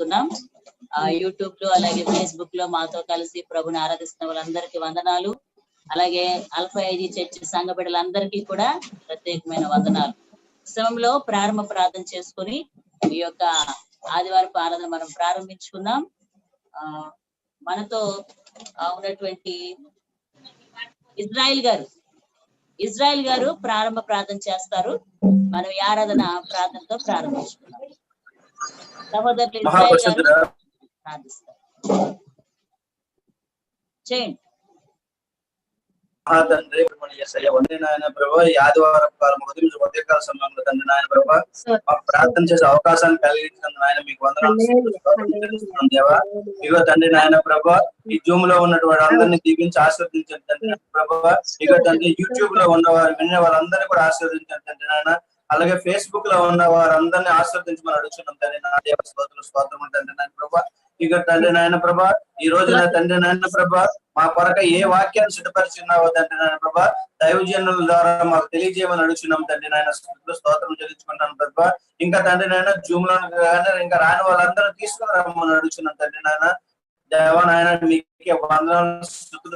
తెలియజేస్తున్నాం. యూట్యూబ్ లో అలాగే ఫేస్బుక్ లో మాతో కలిసి ప్రభుని ఆరాధిస్తున్న వాళ్ళందరికీ వందనాలు. అలాగే ఆల్ఫా ఐజీ చర్చ్ సంఘ బిడ్డలందరికీ కూడా ప్రత్యేకమైన వందనాలు. సమయంలో ప్రారంభ ప్రార్థన చేసుకుని ఈ యొక్క ఆదివారపు ఆరాధన మనం ప్రారంభించుకుందాం. మనతో ఉన్నటువంటి ఇజ్రాయిల్ గారు ప్రారంభ ప్రార్థన చేస్తారు. మనం ఈ ఆరాధన ప్రార్థనతో ప్రారంభించుకున్నాం. సహోదరులు ఇజ్రాయిల్ గారు ప్రార్థిస్తారు. చేయండి. తండ్రి నాయన ప్రభా, ఈ ఆదివారం కాలం ఉదయకాల సమయంలో తండ్రి నాయన ప్రభా ప్రార్థన చేసే అవకాశాన్ని కలిగించిన నాయన మీకు వందనాలు దేవా. ఇగో తండ్రి నాయన ప్రభా, ఈ జూమ్ లో ఉన్నటువంటి అందరినీ దీవించి ఆశీర్వదించండి తండ్రి ప్రభా. ఇగో తండ్రి యూట్యూబ్ లో ఉన్నవారు వినే వాళ్ళందరినీ కూడా ఆశీర్వదించండి తండ్రి నాయన. అలాగే ఫేస్బుక్ లో ఉన్న వారందరినీ ఆశీర్వదించమని అడుగుతున్నాం తండ్రి నా దేవ. స్తోత్రం తండ్రి నాయన ప్రభా. ఇక తండ్రి నాయన ప్రభా, ఈ రోజున తండ్రి నాయన ప్రభా మా కొరక ఏ వాక్యాన్ని సిద్ధపరిచినావో తండ్రి నాయన ప్రభా దైవజనుల ద్వారా మాకు తెలియజేయమని అడుగుతున్నాం తండ్రి నాయన. స్తోత్రం చెల్లించుకుంటాను ప్రభా. ఇంకా తండ్రి నాయన జూమ్ లో ఇంకా రాని వాళ్ళందరూ తీసుకుని రమ్మని అడుగుతున్నాం తండ్రి నాయన. దేవా నాయన మీకే వందనాలు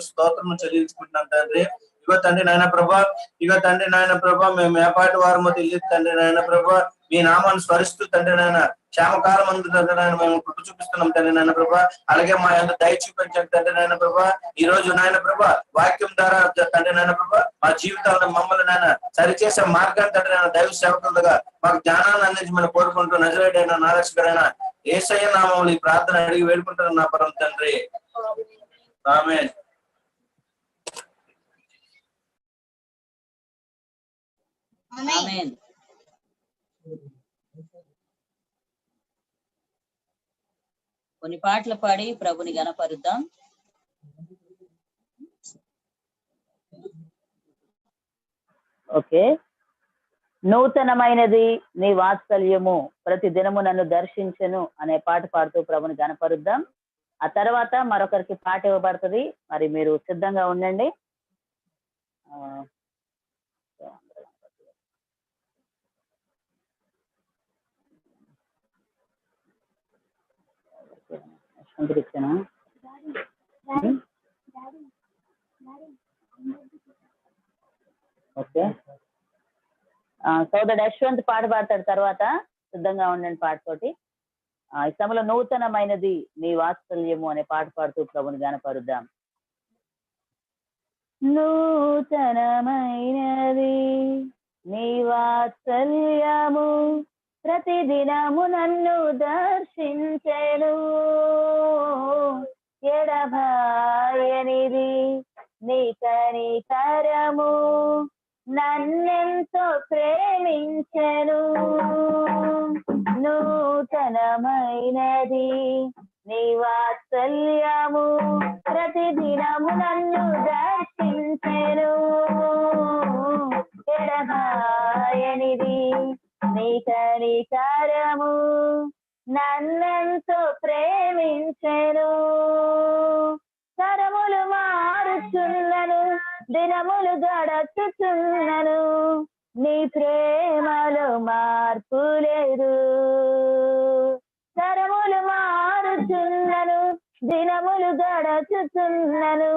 స్తోత్రం చెల్లించుకుంటున్నాం తండ్రి. ఇగో తండ్రి నాయన ప్రభా, ఇగో తండ్రి నాయన ప్రభా, మేము ఏపాటి వారమో తెలియదు తండ్రి నాయన ప్రభా. మీ నామాన్ని స్మరిస్తూ తండ్రి నాయన క్షేమకాలం అందు తండ్రి నాయన మేము కృప చూపిస్తున్నాం తండ్రి నాయన ప్రభా. అలాగే మా యొక్క దయ చూపించండి తండ్రి నాయన ప్రభా. ఈ రోజు నాయన ప్రభా వాక్యం ద్వారా తండ్రి నాయన ప్రభా మా జీవితాలను మమ్మల్ని నాయన సరిచేసే మార్గాన్ని తండ్రి నాయన దైవ సేవకులుగా మాకు జ్ఞానాన్ని అందించమని కోరుకుంటూ నజరేయుడైన నారక్షకుడైన యేసయ్య నామములో ఈ ప్రార్థన అడిగి వేడుకుంటున్నాను నా పరమ తండ్రి. ఆమేన్. ఆమేన్. కొన్ని పాటలు పాడి ప్రభుని గణపరుద్దాం. ఓకే. నూతనమైనది నీ వాత్సల్యము ప్రతి దినము నన్ను దర్శించను అనే పాట పాడుతూ ప్రభుని గణపరుద్దాం. ఆ తర్వాత మరొకరికి పాట ఇవ్వబడుతుంది. మరి మీరు సిద్ధంగా ఉండండి. ఓకే, సోదరుడు యశ్వంత్ పాట పాడతాడు. తర్వాత సిద్ధంగా ఉండండి పాటతోటి. ఈ సమయంలో నూతనమైనది నీ వాత్సల్యము అనే పాట పాడుతూ ప్రభుని గణపరుద్దాం. నూతనమైనది నీ వాత్సల్యము ప్రతిదినము నన్ను దర్శించెను, ఎడబాయనిది నీ కనికరము నన్నెంతో ప్రేమించెను. నూతనమైనది నీ వాత్సల్యము ప్రతిదినము నన్ను దర్శించెను, ఎడబాయనిది నీ కనికరము నన్నెంతో ప్రేమించెను. తరములు మారుచున్నను, దినములు గడచుచున్నను, నీ ప్రేమలో మార్పు లేదు. తరములు మారుచున్నను, దినములు గడచుచున్నను,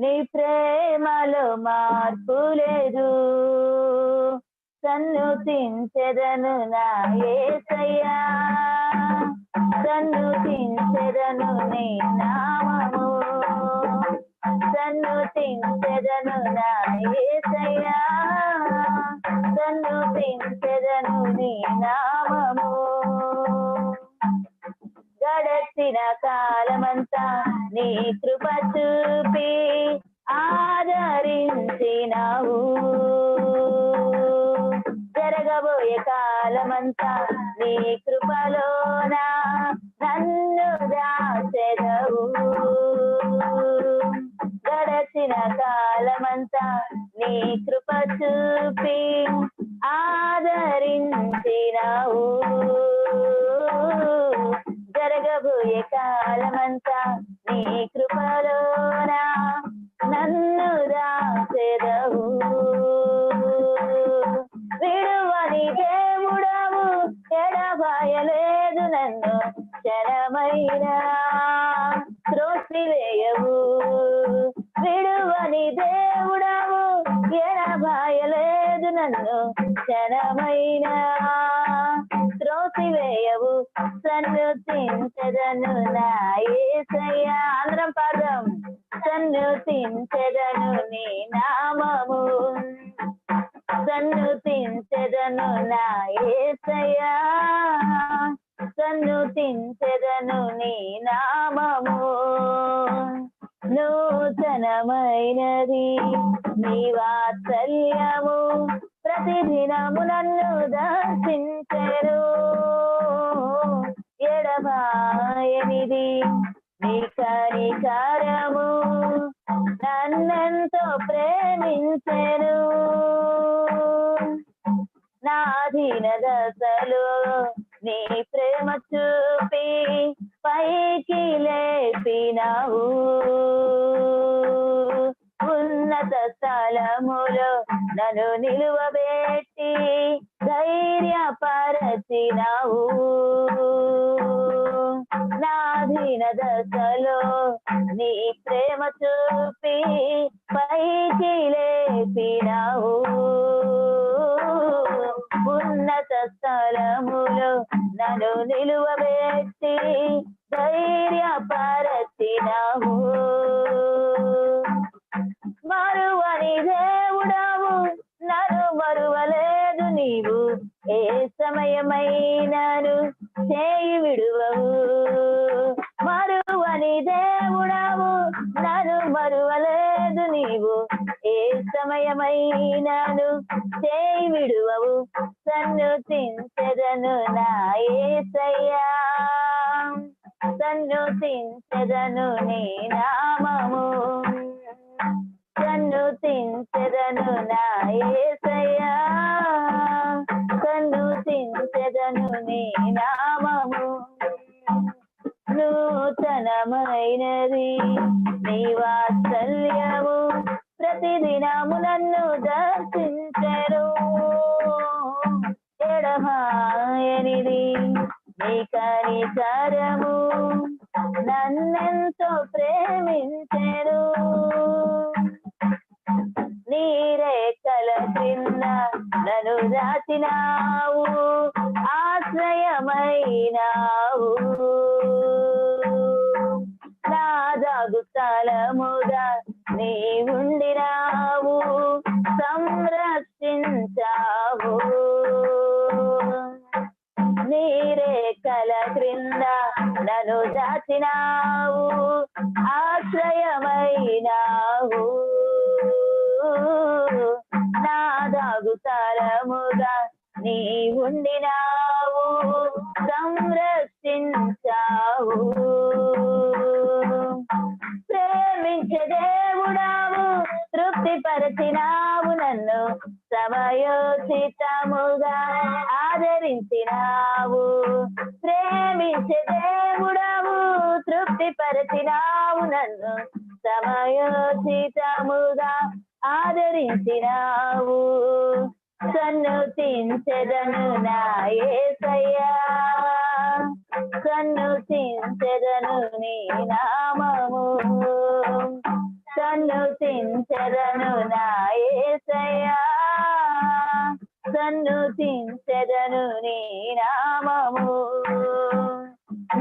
నీ ప్రేమలో మార్పు లేదు. సన్నుతించెదను నా యేసయ్యా, సన్నుతించెదను నీ నామము, సన్నుతించెదను నా యేసయ్యా, సన్నుతించెదను నీ నామము. గడచిన కాలమంతా నీ కృప చూపి ఆదరించినావు, జరగబోయే కాలమంతా నీ కృపలోన నన్ను దాచెదవు. గడచిన కాలమంతా నీ కృప చూపి ఆదరించినావు, జరగబోయే కాలమంతా నీ కృపలోన నన్ను దాచెదవు. విడువని దేవుడవు, ఎడబాయలేదు నన్ను, క్షణ క్షణమైన త్రోసివేయవు, విడువని దేవుడవు, ఎడబాయలేదు నన్ను క్షణమైన త్రోసివేయవు, సన్నుతించెదను నా యేసయ్యా. అందరం పాడదాం. సన్నుతించెదను నీ నామము, సన్నుతించెదను నా యేసయ్యా, సన్నుతించెదను నీ నామము. నూతనమైనది నీ వాత్సల్యము, ప్రతిదినము నన్ను దర్శించెను, ఎడబాయనిది నీ కనికరము, నన్నెంతో ప్రేమించెను. నా దీన దశలో నీ ప్రేమ చూపి పైకి లేపినావు, ఉన్నత స్థలములో నన్ను నిలువబెట్టి ధైర్యపరచినావు. నా దీన దశలో నీ ప్రేమ చూపి పైకి లేపినావు, ఉన్నత స్థలములో నన్ను నిలువబెట్టి ధైర్యపరచినావు. మరువని దేవుడవు, నన్ను మరువలేదు నీవు, ఏ సమయమైనను చేయి విడువవు. మరువని దేవుడవు, నన్ను మరువలేదు నీవు, ఏ సమయమైనను చేయి విడువవు. సన్నుతించెదను నా యేసయ్యా, సన్నుతించెదను నీ నామము, సన్నుతించెదను నా యేసయ్యా, సన్నుతించెదను నీ నామము. నూతనమైనది నీ వాత్సల్యము, ప్రతిదినము నన్ను దర్శించెను, ఎడబాయనిది నీ కనికరము, నన్నెంతో ప్రేమించెను. నీరేకల క్రింద నన్ను దాచినావు, ఆశ్రయమైనావు, నా దాగు స్థలముగా నీ ఉండినావు, సంరక్షించావు. నీరేకల క్రింద నన్ను దాచినావు, ఆశ్రయమైనావు, నా దాగు స్థలముగా నీ ఉండినావు, సంరక్షించావు. ప్రేమించే దేవుడావు, తృప్తిపరచినావు నన్ను, సమయోచితముగా ఆదరించినావు. ప్రేమించే దేవుడావు, తృప్తిపరచినావు నన్ను, సమయోచితముగా ఆదరించినావు. సన్నుతించెదను నా యేసయ్యా, సన్నుతించెదను నీ నామము, సన్నుతించెదను నా యేసయ్యా, సన్నుతించెదను నీ నామము.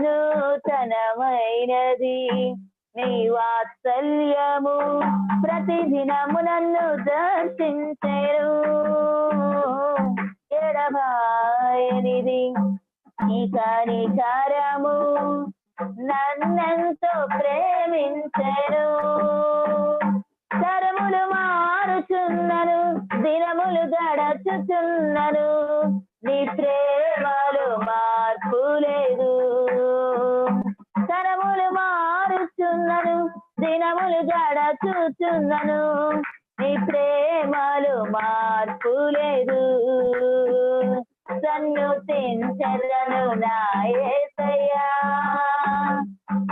నూతనమైనది నీ వాత్సల్యము, ప్రతిదినము నన్ను దర్శించెను, ఎడబాయనిది నీ కనికరము, నన్నెంతో ప్రేమించెను. తరములు మారుచున్నను, దినములు గడచుచున్నను, నీ ప్రేమలో మార్పు లేదు. తరములు మారుచున్నను, దినములు గడచుచున్నను, నీ ప్రేమలో మార్పు లేదు. సన్నుతించెదను నా యేసయ్యా,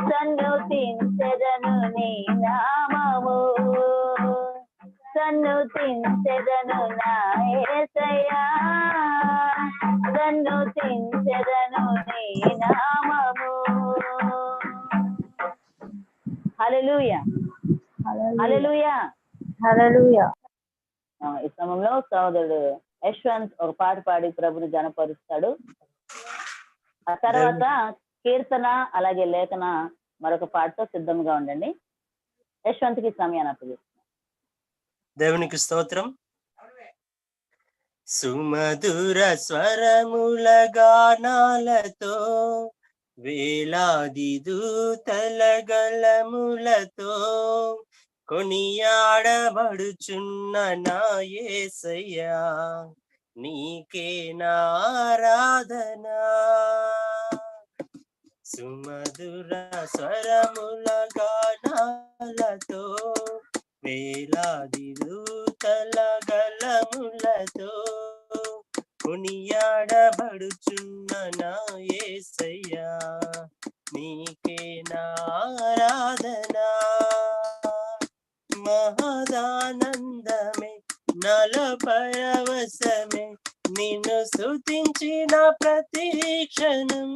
సన్నుతించెదను నీ నామము, సన్నుతించెదను నా యేసయ్యా, సన్నుతించెదను నీ నామము. హల్లెలూయా హల్లెలూయా. ఈ సమయంలో సోదరుడు యశ్వంత్ ఒక పాట పాడి ప్రభుని జనపరుస్తాడు. ఆ తర్వాత కీర్తన అలాగే లేఖన మరొక పాటతో సిద్ధంగా ఉండండి. యశ్వంత్కి సమయాన్ని అప్పగిస్తున్నాను. దేవునికి స్తోత్రం. సుమధుర స్వరముల గానాలతో వేలాది దూతల గళములతో కొనియాడబడుచున్న నా యేసయ్యా, నీకే నా ఆరాధన. సుమధుర స్వరముల గానాలతో వేలాది దూతల గళములతో కొనియాడబడుచున్న నా యేసయ్యా, నీకే నా ఆరాధన. మహదానందమే నలో పరవశమే నిన్ను స్తుతించిన ప్రతి క్షణం.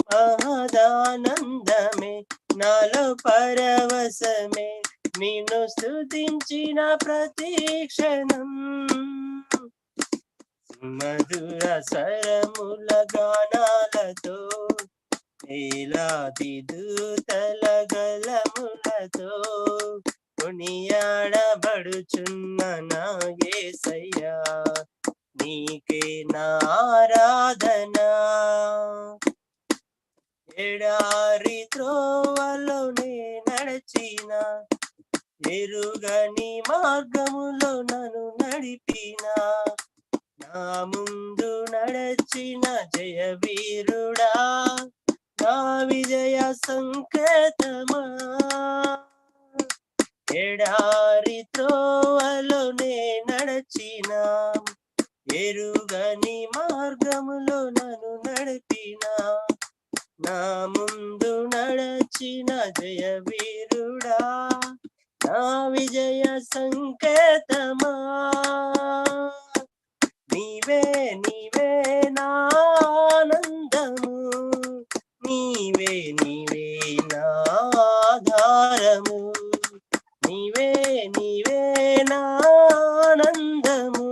మహదానందమే నాలో పరవశమే నిన్ను స్తుతించిన ప్రతి క్షణం. మధుర స్వరముల గానాలతో వేలాది దూతల గళములతో కొనియాడబడుచున్న నా యేసయ్యా, నీకే నా ఆరాధన. ఎడారి త్రోవలోనే నడిచిన ఎరుగని మార్గములో నన్ను నడిపిన నా ముందు నడచిన జయ వీరుడా, నా విజయ సంకేతమా. ఎడారి త్రోవలోనే నడచిన ఎరుగని మార్గములో నన్ను నడిపిన నా ముందు నడచిన జయ వీరుడా, నా విజయ సంకేతమా. నీవే నీవే నా ఆనందము, నీవే నీవే నా ఆధారము. నీవే నీవే నా ఆనందము,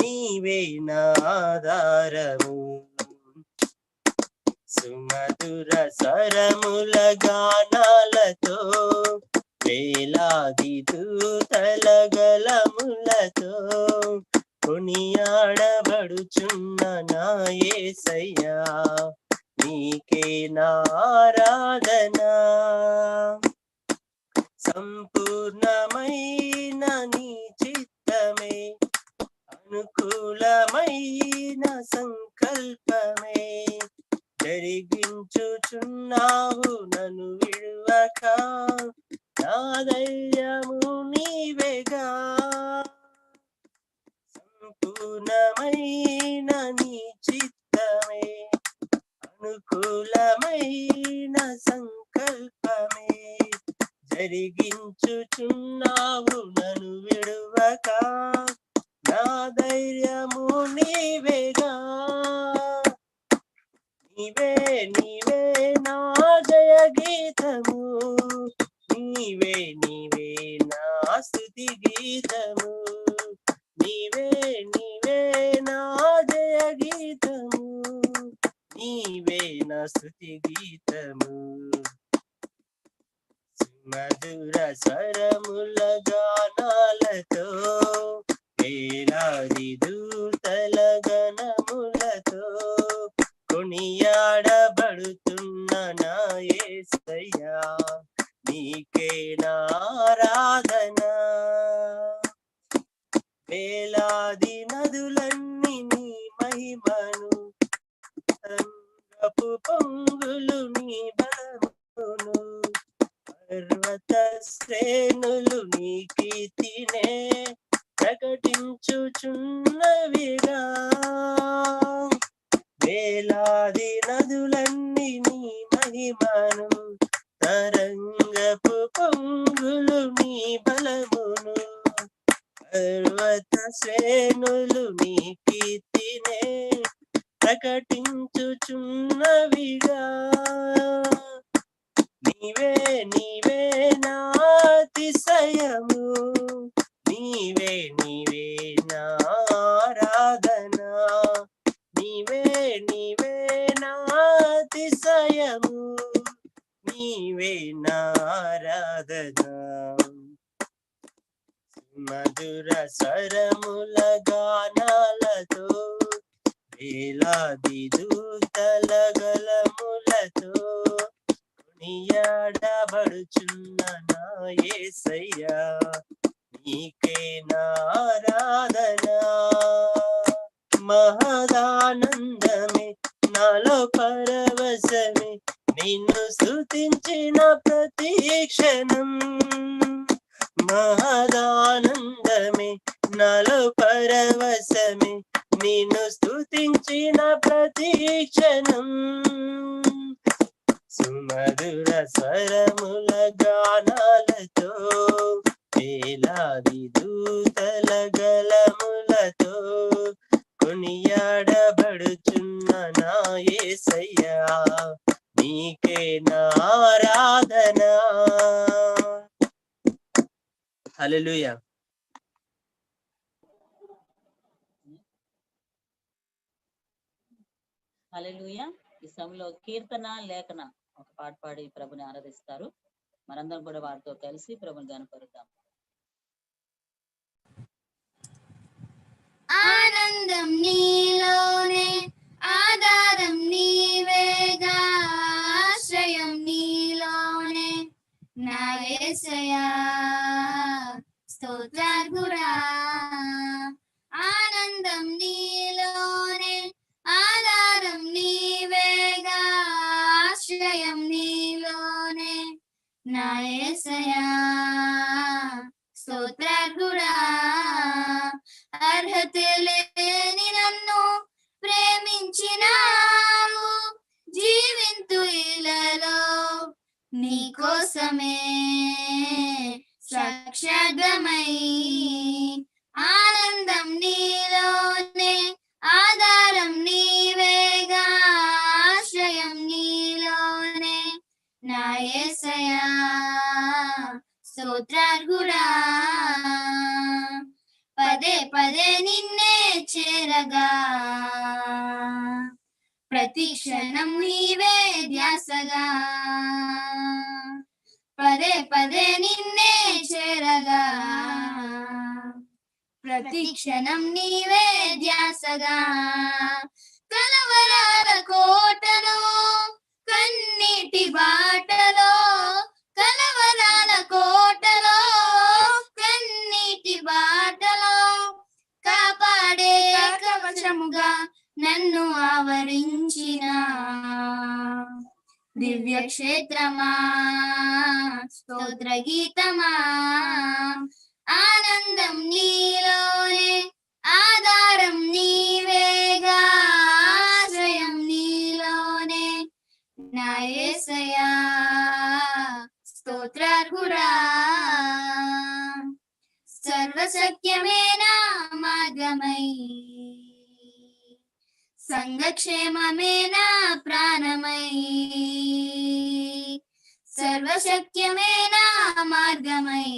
నీవే నా ఆధారము. సుమధుర స్వరముల గానాలతో వేలాది దూతల గళములతో కొనియాడబడుచున్న నా యేసయ్యా, నీకే నా ఆరాధన. సంపూర్ణమైన నీ చిత్తమే అనుకూలమైన సంకల్పమే జరిగించుచున్నావు నన్ను విడువక, నా ధైర్యము నీవేగా. సంపూర్ణమైన నీ చిత్తమే అనుకూలమైన సంకల్పమే జరిగించుచున్నావు నన్ను విడువక, నా ధైర్యము నీవేగా. నీవే నీవే నా జయ గీతము, నీవే నీవే నా స్తుతి గీతము. నీవే నీవే నా జయ గీతము, నీవే నా స్తుతి గీతము. మధుర స్వరముల గానాలతో వేలాది దూతల గణములతో కొనియాడబడుతున్న నా యేసయ్యా, నీకే నా ఆరాధన. వేలాది నదులన్నీ నీ మహిమను, రంగపు పొంగులు నీ బలమును, పర్వత శ్రేణులు నీ కీర్తినే ప్రకటించుచున్నవిగా. వేలాది నదులన్నీ నీ మహిమను, తరంగపు పొంగులు నీ బలమును, పర్వత శ్రేణులు నీ కీర్తినే ప్రకటించుచున్నవిగా. నీవే నీవే నాతిశయము, నీవే నీవే నారాధన, నీవే నీవే నాతిశయము, నీవే నారాధన. మధుర స్వరముల గానాలతో వేలాది దూతల గలములతో కొనియాడబడుచున్న నా యేసయ్యా, నీకే నారాధన. మహదానందమే నాలో పరవశమే, నిన్ను స్తుతించిన ప్రతి క్షణం. మహదానందమే నాలో పరవశమే, నిన్ను స్తుతించిన ప్రతి క్షణం. సుమధుర స్వరముల గానాలతో వేలాది దూతల గలములతో కొనియాడబడుచున్న నా యేసయ్యా, నీకే నారాధన. హల్లెలూయా. హల్లెలూయా. ఈ సమయంలో కీర్తన లేఖన ఒక పాట పాడి ప్రభుని ఆరాధిస్తారు. మనందరం కూడా వారితో కలిసి ప్రభుని గణపరుద్దాం. ఆనందం నీలోనే, ఆధారం నీవేగా, ఆశ్రయం నీలోనే నా యేసయ్యా, స్తోత్రార్హుడా. ఆనందం నీలోనే, ఆధారం నీవేగా, ఆశ్రయం నీలోనే నా యేసయ్యా, స్తోత్రార్హుడా. అర్హత లేని నన్ను ప్రేమించినావు, జీవింతు ఇలలో నీ కోసమే సాక్షాత్మై. ఆనందం నీలోనే, ఆధారం నీవేగా, ఆశ్రయం నీలోనే నా యేసయ్యా, స్తోత్రార్హుడా. పదే పదే నిన్నే చేరగా, ప్రతి క్షణం నీవే ధ్యాసగా. పదే పదే నిన్నే చేరగా, ప్రతి క్షణం నీవే ధ్యాసగా. కలవరాల కోటలో, కన్నీటి బాటలో, కలవరాల కోటలో, కన్నీటి బాటలో కాపాడే కవచముగా నన్ను ఆవరించిన దివ్య క్షేత్రమా, స్తోత్ర గీతమా. ఆనందం నీలోనే, ఆధారం నీవేగా, ఆశ్రయం నీలోనే నా యేసయ్యా, స్తోత్రార్హుడా. సర్వసత్యమే నా మార్గమై, సంఘక్షేమమే నా ప్రాణమై. సర్వశక్యమే నా మార్గమై,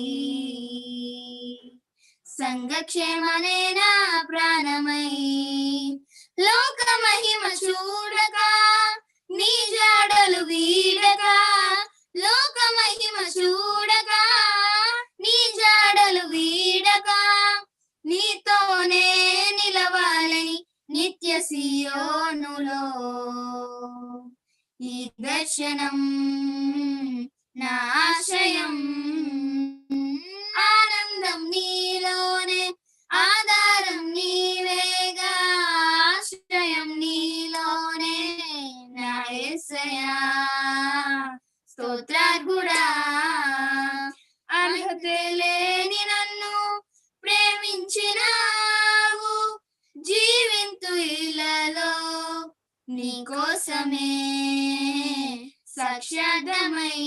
సంఘక్షేమనే నా ప్రాణమై. లోక మహిమ చూడక, నీ జాడలు వీడక, లోక మహిమ చూడక, నీ జాడలు వీడక, నీతోనే నిలవాలని నిత్య సియోనులో ఈ దర్శనం నా ఆశ్రయం. ఆనందం నీలోనే, ఆధారం నీవేగా, ఆశ్రయం నీలోనే నా యేసయ్యా, స్తోత్రార్హుడా. అర్హత లేని నన్ను ప్రేమించినావు, జీవింతు ఇలలో నీ కోసమే సాక్షాత్మై.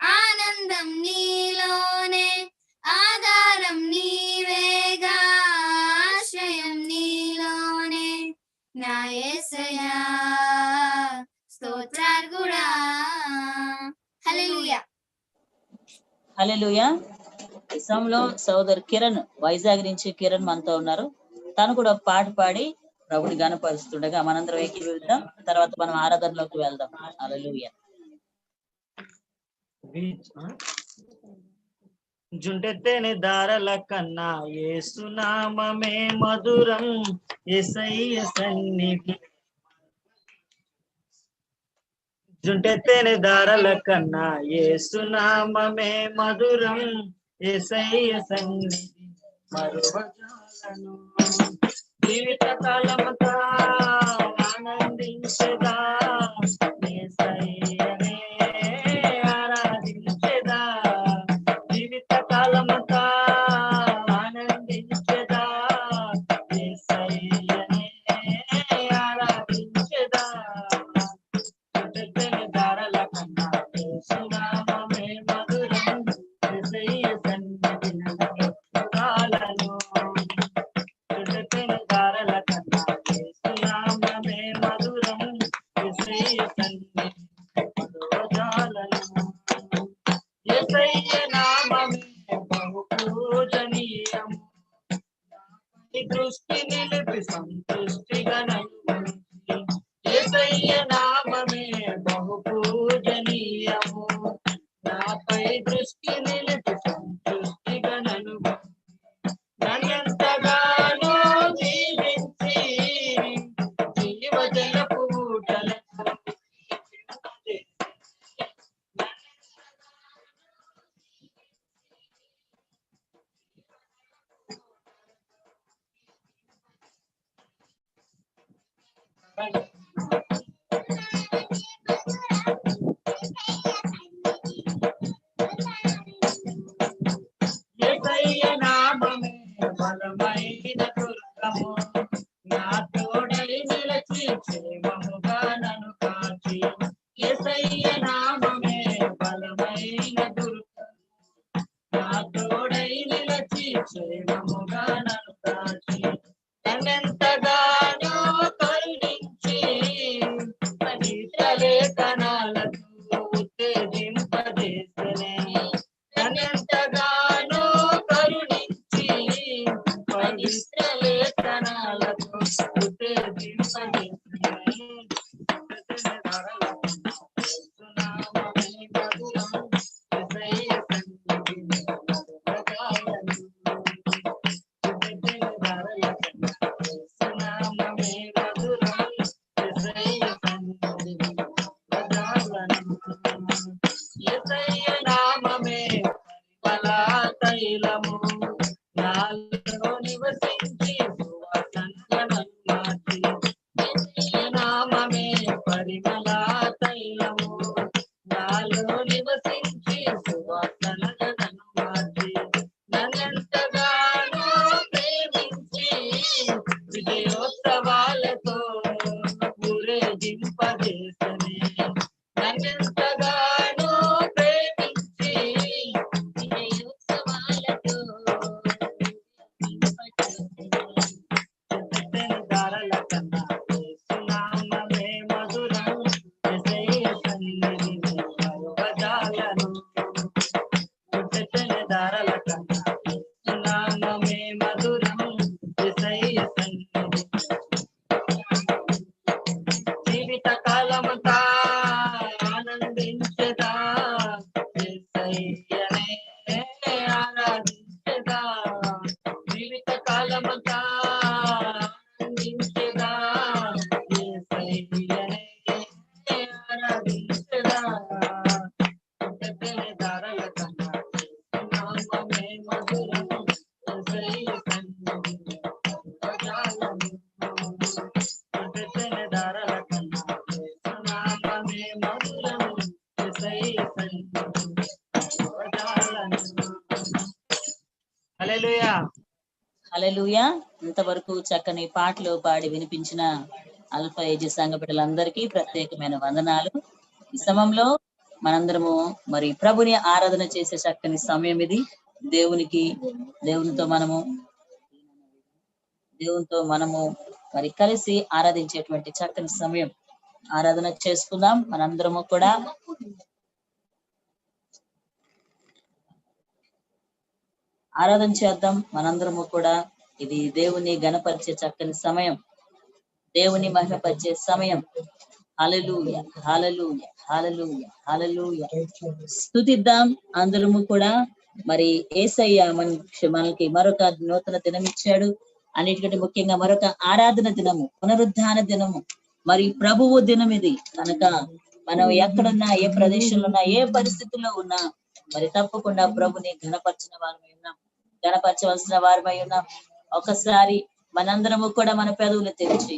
ఆనందం నీలోనే, ఆధారం నీవేగా, ఆశ్రయం నీలోనే నా యేసయ్యా, స్తోత్రార్హుడా. హల్లెలూయా. ఈ సమయంలో సోదరు కిరణ్, వైజాగ్ నుంచి కిరణ్ మనతో ఉన్నారు. తను కూడా ఒక పాట పాడి ప్రభుని గణపరుస్తుండగా మనందరం ఏకీభవిద్దాం. తర్వాత మనం ఆరాధనలోకి వెళ్దాం. హల్లెలూయా. జుంటెత్తేనే దారల కన్నా యేసునామమే మధురం, యేసయ్య సన్నిధి. జుంటెత్తేనే దారల కన్నా యేసునామమే మధురం, యేసయ్య సన్నిధి మరువజాలను. జీవిత కాలమంతా ఆనందించదా, యేసయ్యనే ఆరాధించదా. జీవిత కాలమంతా ఆనందించదా, యేసయ్యనే ఆరాధించదా. జుంటెత్తేనే దారల కన్నా యేసునామమే మధురం, యేసయ్య సన్నిధి మరువజాలను. జుంటెత్తేనే దారల కన్నా యేసునామమే మధురం, యేసయ్య సన్నిధి మరువజాలను. యేసయ్య నామమే బహు పూజనీయము, నాపై దృష్టి నిలిపి సంతృష్టిగా నన్ను. యేసయ్య నామమే బహు పూజనీయము, నాపై దృష్టి నిలిపి సంతృష్టిగా నన్ను. నన్నెంతగానో దీవించి జీవజలపు ఊటలకు యేసయ్య నామమే బలమైన దుర్గము, నా తోడై నిలిచి క్షేమముగా నన్ను కాచి. యేసయ్య నామమే బలమైన దుర్గము, నా తోడై నిలిచి క్షేమముగా నన్ను కాచి. నన్నెంతగానో కరుణించి పవిత్ర లేఖనాలతో ఉత్తేజింపజేసెనే. నన్నెంతగానో కరుణించి పవిత్ర లేఖనాలతో ఉత్తేజింపజేసెనే. యేసునామమే మధురం, యేసయ్య సన్నిధి మరువజాలను. జుంటెత్తేనే దారల కన్నా యేసునామమే మధురం, యేసయ్య సన్నిధి మరువజాలను. యేసయ్య నామమే పరిమళ తైలము, నాలో నివసించి సువాసనగా నన్ను మార్చి. యేసయ్య నామమే పరిమళ తైలము, నాలో నివసించి సువాసనగా నన్ను మార్చి. నన్నెంతగానో ప్రేమించి విజయోత్సవాలతో ఊరేగింపజేసెనే. నన్నెంతగానో ప్రేమించి విజయోత్సవాలతో ఊరేగింపజేసెనే. జుంటెత్తేనే దారల కన్నా యేసునామమే మధురం, యేసయ్య సన్నిధి మరువజాలను. జుంటెత్తేనే దారల కన్నా యేసునామమే మధురం, యేసయ్య సన్నిధి. జీవిత కాలమంతా ఆనందించదా, యేసయ్యనే ఆరాధించదా. జీవిత కాలమంతా ఆనందించదా, యేసయ్యనే ఆరాధించదా. జుంటెత్తేనే దారల కన్నా యేసునామమే మధురం, యేసయ్య సన్నిధి మరువజాలను. జుంటెత్తేనే దారల కన్నా యేసునామమే మధురం, యేసయ్య సన్నిధి మరువజాలను. హల్లెలూయా. హల్లెలూయా. ఇంతవరకు చక్కని పాటలు పాడి వినిపించిన అల్ఫా ఏజీ సంఘ బిడ్డలందరికీ ప్రత్యేకమైన వందనాలు. ఈ సమయంలో మనందరము మరి ప్రభుని ఆరాధన చేసే చక్కని సమయం ఇది. దేవునితో మనము మరి కలిసి ఆరాధించేటువంటి చక్కని సమయం. ఆరాధన చేసుకుందాం మనందరము కూడా. ఆరాధన చేద్దాం మనందరము కూడా. ఇది దేవుని గణపరిచే చక్కని సమయం, దేవుని మహిమపరిచే సమయం. హల్లెలూయా హల్లెలూయా హల్లెలూయా హల్లెలూయా. స్తుతిద్దాం అందరము కూడా. మరి యేసయ్య మనకి మరొక నూతన దినం ఇచ్చాడు. అన్నిటికంటే ముఖ్యంగా మరొక ఆరాధన దినము, పునరుద్ధాన దినము, మరి ప్రభువు దినం ఇది కనుక మనం ఎక్కడున్నా, ఏ ప్రదేశంలో ఉన్నా, ఏ పరిస్థితుల్లో ఉన్నా మరి తప్పకుండా ప్రభుని ఘనపరచిన వారమై ఉన్నాం, ఘనపరచవలసిన వారమై ఉన్నాం. ఒకసారి మనందరము కూడా మన పెదవులు తెరిచి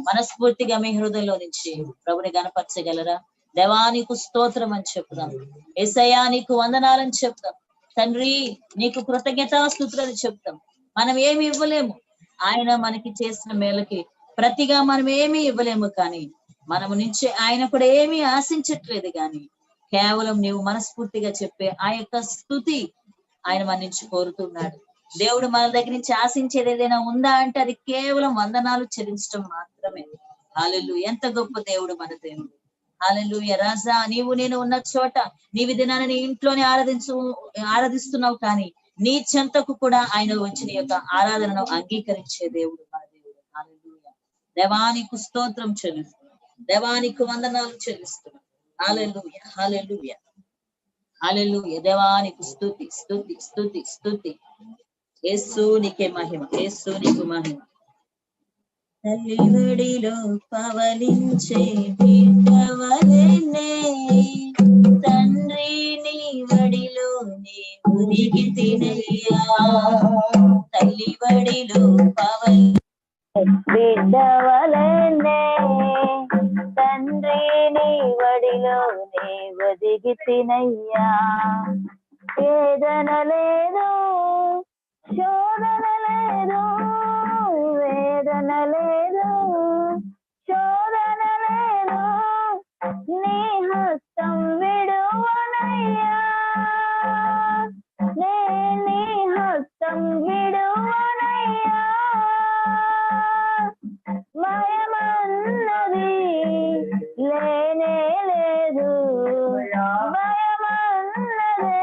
మనస్ఫూర్తిగా మీ హృదయంలో నుంచి ప్రభుని గణపరచగలరా? దేవానికి స్తోత్రం అని చెప్తాం, యేసయ్యా నీకు వందనాలని చెప్తాం, తండ్రి నీకు కృతజ్ఞతాస్తుతులని చెప్తాం. మనం ఏమి ఇవ్వలేము, ఆయన మనకి చేసిన మేలకి ప్రతిగా మనం ఏమీ ఇవ్వలేము, కానీ మనము నుంచి ఆయన కూడా ఏమీ ఆశించట్లేదు. కానీ కేవలం నీవు మనస్ఫూర్తిగా చెప్పే ఆ యొక్క స్తుతి ఆయన మన నుంచి కోరుతున్నాడు. దేవుడు మన దగ్గర నుంచి ఆశించేది ఏదైనా ఉందా అంటే అది కేవలం వందనాలు చెల్లించడం మాత్రమే. హల్లెలూయా. ఎంత గొప్ప దేవుడు మన దేవుడు. హల్లెలూయా. రాజా, నీవు నేను ఉన్న చోట నీవి దినాన్ని నీ ఇంట్లోనే ఆరాధిస్తున్నావు, కానీ నీ చెంతకు కూడా ఆయన వచ్చిన యొక్క ఆరాధనను అంగీకరించే దేవుడు మన దేవుడు. హల్లెలూయా. దేవానికి స్తోత్రం చెల్లిస్తున్నాం, దేవానికి వందనాలు చెల్లిస్తున్నాం. హల్లెలూయా హల్లెలూయా హల్లెలూయా. దేవానికి స్తుతి స్తుతి స్తుతి స్తుతి. యేసు నీకే మహిమ, యేసు నీకు మహిమ. తల్లివడిలో పవలించే బిడ్డవలెనే, తండ్రి నీ వడిలోనే ఉనికి తినయ్యా. తల్లివడిలో బిడ్డవలెనే, తండ్రి నీ వడిలోనే ఒదిగి తినయ్యా. వేదన లేదు, శోధన లేదు, వేదన లేదు, శోధన లేదు, నీ హస్తం విడువనయ్యా, నీ హస్తం విడువనయ్యా. భయమన్నది లేనే లేదు, భయమన్నదే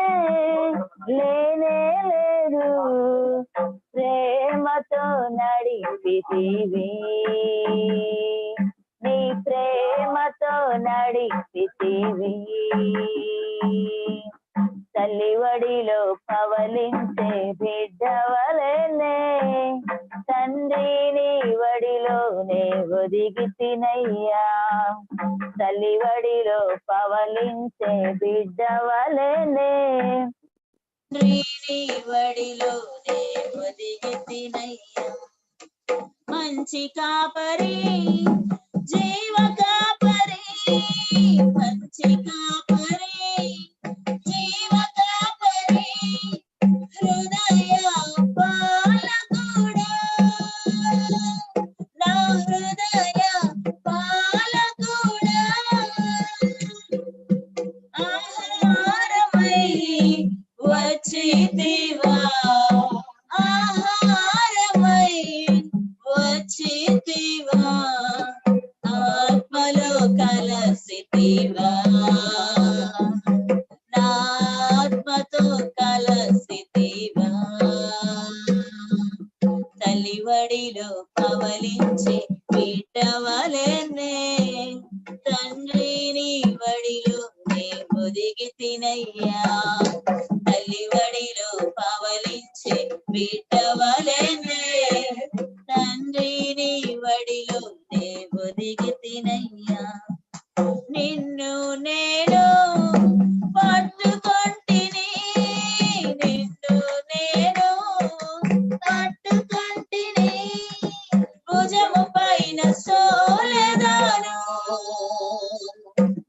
లేనే లేదు, ప్రేమతో నడిపితివి, నీ ప్రేమతో నడిపితివి. తల్లివడిలో పవలించే బిడ్డవలెనే, తండ్రి నీ వడిలోనే ఒదిగి తినయ్యా. తల్లివడిలో పవలించే బిడ్డవలెనే, తండ్రి నీ వడిలోనే ఒదిగి తినయ్యా. మంచి కాపరి, జీవ కాపరి, మంచి కాపరి, జీవ కాపరి, హృదయ పాలకుడా, నా హృదయ పాలకుడా. ఆహారమై వచ్చితివా, ఆహారమై వచ్చితివా, ఆత్మలో కలసితివా, నా ఆత్మతో కలసితివా. తల్లివడిలో పవలించే బిడ్డవలెనే, తండ్రి నీ వడిలోనే ఒదిగి తినయ్యా. తల్లివడిలో పవలించే బిడ్డవలెనే, తండ్రి నీ వడిలోనే ఒదిగి తినయ్యా. నిన్ను నేను పట్టుకొంటిని, నిన్ను నేను పట్టుకొంటిని, భుజము పైన సోలెదాను,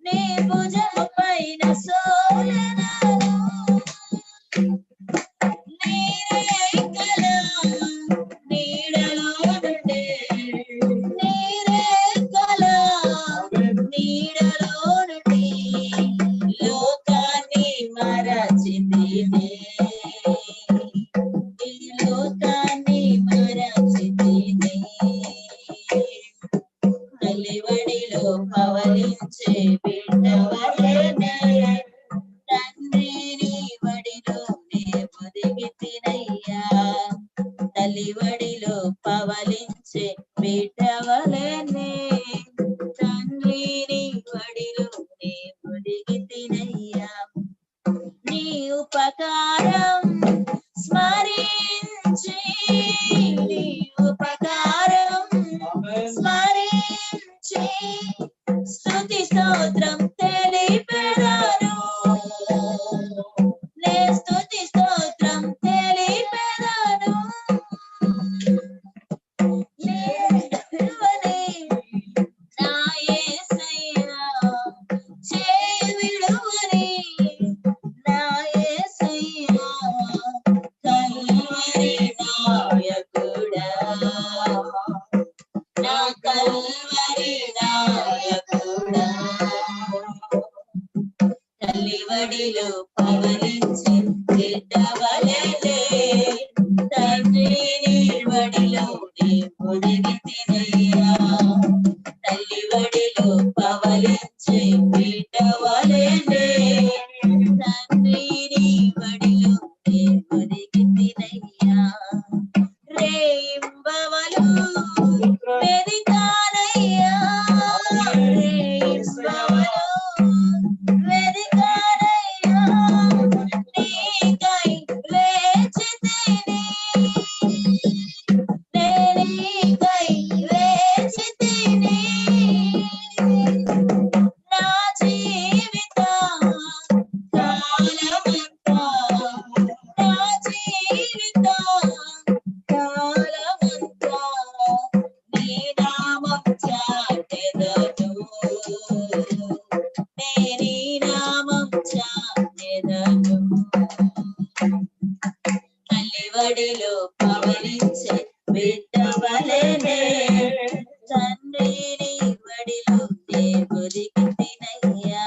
నీ భుజము పైన సోలెదాను. నీరెక్కల నీడలో నుండే, నీరెక్కల నీడలో నుండి లోకాన్ని మరచితినే, ఈ లోకాన్ని మరచితినే. తల్లివడిలో పవలించే బిడ్డవలెనే, తండ్రి నీ వడిలోనే ఒదిగి తినయ్యా. పవలించే బిడ్డవలనే తండ్రిని వడిలోనే ఒదిగి తినయ్యా నీ ఉపకారం స్మరించి నీ ఉపకారం స్మరించి స్తుతి స్తోత్రం తెలిపెదను నే స్తుతి స్తోత్రం తెలిపెదను నా యేసయ్యా చేయి విడువని నా యేసయ్యా కల్వరి నాయకుడా నా కల్వరి నాయకుడా తల్లివడిలో పవలించి బిడ్డవలెలే తండ్రిని వడిలో నీ ఒదిగి తినయ్యా తల్లివడిలో పవలించి బిడ్డవలెలే తండ్రిని వడిలో నీ ఒదిగి తినయ్యా రేయింబవలు వెదికానయ్యా రేయింబవలు వెదికానయ్యా నీకై వేచితిని నీకై వేచితిని నా జీవిత కాలమంతా నా జీవిత కాలమంతా నీ నామం చాటెదను నే నీ నామం చాటెదను తల్లివడిలో పవలించే బిడ్డవలెనే తండ్రిని వడిలో నే ఒదిగి తినయ్యా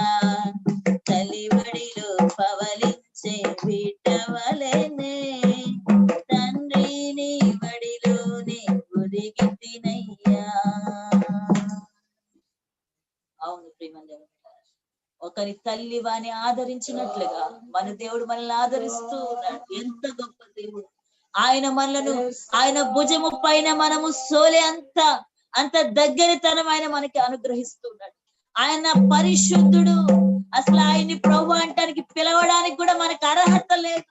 తల్లివడిలో పవలించే బిడ్డవలెనే తండ్రిని వడిలోనే ఒదిగి తినయ్యా అవును ప్రియమైన ఒకరి తల్లి వాని ఆదరించినట్లుగా మన దేవుడు మనల్ని ఆదరిస్తూ ఉన్నాడు ఎంత గొప్ప దేవుడు ఆయన మనలను ఆయన భుజము పైన మనము సోలే అంత దగ్గరితనం ఆయన మనకి అనుగ్రహిస్తున్నాడు ఆయన పరిశుద్ధుడు అసలు ఆయన్ని ప్రభు అంటానికి పిలవడానికి కూడా మనకు అర్హత లేదు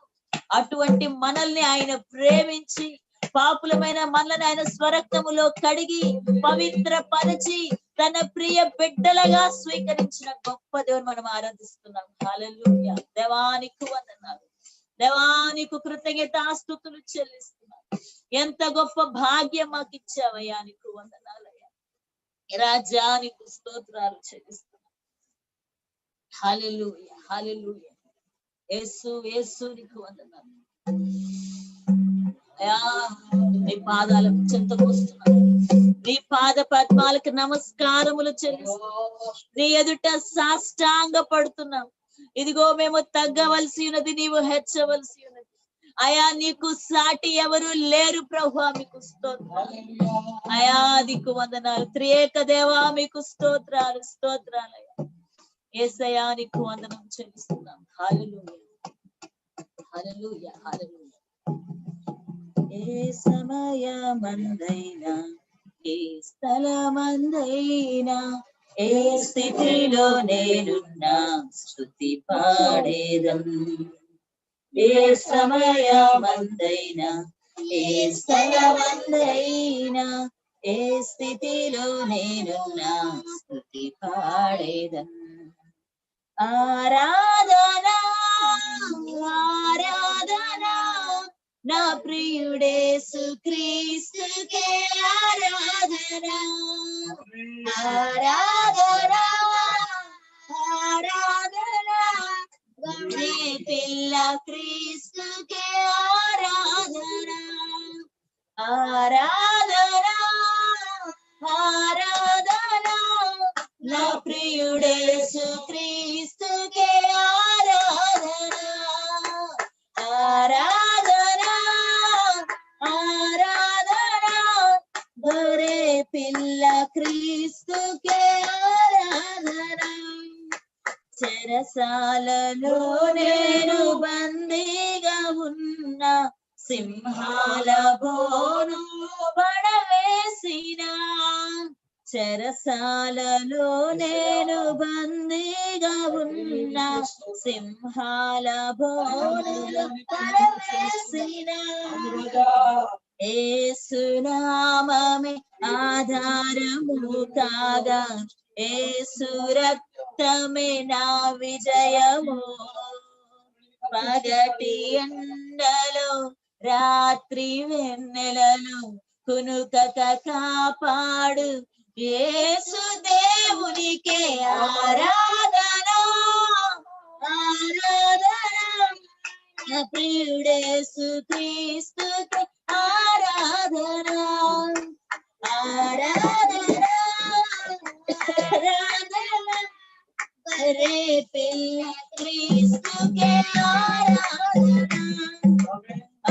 అటువంటి మనల్ని ఆయన ప్రేమించి పాపులమైన మనల్ని ఆయన స్వరక్తములో కడిగి పవిత్ర పరిచి తన ప్రియ బిడ్డలుగా స్వీకరించిన గొప్ప దేవుని మనం ఆరాధిస్తున్నాం హల్లెలూయా దేవానికి వందనాలు దేవానికి కృతజ్ఞతాస్తుతులు చెల్లిస్తున్నాం ఎంత గొప్ప భాగ్యం మాకు ఇచ్చావయ్యా నీకు వందనాలయ్యా రాజానికి స్తోత్రాలు చెల్లిస్తున్నాం హల్లెలూయా హల్లెలూయా యేసు యేసు నీకు వందనాలు అయ్యా నీ పాదాలకు చెంతకు వస్తున్నాను నీ పాద పద్మాలకు నమస్కారములు చెల్లిస్తున్నాం నీ ఎదుట సాష్టాంగ పడుతున్నాం ఇదిగో మేము తగ్గవలసి ఉన్నది నీవు హెచ్చవలసి ఉన్నది అయా నీకు సాటి ఎవరు లేరు ప్రభువా మీకు స్తోత్రాలు అయా నీకు వందనాలు త్రియేక దేవా మీకు స్తోత్రాలు స్తోత్రాలయ్యా యేసయ్యా నీకు వందనం చెల్లిస్తున్నాం హల్లెలూయా హల్లెలూయా హల్లెలూయా ఏ సమయమందైనా ఏ స్థలమందైనా ఏ స్థితిలో నేనున్నా స్తుతి పాడేదం ఏ సమయమందైనా ఏ స్థలమందైనా ఏ స్థితిలో నేనున్నా స్తుతి పాడేదం ఆరాధనా ఆరాధనా నా ప్రియుడేసు క్రీస్తుకే ఆరాధనా ఆరాధనా ఆరాధనా గౌరీ పిల్ల క్రీస్తుకే ఆరాధనా ఆరాధనా ఆరాధనా నా ప్రియుడేసు క్రీస్తుకే ఆరాధనా ఆరాధనా ఆరాధనా గౌరీ పిల్ల క్రీస్తుకే ఆరాధనా చెరసాలలో నేను బందీగా ఉన్నా సింహాల బోను పడవేసిన చెరసాలలో నేను బందీగా ఉన్నా సింహాల బోను పడవేసిన యేసునామమే ఆధారము కాగా యేసు రక్తమే నా విజయము పగటి ఎండలో రాత్రి వెన్నెలలో కునుకక కాపాడు యేసు దేవునికే ఆరాధన ఆరాధన ప్రియుడేసు క్రీస్తుకి ఆరాధన ఆరాధన ఆరాధన రే పిల్ల క్రీస్తుకే ఆరాధన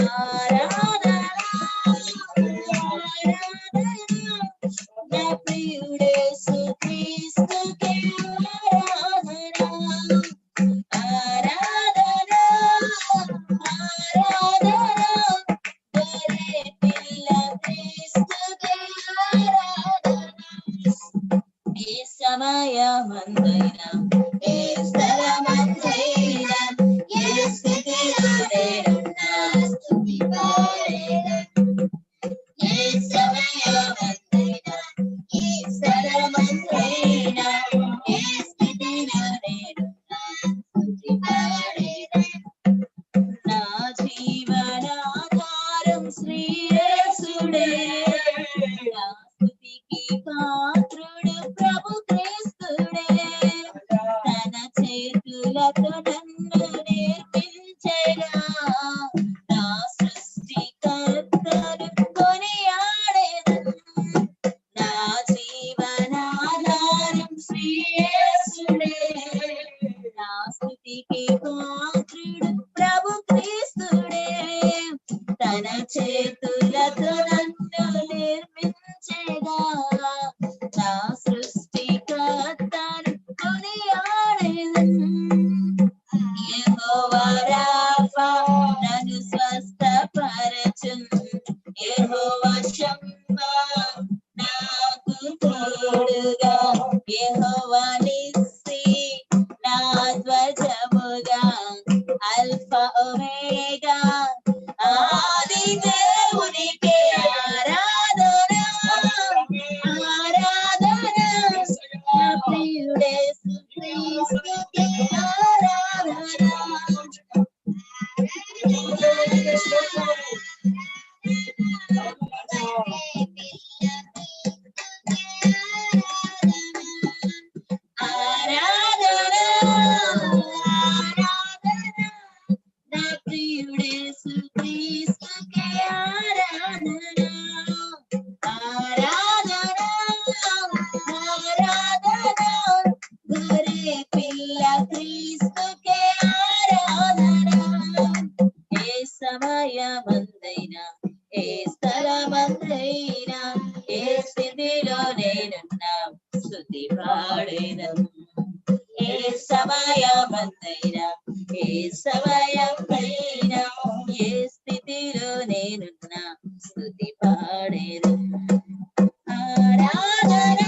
ఆరాధన నా ప్రియుడేసు క్రీస్తుకే ఆరాధన ఆరాధన ఆరాధన రే పిల్ల క్రీస్తుకే ఆరాధన ఈ సమయమందైనా ఏ స్థలమందైనా ఏ స్థితిలో నేనున్నా స్తుతి పాడేదా ఏ సమయమందైనా ఏ స్థలమందైనా ఏ స్థితిలో నేనున్నా స్తుతి పాడేదా నా జీవనాధారం శ్రీ యేసుడే నా స్తుతికి పాత్రుడు ప్రభు క్రీస్తుడే తన చేతులతో నన్ను నేర్పించెగా నా సృష్టికర్తను కొనియాడెదను నా జీవనాధారం శ్రీ యేసుడే నా స్తుతికి పాత్రుడు ప్రభు క్రీస్తుడే తన చేతులతో నన్ను నిర్మించెగా నా సృష్టికర్తను కొనియాడెదను యెహోవా రాఫా నన్ను స్వస్థపరచును యెహోవా షమ్మా నాకు తోడుగా యెహోవా నిస్సి నా ధ్వజముగా అల్ఫా ఒమేగా ఆది దేవునికే ఆరాధన ఆరాధన నా ప్రియుడేసు క్రీస్తుకే ఆరాధన ఆరాధన ఆరాధన నా ప్రియుడేసు క్రీస్తుకే ఆరాధన ఆరాధన ఆరాధన గొర్రె పిల్ల క్రీస్తుకే ఆరాధన ఏ సమయమందైనా ఏ స్థలమందైనా ఏ స్థితిలో నేనున్నా స్తుతి పాడేదను ఏ సమయమందైనా ఏ సమయమైనా ఏ స్థితిలో నేనున్నా స్తుతి పాడేదను ఆరాధన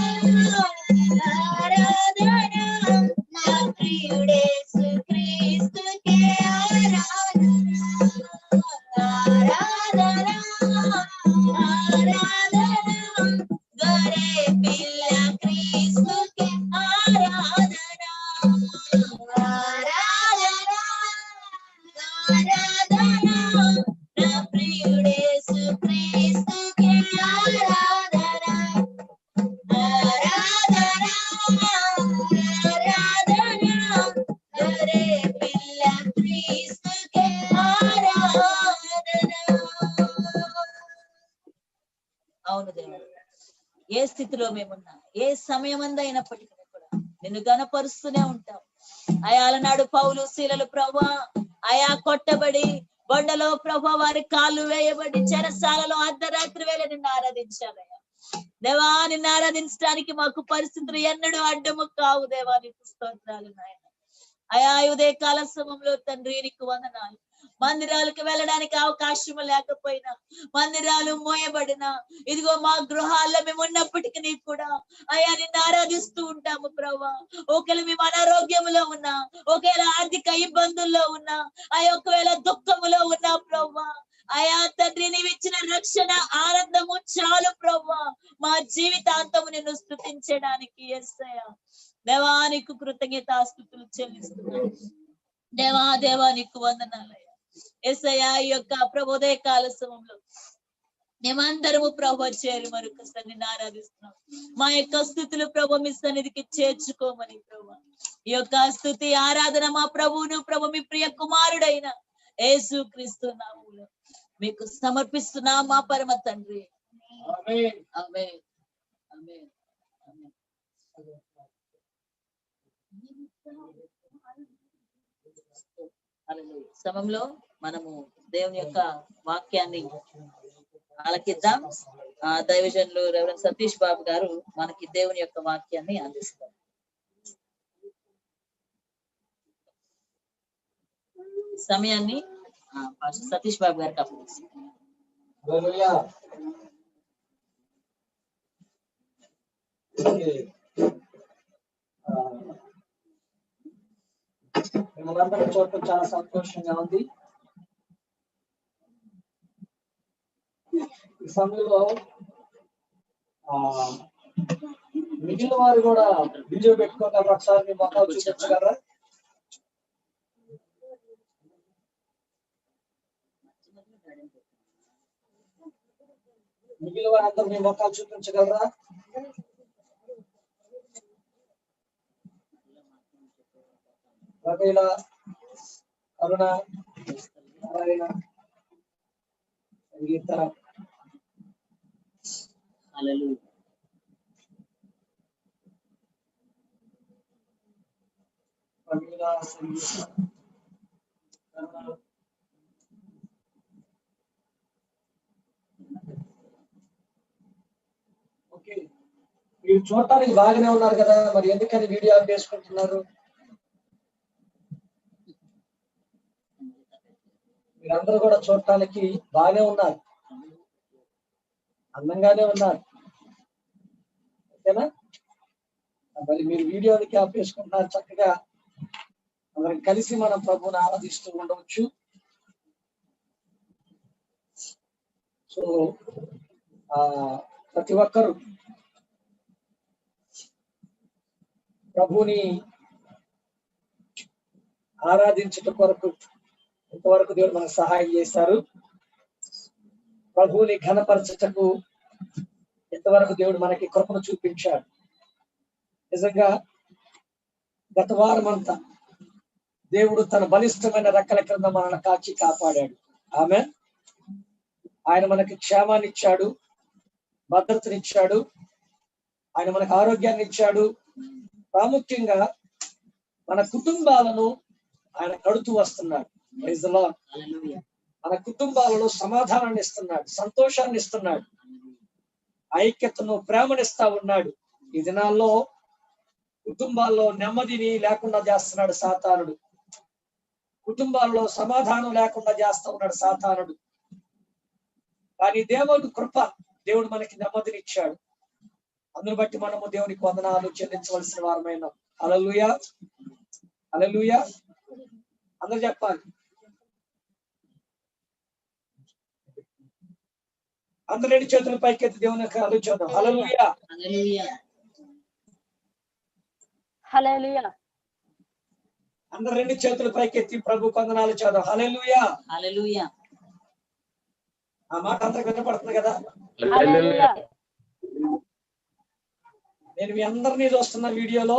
ఆరాధన నా ప్రియుడేసు క్రీస్తుకే ఆరాధన ఆరాధన ఆరాధన గొర్రె పిల్ల క్రీస్తుకే ఆరాధన ఆరాధన ఆరాధన నా ప్రియుడేసు క్రీస్తుకే ఆరాధన ఆరాధన ఆరాధన గొర్రె పిల్ల క్రీస్తుకే ఆరాధన అవును దేవుడు ఏ స్థితిలో మేమున్నా ఏ సమయమందైనప్పటికీ కూడా నిన్ను గణపరుస్తూనే ఉంటాం అయా అలనాడు పౌలు శీలలు ప్రభా అయా కొట్టబడి బండలో ప్రభా వారి కాళ్ళు వేయబడి చెరసాలలో అర్ధరాత్రి వేళ నిన్ను ఆరాధించాలయ్యా దేవా నిన్ను ఆరాధించడానికి మాకు పరిస్థితులు ఎన్నడూ అడ్డము కావు దేవా నీకు స్తోత్రాలు నాయన అయా ఉదయ కాల సమయంలో తండ్రి నీకు వందనాలు మందిరాలకు వెళ్ళడానికి అవకాశం లేకపోయినా, మందిరాలు మోయబడిన, ఇదిగో మా గృహాల్లో మేము ఉన్నప్పటికీ కూడా అయ్యా నిన్ను ఆరాధిస్తూ ఉంటాము ప్రభా. ఒకవేళ మేము అనారోగ్యంలో ఉన్నా, ఒకవేళ ఆర్థిక ఇబ్బందుల్లో ఉన్నా, అయ్యా ఒకవేళ దుఃఖములో ఉన్నా ప్రభా, అయా తండ్రి నీవు ఇచ్చిన రక్షణ ఆనందము చాలు ప్రభా మా జీవితాంతము నిన్ను స్తుతించడానికి. యేసయ్యా దేవానికి కృతజ్ఞతాస్తుతులు చెల్లిస్తున్నాను. దేవానికి వందనాలయ్యా. యేసయ్యా ఈ యొక్క ప్రభోదయ కాల సమయంలో మేమందరము ప్రభు చేరి మరొకసారి నిన్ను ఆరాధిస్తున్నాం. మా యొక్క స్థుతులు ప్రభు మీ సన్నిధికి చేర్చుకోమని ప్రభు, ఈ యొక్క స్థుతి ఆరాధన మా ప్రభువును ప్రభు మీ ప్రియ కుమారుడైన యేసు క్రీస్తు నామములో మీకు సమర్పిస్తున్నా మా పరమ తండ్రి. ఆమేన్. ఆమేన్. ఆమేన్. ఆమేన్. హల్లెలూయా. సమయంలో మనము దేవుని యొక్క వాక్యాన్ని ఆలకిద్దాం. దైవజనులు రెవరెండ్ సతీష్ బాబు గారు మనకి దేవుని యొక్క వాక్యాన్ని అందిస్తారు. సమయాన్ని పాస్టర్ సతీష్ బాబు గారికి అప్పగిస్తాం. హల్లెలూయా. మిమ్మల్ని చూడటం చాలా సంతోషంగా ఉంది. ఈ సమయంలో మిగిలిన వారు కూడా వీడియో పెట్టుకోగలరా? ఒకసారి మీ మొక్కలు చూపించగలరా? మిగిలిన వారందరూ మీ మొక్కలు చూపించగలరా? రవీణ, అరుణ, నారాయణ, సంగీత. హల్లెలూయా. రవీణ, సంగీత, అరుణ. ఓకే, మీరు చూడటానికి బాగానే ఉన్నారు కదా, మరి ఎందుకని వీడియో ఆన్ చేసుకుంటున్నారు? మీరందరూ కూడా చూడటానికి బాగానే ఉన్నారు, అందంగానే ఉన్నారు, ఓకేనా? మరి మీరు వీడియోని క్యాప్ చేసుకుంటున్నారు. చక్కగా అందరం కలిసి మనం ప్రభువుని ఆరాధిస్తూ ఉండవచ్చు. సో ప్రతి ఒక్కరు ప్రభువుని ఆరాధించటం కొరకు ఇంతవరకు దేవుడు మనకు సహాయం చేశారు. ప్రభువుని ఘనపరచటకు ఇంతవరకు దేవుడు మనకి కృపను చూపించాడు. నిజంగా గత వారం అంతా దేవుడు తన బలిష్టమైన రెక్కల క్రింద మనల్ని కాచి కాపాడాడు. ఆమేన్. ఆయన మనకి క్షేమాన్ని ఇచ్చాడు, భద్రతనిచ్చాడు, ఆయన మనకు ఆరోగ్యాన్ని ఇచ్చాడు. ప్రాముఖ్యంగా మన కుటుంబాలను ఆయన కడుతూ వస్తున్నాడు. Praise the lord. మన కుటుంబాలలో సమాధానాన్ని ఇస్తున్నాడు, సంతోషాన్ని ఇస్తున్నాడు, ఐక్యతను, ప్రేమనిస్తా ఉన్నాడు. ఈ దినాల్లో కుటుంబాల్లో నెమ్మదిని లేకుండా చేస్తున్నాడు సాతానుడు. కుటుంబాల్లో సమాధానం లేకుండా చేస్తా ఉన్నాడు సాతానుడు. కానీ దేవుడు కృప, దేవుడు మనకి నెమ్మదిని ఇచ్చాడు. అందును బట్టి మనము దేవునికి వందనాలు చెల్లించవలసిన వారమైన. హల్లెలూయా, హల్లెలూయా. అందరూ చెప్పాలి. అందరు రెండు చేతుల పైకెత్తి దేవుని యొక్క ఆలోచన. హల్లెలూయా, హల్లెలూయా. హల్లెలూయా. అందరు రెండు చేతుల పైకెత్తి ప్రభు వందనాలు చేద్దాం. హల్లెలూయా, హల్లెలూయా. ఆ మాట అందరికి వినపడుతుంది కదా? హల్లెలూయా. నేను మీ అందరినీ చూస్తున్న వీడియోలో.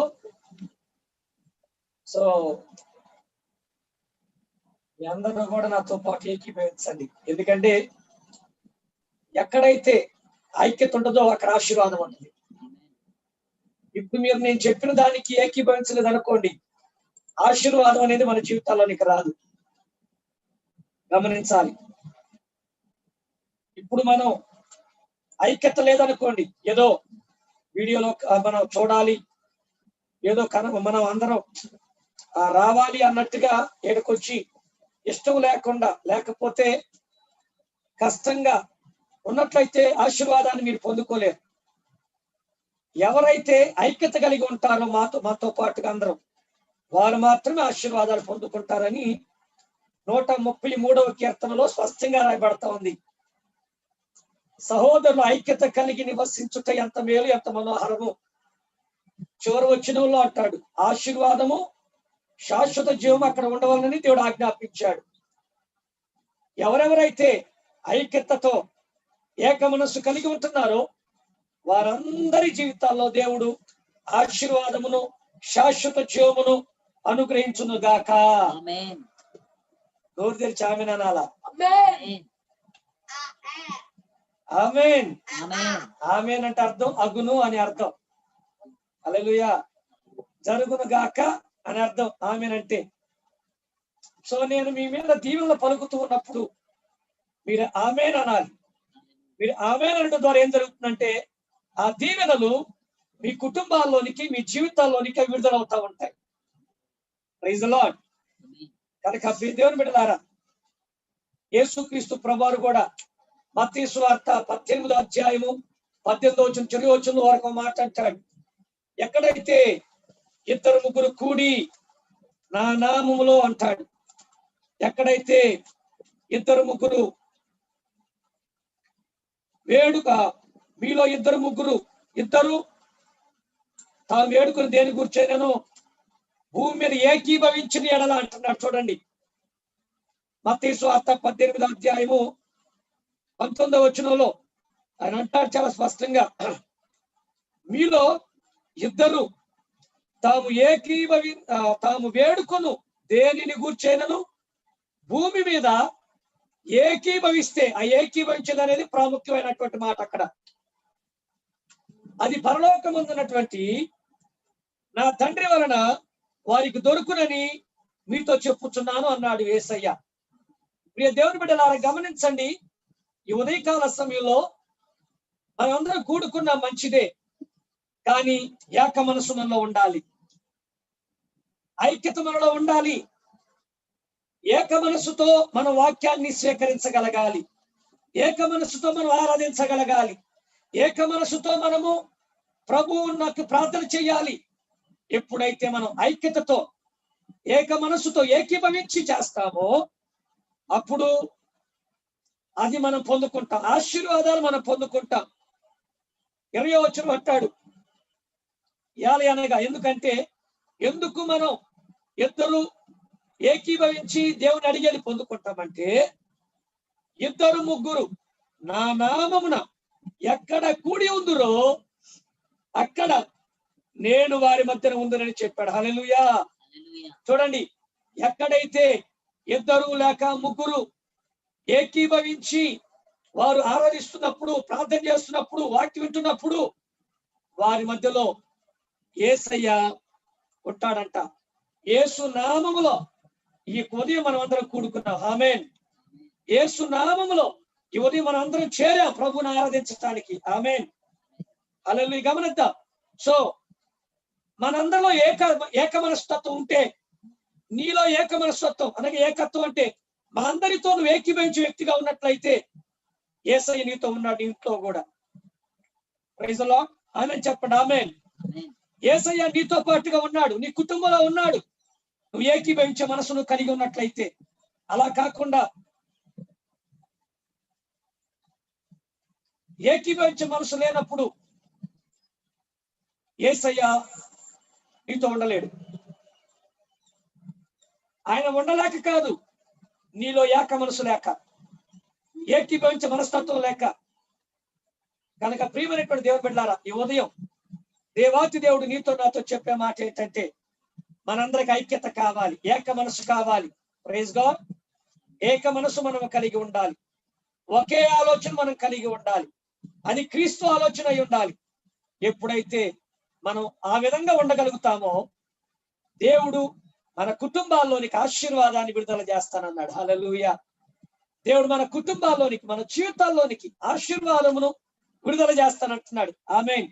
సో మీ అందరూ కూడా నాతో పాటు ఏకీభవించండి. ఎందుకంటే ఎక్కడైతే ఐక్యత ఉంటుందో అక్కడ ఆశీర్వాదం ఉంటుంది. ఇప్పుడు మీరు నేను చెప్పిన దానికి ఏకీభవించలేదు అనుకోండి, ఆశీర్వాదం అనేది మన జీవితాల్లోనికి రాదు. గమనించాలి. ఇప్పుడు మనం ఐక్యత లేదనుకోండి, ఏదో వీడియోలో మనం చూడాలి, ఏదో మనం అందరం రావాలి అన్నట్టుగా ఏడుకొచ్చి ఇష్టం లేకుండా లేకపోతే కష్టంగా ఉన్నట్లయితే ఆశీర్వాదాన్ని మీరు పొందుకోలేరు. ఎవరైతే ఐక్యత కలిగి ఉంటారో మాతో పాటుగా అందరం, వారు మాత్రమే ఆశీర్వాదాలు పొందుకుంటారని 133వ కీర్తనలో స్పష్టంగా రాయబడతా ఉంది. సహోదరులు ఐక్యత కలిగి నివసించుట ఎంత మేలు, ఎంత మనోహరము. చివరి వచనంలో అంటాడు, ఆశీర్వాదము శాశ్వత జీవం అక్కడ ఉండవాలని దేవుడు ఆజ్ఞాపించాడు. ఎవరెవరైతే ఐక్యతతో ఏక మనస్సు కలిగి ఉంటున్నారో వారందరి జీవితాల్లో దేవుడు ఆశీర్వాదమును శాశ్వత జీవమును అనుగ్రహించును గాక. నోరు తెరిచి ఆమేన్ అనాలా? ఆమేన్. ఆమేన్ అంటే అర్థం అగును అని అర్థం. హల్లెలూయా. జరుగును గాక అని అర్థం ఆమేన్ అంటే. సో నేను మీ మీద దీవెనలు పలుకుతూ ఉన్నప్పుడు మీరు ఆమేన్ అనాలి. మీరు ఆమేన్ అనడం ద్వారా ఏం జరుగుతుందంటే ఆ దీవెనలు మీ కుటుంబాల్లోనికి, మీ జీవితాల్లోనికి విడుదలవుతా ఉంటాయి. Praise the lord. కనుక దేవుని బిడ్డలారా, యేసుక్రీస్తు ప్రభువారు కూడా మత్తయి సువార్త 18వ అధ్యాయము 18వ చివరి వచనం వరకు మాట్లాడతాడు. ఎక్కడైతే 2-3 కూడి నా నామములో అంటాడు. ఎక్కడైతే 2-3 వేడుక, మీలో 2-3 తాను వేడుకుని దేని గురించేనో భూమి మీద ఏకీభవించిన ఎడల అంటున్నాడు. చూడండి, మత్తయి సువార్త 18వ అధ్యాయము 19వ వచనంలో ఆయన అంటాడు చాలా స్పష్టంగా, మీలో 2 తాము వేడుకొను దేనిని గూర్చేనను భూమి మీద ఏకీభవిస్తే, ఆ ఏకీభవించేది అనేది ప్రాముఖ్యమైనటువంటి మాట. అక్కడ అది పరలోకమందున్నటువంటి నా తండ్రి వలన వారికి దొరుకునని మీతో చెప్పుచున్నాను అన్నాడు యేసయ్య. ప్రియ దేవుని బిడ్డలారా, గమనించండి, ఈ ఉదయకాల సమయంలో మనందరం కూడుకున్న మంచిదే, కానీ ఏక మనసు మనలో ఉండాలి, ఐక్యత మనలో ఉండాలి. ఏక మనసుతో మన వాక్యాన్ని స్వీకరించగలగాలి, ఏక మనసుతో మనం ఆరాధించగలగాలి, ఏక మనసుతో మనము ప్రభువునకు ప్రార్థన చేయాలి. ఎప్పుడైతే మనం ఐక్యతతో ఏక మనసుతో ఏకీభవించి చేస్తామో అప్పుడు అది మనం పొందుకుంటాం, ఆశీర్వాదాలు మనం పొందుకుంటాం. 20వ వచనం అంటాడు, అనగా ఎందుకంటే ఎందుకు మనం 2 ఏకీభవించి దేవుని అడిగేది పొందుకుంటామంటే 2-3 నా నామమున ఎక్కడ కూడి ఉందురో అక్కడ నేను వారి మధ్యన ఉందని చెప్పాడు. హల్లెలూయా. చూడండి, ఎక్కడైతే 2 లేక 3 ఏకీభవించి వారు ఆరాధిస్తున్నప్పుడు, ప్రార్థన చేస్తున్నప్పుడు, వాక్యం వింటున్నప్పుడు వారి మధ్యలో యేసయ్య ఉంటాడంట. యేసు నామములో ఈ ఉదయం మనం అందరం కూడుకున్నాం. ఆమేన్. యేసు నామములో ఈ ఉదయం మనం అందరం చేరాం ప్రభువుని ఆరాధించడానికి. ఆమేన్. హల్లెలూయా. గమనిద్దాం. సో మనందరిలో ఏక మనస్తత్వం ఉంటే, నీలో ఏక మనస్తత్వం అనగా ఏకత్వం అంటే మా అందరితో నువ్వు ఏకీభవించే వ్యక్తిగా ఉన్నట్లయితే యేసయ్య నీతో ఉన్నాడు, నీ ఇంట్లో కూడా. Praise the lord. ఆమేన్ చెప్పండి. ఆమేన్. యేసయ్య నీతో పాటుగా ఉన్నాడు, నీ కుటుంబంలో ఉన్నాడు, నువ్వు ఏకీభవించే మనసును కలిగి ఉన్నట్లయితే. అలా కాకుండా ఏకీభవించే మనసు లేనప్పుడు యేసయ్య నీతో ఉండలేడు. ఆయన ఉండలేక కాదు, నీలో ఏక మనసు లేక, ఏకీభవించే మనస్తత్వం లేక. కనుక ప్రియమైనటువంటి దేవుని బిడ్డలారా, ఈ ఉదయం దేవాతి దేవుడు నీతో నాతో చెప్పే మాట ఏంటంటే మనందరికి ఐక్యత కావాలి, ఏక మనసు కావాలి. Praise God. ఏక మనసు మనం కలిగి ఉండాలి, ఒకే ఆలోచన మనం కలిగి ఉండాలి, అది క్రీస్తు ఆలోచన అయి ఉండాలి. ఎప్పుడైతే మనం ఆ విధంగా ఉండగలుగుతామో దేవుడు మన కుటుంబాల్లోనికి ఆశీర్వాదాన్ని విడుదల చేస్తానన్నాడు. హల్లెలూయా. దేవుడు మన కుటుంబాల్లోనికి, మన జీవితాల్లోనికి ఆశీర్వాదమును విడుదల చేస్తానంటున్నాడు. ఆమేన్.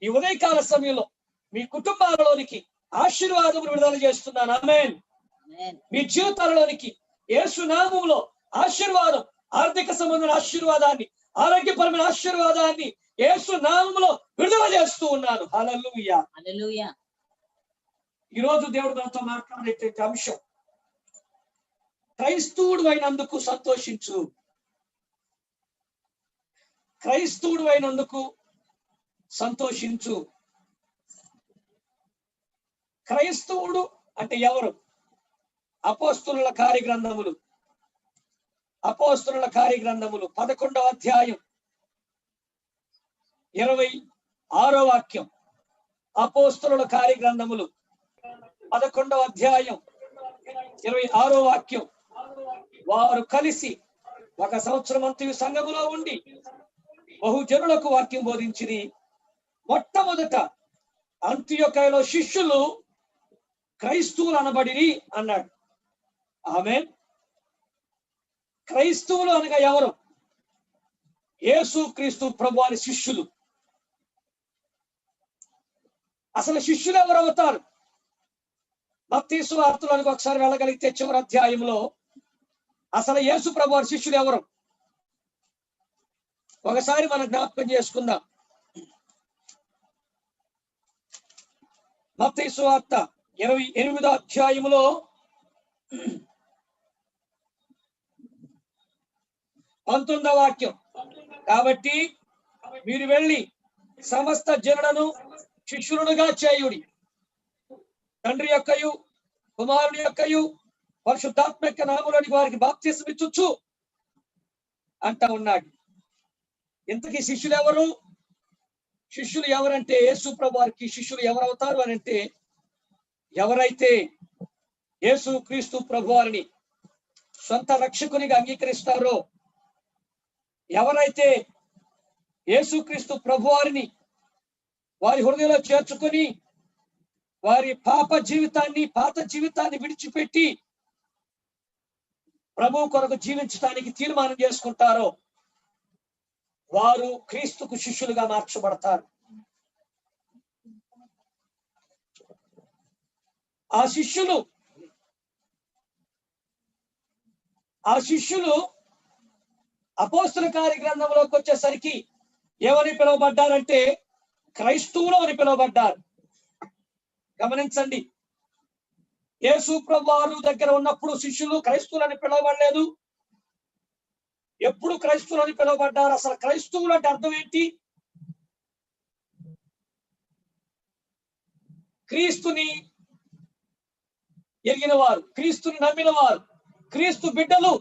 ఈ ఉదయకాల సమయంలో మీ కుటుంబాలలోనికి ఆశీర్వాదమును విడుదల చేస్తున్నాను. ఆమేన్. మీ జీవితాలలోనికి యేసు నామములో ఆశీర్వాదం, ఆర్థిక సంబంధమైన ఆశీర్వాదాన్ని, ఆరోగ్యపరమైన ఆశీర్వాదాన్ని యేసు నామములో విడుదల చేస్తూ ఉన్నాను. హల్లెలూయా. హల్లెలూయా. ఈరోజు దేవుడు మనతో మాట్లాడేటువంటి అంశం, క్రైస్తవుడు అయినందుకు సంతోషించు. క్రైస్తవుడు అయినందుకు సంతోషించు. క్రైస్తవుడు అంటే ఎవరు? అపోస్తలుల కార్యగ్రంథములు 11వ అధ్యాయం 26వ వాక్యం. అపోస్తలుల కార్యగ్రంథములు 11వ అధ్యాయం 26వ వాక్యం. వారు కలిసి 1 సంవత్సరం అంతయు సంఘములో ఉండి బహుజనులకు వాక్యం బోధించిరి. మొట్టమొదట అంతియొకయలో శిష్యులు క్రైస్తవులు అనబడిరి అన్నాడు. ఆమేన్. క్రైస్తవులు అనగా ఎవరు? యేసు క్రీస్తు ప్రభువారి శిష్యులు. అసలు శిష్యులు ఎవరు అవుతారు? మత్తయి సువార్తలోనికి ఒకసారి వెళ్ళగలిగితే చివరి అధ్యాయంలో అసలు యేసు ప్రభువారి శిష్యులు ఎవరు ఒకసారి మనం జ్ఞాపకం చేసుకుందాం. మత్తయి సువార్త 28వ అధ్యాయములో 19వ వాక్యం. కాబట్టి మీరు వెళ్ళి సమస్త జనులను శిష్యులుగా చేయుడి, తండ్రి యొక్కయు కుమారుని యొక్కయు పరిశుద్ధాత్మ యొక్క నామములోని వారికి బాప్తిసం ఇచ్చుచు అంటా ఉన్నాడు. ఇంతకీ శిష్యులు ఎవరు? శిష్యులు ఎవరంటే యేసు ప్రభు వారికి శిష్యులు ఎవరవుతారు అని అంటే, ఎవరైతే యేసు క్రీస్తు ప్రభు వారిని సొంత రక్షకునిగా అంగీకరిస్తారో, ఎవరైతే యేసు క్రీస్తు ప్రభు వారిని వారి హృదయంలో చేర్చుకొని వారి పాత జీవితాన్ని విడిచిపెట్టి ప్రభు కొరకు జీవించడానికి తీర్మానం చేసుకుంటారో, వారు క్రీస్తుకు శిష్యులుగా మార్చబడతారు. ఆ శిష్యులు అపోస్తల కార్యగ్రంథంలోకి వచ్చేసరికి ఏమని పిలువబడ్డారంటే క్రైస్తవులు అని పిలువబడ్డారు. గమనించండి, యేసు ప్రభువారు దగ్గర ఉన్నప్పుడు శిష్యులు క్రైస్తవులని పిలువబడలేదు. ఎప్పుడు క్రైస్తవులని పిలువబడ్డారు? అసలు క్రైస్తవులు అంటే అర్థం ఏంటి? క్రీస్తుని ఎరిగిన వారు, క్రీస్తుని నమ్మిన వారు, క్రీస్తు బిడ్డలు,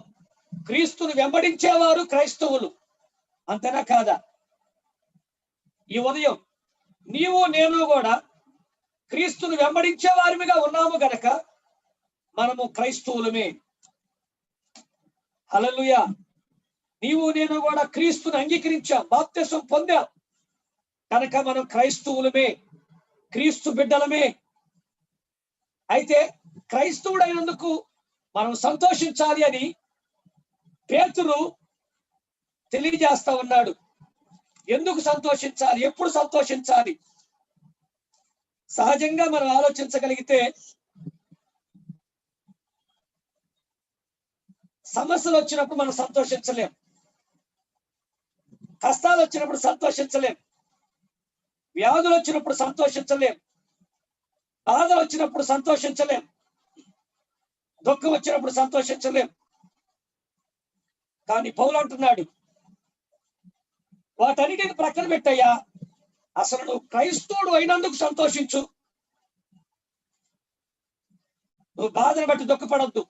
క్రీస్తుని వెంబడించేవారు క్రైస్తవులు. అంతేనా కాదా? ఈ ఉదయం నీవు నేను కూడా క్రీస్తుని వెంబడించే వారిగా ఉన్నాము గనక మనము క్రైస్తవులమే. హల్లెలూయా. నీవు నేను కూడా క్రీస్తుని అంగీకరించాం, బాప్తిసం పొందాం కనుక మనం క్రైస్తవులమే, క్రీస్తు బిడ్డలమే. అయితే క్రైస్తవుడైనందుకు మనం సంతోషించాలి అని పేతురు తెలియజేస్తా ఉన్నాడు. ఎందుకు సంతోషించాలి? ఎప్పుడు సంతోషించాలి? సహజంగా మనం ఆలోచించగలిగితే సమస్యలు వచ్చినప్పుడు మనం సంతోషించలేం, కష్టాలు వచ్చినప్పుడు సంతోషించలేం, వ్యాధులు వచ్చినప్పుడు సంతోషించలేం, బాధలు వచ్చినప్పుడు సంతోషించలేం, దుఃఖం వచ్చినప్పుడు సంతోషించలేం. కానీ పౌలు అంటున్నాడు, వాటన్నిటిని ప్రక్కన పెట్టయ్యా, అసలు నువ్వు క్రైస్తవుడు అయినందుకు సంతోషించు. నువ్వు బాధను బట్టి దుఃఖపడొద్దు,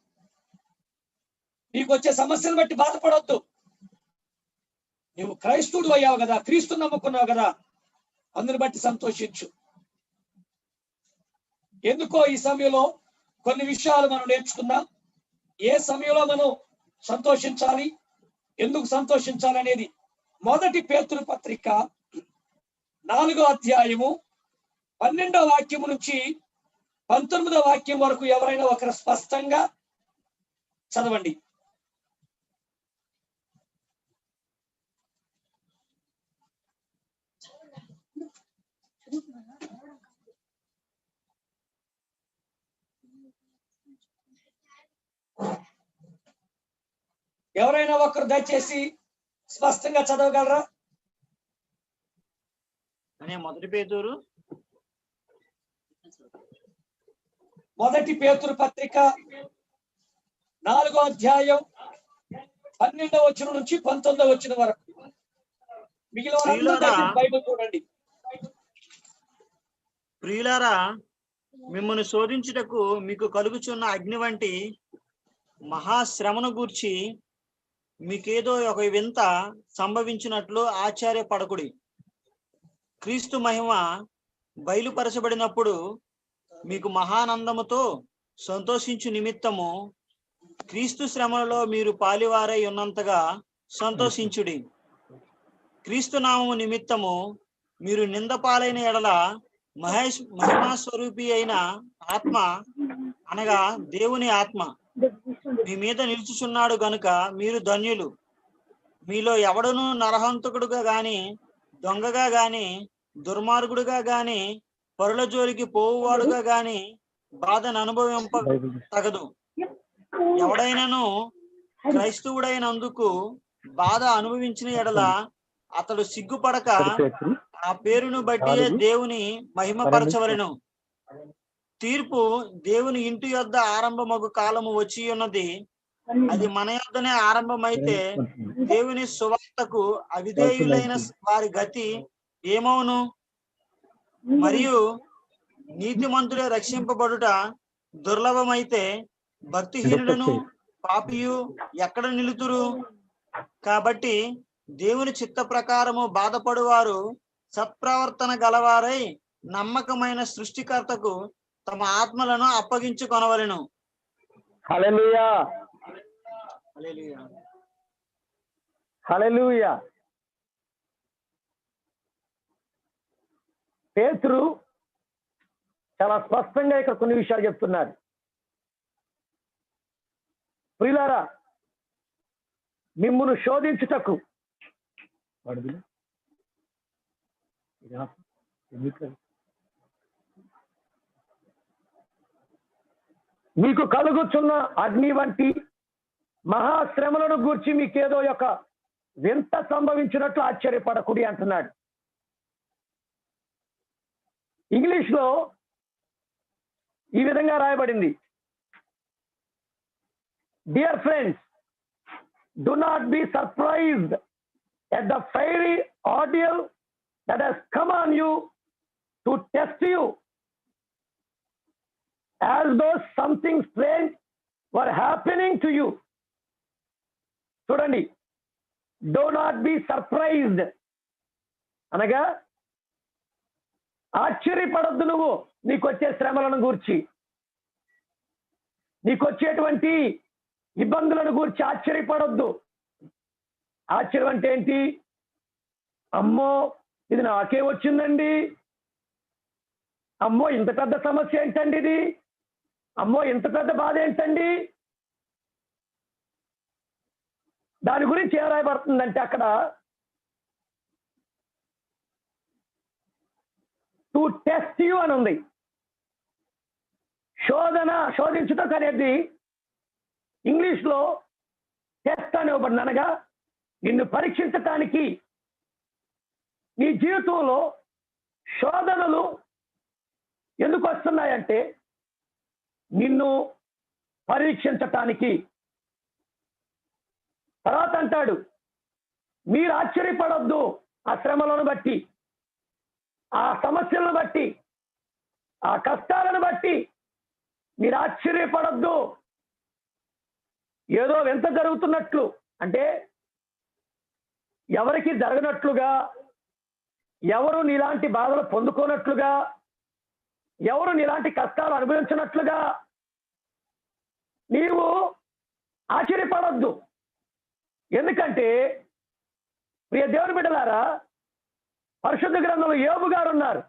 నీకు వచ్చే సమస్యను బట్టి బాధపడొద్దు. నువ్వు క్రైస్తవుడు అయ్యావు కదా, క్రీస్తు నమ్ముకున్నావు కదా, అందుని బట్టి సంతోషించు. ఎందుకో ఈ సమయంలో కొన్ని విషయాలు మనం నేర్చుకుందాం. ఏ సమయంలో మనం సంతోషించాలి, ఎందుకు సంతోషించాలి అనేది మొదటి పేతురు పత్రిక 4వ అధ్యాయము 12వ వాక్యము నుంచి 19వ వాక్యం వరకు ఎవరైనా ఒకరు స్పష్టంగా చదవండి. ఎవరైనా ఒకరు దయచేసి స్పష్టంగా చదవగలరా? అనే మొదటి పేతురు 1 పేతురు పత్రిక 4వ అధ్యాయం 12వ వచనం నుంచి 19వ వచనం వరకు. మిగిలిన వాళ్ళందరూ దయచేసి బైబిల్ చూడండి. ప్రియులారా, మిమ్మల్ని శోధించుటకు మీకు కలుగుచున్న అగ్ని వంటి మహాశ్రమను గూర్చి మీకేదో ఒక వింత సంభవించినట్లు ఆశ్చర్యపడకుడి. క్రీస్తు మహిమ బయలుపరచబడినప్పుడు మీకు మహానందముతో సంతోషించు నిమిత్తము క్రీస్తు శ్రమలలో మీరు పాలివారై ఉన్నంతగా సంతోషించుడి. క్రీస్తు నామము నిమిత్తము మీరు నిందపాలైన ఎడల మహిమాస్వరూపి అయిన ఆత్మ అనగా దేవుని ఆత్మ మీ మీద నిలుచుచున్నాడు గనుక మీరు ధన్యులు. మీలో ఎవడను నరహంతకుడుగా గాని, దొంగగా గాని, దుర్మార్గుడుగా గాని, పరుల జోలికి పోవువాడుగా గాని బాధను అనుభవింప తగదు. ఎవడైనాను క్రైస్తవుడైనందుకు బాధ అనుభవించిన ఎడల అతడు సిగ్గుపడక ఆ పేరును బట్టి దేవుని మహిమపరచవలెను. తీర్పు దేవుని ఇంటి యొద్ద ఆరంభమగు కాలము వచ్చి ఉన్నది. అది మన యొద్దనే ఆరంభమైతే దేవుని సువార్తకు అవిధేయులైన వారి గతి ఏమవును? మరియు నీతిమంతుడే రక్షింపబడుట దుర్లభమైతే భక్తిహీనులను పాపియు ఎక్కడ నిలుతురు? కాబట్టి దేవుని చిత్త ప్రకారము బాధపడువారు సత్ప్రవర్తన గలవారై నమ్మకమైన సృష్టికర్తకు తమ ఆత్మలను అప్పగించుకొనవలెను. హల్లెలూయా, హల్లెలూయా. హల్లెలూయా. పేతురు చాలా స్పష్టంగా ఇక్కడ కొన్ని విషయాలు చెప్తున్నారు. ప్రియులారా, మిమ్మును శోధించుటకు మీకు కలుగుచున్న అగ్ని వంటి మహాశ్రమలను గూర్చి మీకేదో ఒక వింత సంభవించినట్లు ఆశ్చర్యపడకుడి అంటున్నాడు. ఇంగ్లీష్ లో ఈ విధంగా రాయబడింది, dear friends, do not be surprised at the fiery ordeal that has come on you to test you, as though something strange were happening to you. చూడండి, do not be surprised అనగా ఆశ్చర్యపడద్దు నువ్వు నీకొచ్చే శ్రమలను గూర్చి, నీకొచ్చేటువంటి ఇబ్బందులను గూర్చి ఆశ్చర్యపడొద్దు. ఆశ్చర్యం అంటే ఏంటి? అమ్మో ఇది నాకే వచ్చిందండి, అమ్మో ఇంత పెద్ద సమస్య ఏంటండి ఇది, అమ్మో ఇంత పెద్ద బాధ ఏంటండి. దాని గురించి ఏం రాయబడుతుందంటే అక్కడ టు టెస్ట్ యూ అని ఉంది. శోధించుటకు అనేది ఇంగ్లీష్ లో టెస్ట్ అని ఇవ్వబడింది. అనగా నిన్ను పరీక్షించటానికి, నీ జీవితంలో శోధనలు ఎందుకు వస్తున్నాయంటే నిన్ను పరీక్షించటానికి. తర్వాత అంటాడు, మీరు ఆశ్చర్యపడొద్దు ఆ శ్రమలను బట్టి, ఆ సమస్యలను బట్టి, ఆ కష్టాలను బట్టి మీరు ఆశ్చర్యపడొద్దు. ఏదో వింత జరుగుతున్నట్లు, అంటే ఎవరికి జరగనట్లుగా, ఎవరు నీలాంటి బాధలు పొందుకోనట్లుగా, ఎవరు నీలాంటి కష్టాలు అనుభవించినట్లుగా నీవు ఆశ్చర్యపడొద్దు. ఎందుకంటే ప్రియ దేవుని బిడ్డలారా, పరిశుద్ధ గ్రంథంలో యోబు గారు ఉన్నారు.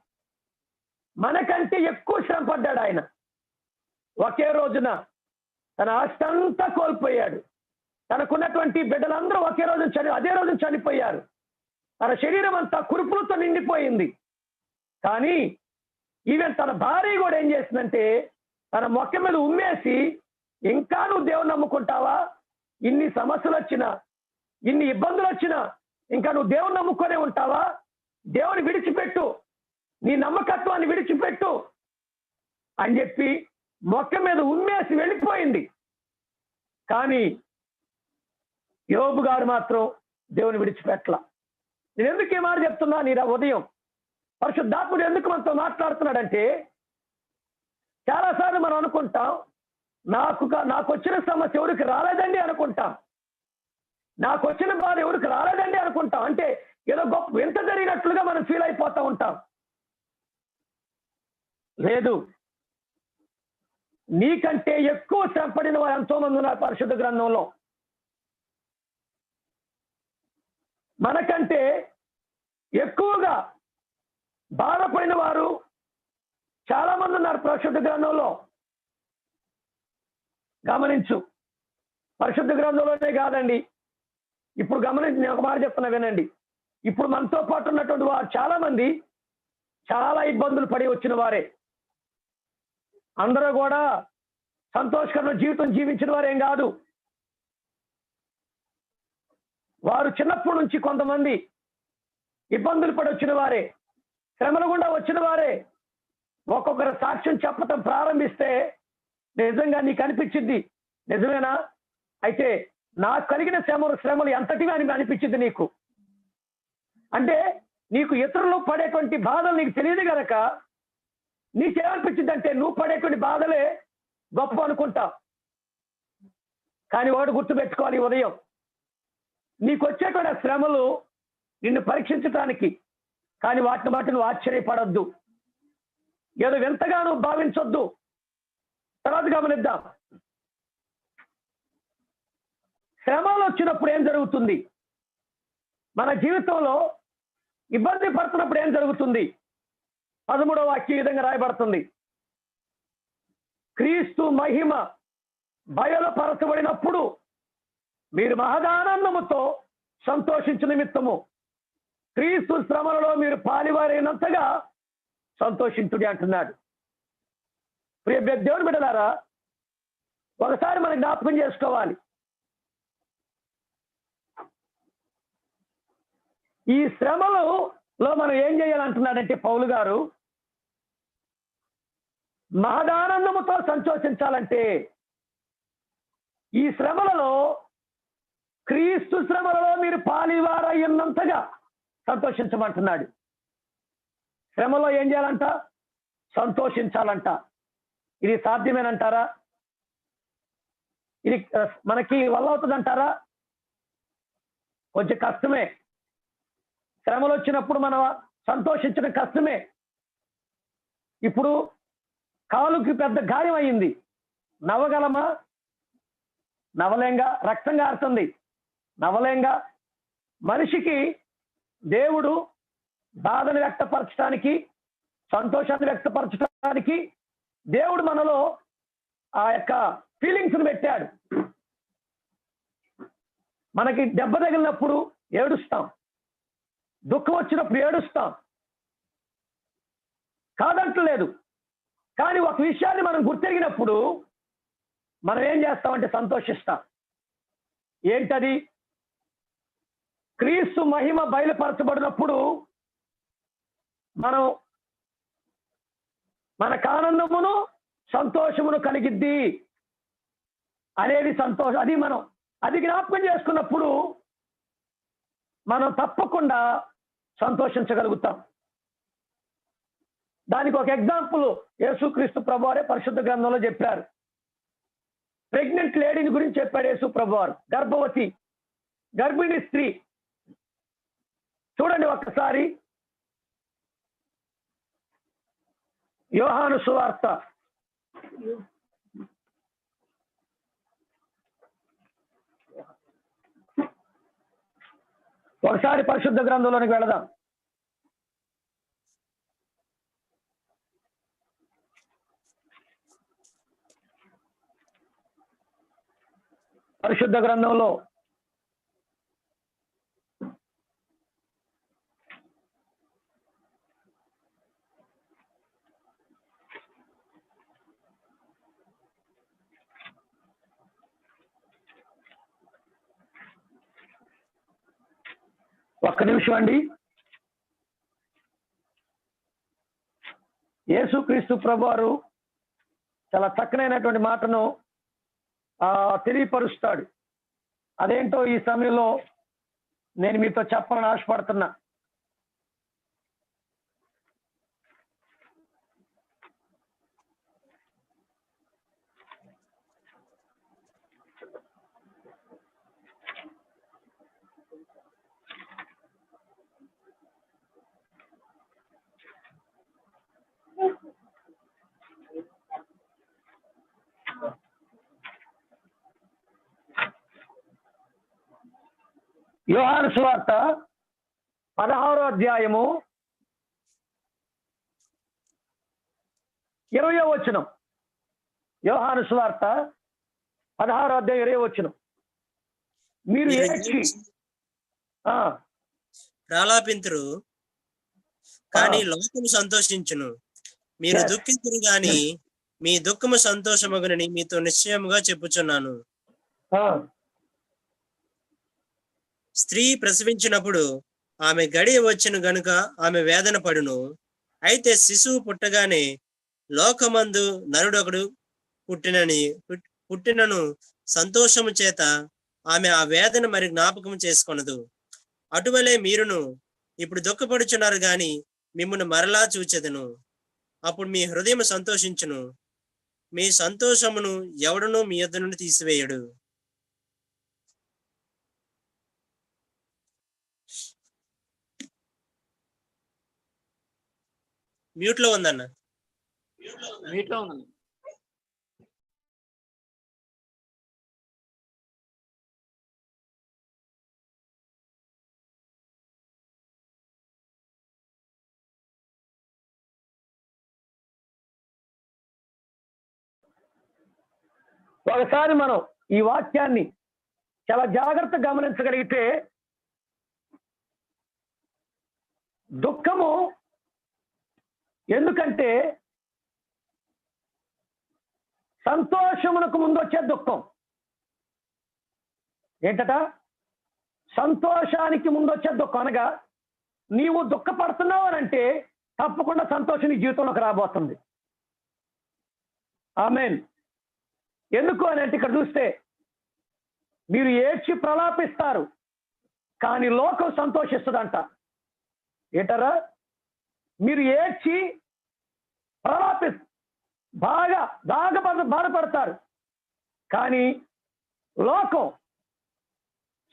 మనకంటే ఎక్కువ శ్రమ పడ్డాడు ఆయన. ఒకే రోజున తన ఆస్తి అంతా కోల్పోయాడు. తనకున్నటువంటి బిడ్డలందరూ అదే రోజు చనిపోయారు. తన శరీరం అంతా కురుపులతో నిండిపోయింది. కానీ ఈవెన్ తన భార్య కూడా ఏం చేసిందంటే తన మొక్క మీద ఉమ్మేసి, ఇంకా నువ్వు దేవుని నమ్ముకుంటావా, ఇన్ని సమస్యలు వచ్చినా, ఇన్ని ఇబ్బందులు వచ్చినా ఇంకా నువ్వు దేవుని నమ్ముకొనే ఉంటావా? దేవుని విడిచిపెట్టు, నీ నమ్మకత్వాన్ని విడిచిపెట్టు అని చెప్పి మొక్క మీద ఉమ్మేసి వెళ్ళిపోయింది. కానీ యోబు గారు మాత్రం దేవుని విడిచిపెట్టల. నేను ఎందుకు ఈ మాట చెప్తున్నా? నీ ఉదయం పరిశుద్ధాత్ముడు ఎందుకు మనతో మాట్లాడుతున్నాడంటే, చాలాసార్లు మనం అనుకుంటాం, నాకు వచ్చిన సమస్య ఎవరికి రాలేదండి అనుకుంటాం, నాకు వచ్చిన బాధ ఎవరికి రాలేదండి అనుకుంటాం. అంటే ఏదో గొప్ప వింత జరిగినట్లుగా మనం ఫీల్ అయిపోతూ ఉంటాం. లేదు, నీకంటే ఎక్కువ శ్రమపడిన వారు ఎంతో మంది ఉన్నారు పరిశుద్ధ గ్రంథంలో. మనకంటే ఎక్కువగా బాధపడిన వారు చాలా మంది ఉన్నారు పరిశుద్ధ గ్రంథంలో. గమనించు, పరిశుద్ధ గ్రంథంలోనే కాదండి, ఇప్పుడు గమనించి నేను ఒక మాట చెప్తున్నా వినండి. ఇప్పుడు మనతో పాటు ఉన్నటువంటి వారు చాలా మంది చాలా ఇబ్బందులు పడి వచ్చిన వారే. అందరూ కూడా సంతోషకరమైన జీవితం జీవించిన వారేం కాదు. వారు చిన్నప్పటి నుంచి కొంతమంది ఇబ్బందులు పడి వచ్చిన వారే, శ్రమల గుండా వచ్చిన వారే. ఒక్కొక్కరు సాక్ష్యం చెప్పటం ప్రారంభిస్తే నిజంగా నీకు అనిపించింది, నిజమేనా? అయితే నాకు కలిగిన శ్రమలు ఎంతటివి అని అనిపించింది నీకు. అంటే నీకు ఇతరులు పడేటువంటి బాధలు నీకు తెలియదు కనుక నీకేమనిపించింది అంటే నువ్వు పడేటువంటి బాధలే గొప్ప అనుకుంటా. కానీ వాడు గుర్తుపెట్టుకోవాలి, ఉదయం నీకు వచ్చేటువంటి శ్రమలు నిన్ను పరీక్షించటానికి. కానీ వాటిని బట్టి నువ్వు ఆశ్చర్యపడొద్దు, ఏదో వింతగా నువ్వు భావించొద్దు. తర్వాత గమనిద్దాం, శ్రమలు వచ్చినప్పుడు ఏం జరుగుతుంది, మన జీవితంలో ఇబ్బంది పడుతున్నప్పుడు ఏం జరుగుతుంది? 13వ వాక్యం ఈ విధంగా రాయబడుతుంది, క్రీస్తు మహిమ బయలుపరచబడినప్పుడు మీరు మహదానందముతో సంతోషించు నిమిత్తము క్రీస్తు శ్రమలలో మీరు పాలివారైనంతగా సంతోషించుడి అంటున్నాడు. ప్రియ దేవుని బిడ్డలారా, ఒకసారి మనం జ్ఞాపకం చేసుకోవాలి, ఈ శ్రమలలో మనం ఏం చేయాలంటున్నాడంటే పౌలు గారు, మహదానందముతో సంతోషించాలంటే ఈ శ్రమలలో క్రీస్తు శ్రమలలో మీరు పాలివారయ్యున్నంతగా సంతోషించమంటున్నాడు. శ్రమలో ఏం చేయాలంట? సంతోషించాలంట. ఇది సాధ్యమేనంటారా? ఇది మనకి వల్ల అవుతుందంటారా? కొంచెం కష్టమే. శ్రమలు వచ్చినప్పుడు మనం సంతోషించడం కష్టమే. ఇప్పుడు కాలుకి పెద్ద గాయం అయింది, నవ్వగలమా? నవలేంగా. రక్తం కారుతుంది, నవలేంగా. మనిషికి దేవుడు బాధను వ్యక్తపరచడానికి, సంతోషాన్ని వ్యక్తపరచడానికి దేవుడు మనలో ఆ యొక్క ఫీలింగ్స్ని పెట్టాడు. మనకి దెబ్బ తగిలినప్పుడు ఏడుస్తాం, దుఃఖం వచ్చినప్పుడు ఏడుస్తాం, కాదంటలేదు. కానీ ఒక విషయాన్ని మనం గుర్తెరిగినప్పుడు మనం ఏం చేస్తామంటే సంతోషిస్తాం. ఏంటది? క్రీస్తు మహిమ బయలుపరచబడినప్పుడు మనం మనకు ఆనందమును సంతోషమును కలిగిద్ది అనేది సంతోషం. అది జ్ఞాపకం చేసుకున్నప్పుడు మనం తప్పకుండా సంతోషించగలుగుతాం. దానికి ఒక ఎగ్జాంపుల్ యేసుక్రీస్తు ప్రభువారే పరిశుద్ధ గ్రంథంలో చెప్పారు. ప్రెగ్నెంట్ లేడీని గురించి చెప్పాడు యేసు ప్రభువారు. గర్భవతి, గర్భిణీ స్త్రీ. చూడండి ఒక్కసారి యోహాను సువార్త ఒకసారి పరిశుద్ధ గ్రంథంలోనికి వెళదాం. పరిశుద్ధ గ్రంథంలో ఒక్క నిమిషం అండి. యేసుక్రీస్తు ప్రభువారు చాలా చక్కనైనటువంటి మాటను తెలియపరుస్తాడు. అదేంటో ఈ సమయంలో నేను మీతో చెప్పాలని ఆశపడుతున్నా. యోహాను సువార్త 16వ అధ్యాయము 20వ వచనం. యోహాను సువార్త 16వ అధ్యాయం 20వ వచనం. మీరు ఏడ్చి ప్రలాపింతురు, కానీ లోకము సంతోషించును. మీరు దుఃఖించురు గాని మీ దుఃఖము సంతోషమగునని మీతో నిశ్చయముగా చెప్పుచున్నాను. స్త్రీ ప్రసవించినప్పుడు ఆమె గడియ వచ్చును గనుక ఆమె వేదన పడును. అయితే శిశువు పుట్టగానే లోకమందు నరుడొకడు పుట్టినను సంతోషము చేత ఆమె ఆ వేదన మరి జ్ఞాపకం చేసుకొనదు. అటువలే మీరును ఇప్పుడు దుఃఖపడుచున్నారు గాని మిమ్మల్ని మరలా చూచెదను. అప్పుడు మీ హృదయం సంతోషించును, మీ సంతోషమును ఎవడునూ మీ యొద్ద నుండి తీసివేయడు. మ్యూట్ లో ఉందన్న. మ్యూట్ లో ఉందండి. ఒకసారి మనం ఈ వాక్యాన్ని చాలా జాగ్రత్తగా గమనించగలిగితే, దుఃఖము ఎందుకంటే సంతోషమునకు ముందు వచ్చే దుఃఖం. ఏంటట? సంతోషానికి ముందు వచ్చే దుఃఖం. అనగా నీవు దుఃఖపడుతున్నావు అని అంటే తప్పకుండా సంతోషం నీ జీవితంలోకి రాబోతుంది. ఆమేన్. ఎందుకు అని అంటే ఇక్కడ చూస్తే మీరు ఏడ్చి ప్రలాపిస్తారు కానీ లోకం సంతోషిస్తుందంట. ఏంటరా? మీరు ఏడ్చి బాగా బాధపడతారు కానీ లోకం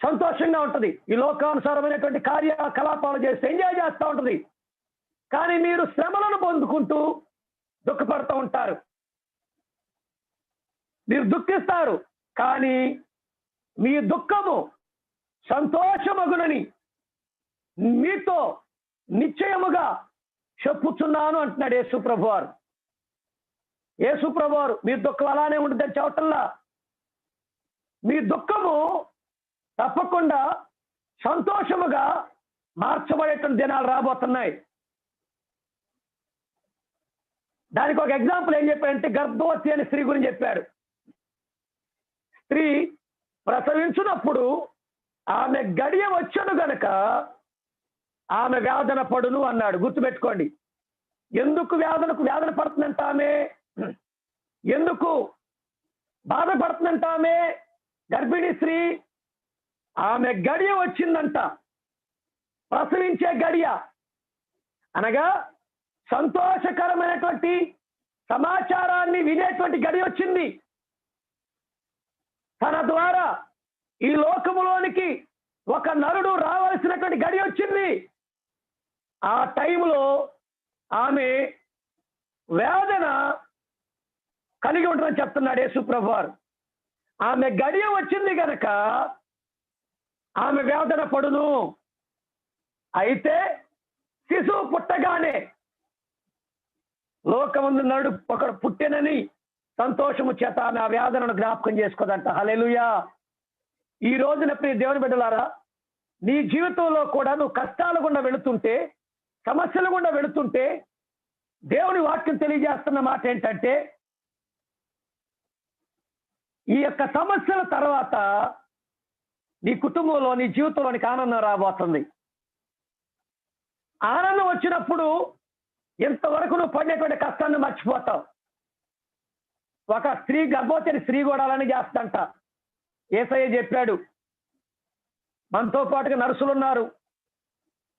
సంతోషంగా ఉంటుంది. ఈ లోకానుసారమైనటువంటి కార్యకలాపాలు చేస్తే ఎంజాయ్ చేస్తూ ఉంటుంది. కానీ మీరు శ్రమలను పొందుకుంటూ దుఃఖపడుతూ ఉంటారు. మీరు దుఃఖిస్తారు కానీ మీ దుఃఖము సంతోషమగునని మీతో నిశ్చయముగా చెప్పుచున్నాను అంటున్నాడు యేసుప్రభువారు. యేసుప్రభువారు మీ దుఃఖం అలానే ఉంటుందని చెప్పటంలా, మీ దుఃఖము తప్పకుండా సంతోషముగా మార్చబడేటువంటి దినాలు రాబోతున్నాయి. దానికి ఒక ఎగ్జాంపుల్ ఏం చెప్పాడంటే, గర్భవతి అనే స్త్రీ గురించి చెప్పాడు. స్త్రీ ప్రసవించినప్పుడు ఆమె గడియ వచ్చను గనక ఆమె వేదన పడును అన్నాడు. గుర్తుపెట్టుకోండి. ఎందుకు వేదన పడుతుందంట ఆమె? ఎందుకు బాధపడుతుందంట ఆమె? గర్భిణీ స్త్రీ ఆమె గడియ వచ్చిందంట. ప్రసవించే గడియ అనగా సంతోషకరమైనటువంటి సమాచారాన్ని వినేటువంటి గడియ వచ్చింది. తన ద్వారా ఈ లోకములోనికి ఒక నరుడు రావాల్సినటువంటి గడియ వచ్చింది. ఆ టైంలో ఆమె వేదన కలిగి ఉంటుందని చెప్తున్నాడు యేసుప్రభువారు. ఆమె గడియ వచ్చింది గనక ఆమె వేదన పడును. అయితే శిశువు పుట్టగానే లోకముందు నరుడు ఒకడు పుట్టెనని సంతోషము చేత ఆమె ఆ వేదనను జ్ఞాపకం చేసుకోదంట. హల్లెలూయా. ఈ రోజున ప్రియ దేవుని బిడ్డలారా, నీ జీవితంలో కూడా నువ్వు కష్టాల గుండా వెళుతుంటే, సమస్యల గుండా వెళుతుంటే, దేవుని వాక్యం తెలియజేస్తున్న మాట ఏంటంటే, ఈ యొక్క సమస్యల తర్వాత నీ కుటుంబంలో నీ జీవితంలోనికి ఆనందం రాబోతుంది. ఆనందం వచ్చినప్పుడు ఇంతవరకు నువ్వు పడినటువంటి కష్టాన్ని మర్చిపోతావు. ఒక స్త్రీ గర్భవతిని స్త్రీ కూడా అలానే చేస్తంట. యేసయ్య చెప్పాడు. మనతో పాటుగా నర్సులు ఉన్నారు,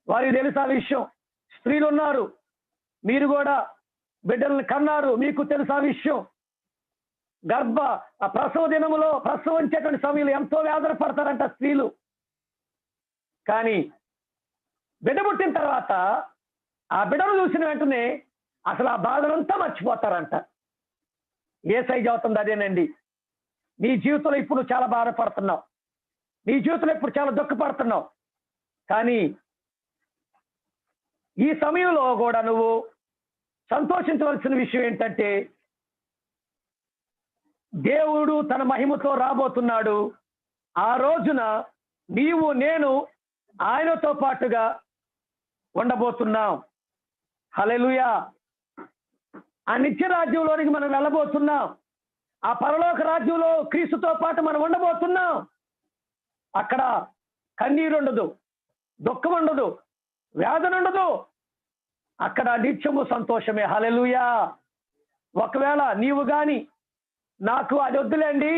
వారికి తెలుసా విషయం. స్త్రీలు ఉన్నారు, మీరు కూడా బిడ్డల్ని కన్నారు, మీకు తెలుసా విషయం. ఆ ప్రసవ దినములో ప్రసవించేటువంటి సమయంలో ఎంతో వేదన పడతారంట స్త్రీలు. కానీ బిడ్డ పుట్టిన తర్వాత ఆ బిడ్డను చూసిన వెంటనే అసలు ఆ బాధనంతా మర్చిపోతారంట. యేసయ్య చెబుతుంది అదేనండి. నీ జీవితంలో ఇప్పుడు చాలా బాధపడుతున్నావు, నీ జీవితంలో ఇప్పుడు చాలా దుఃఖపడుతున్నావు, కానీ ఈ సమయంలో కూడా నువ్వు సంతోషించవలసిన విషయం ఏంటంటే దేవుడు తన మహిమతో రాబోతున్నాడు. ఆ రోజున నీవు నేను ఆయనతో పాటుగా ఉండబోతున్నాం. హల్లెలూయా. ఆ నిత్య రాజ్యంలోనికి మనం వెళ్ళబోతున్నాం. ఆ పరలోక రాజ్యంలో క్రీస్తుతో పాటు మనం ఉండబోతున్నాం. అక్కడ కన్నీరు ఉండదు, దుఃఖం ఉండదు, వేదన ఉండదు. అక్కడ నిత్యము సంతోషమే. హల్లెలూయా. ఒకవేళ నీవు గాని నాకు అది వద్దులేండి,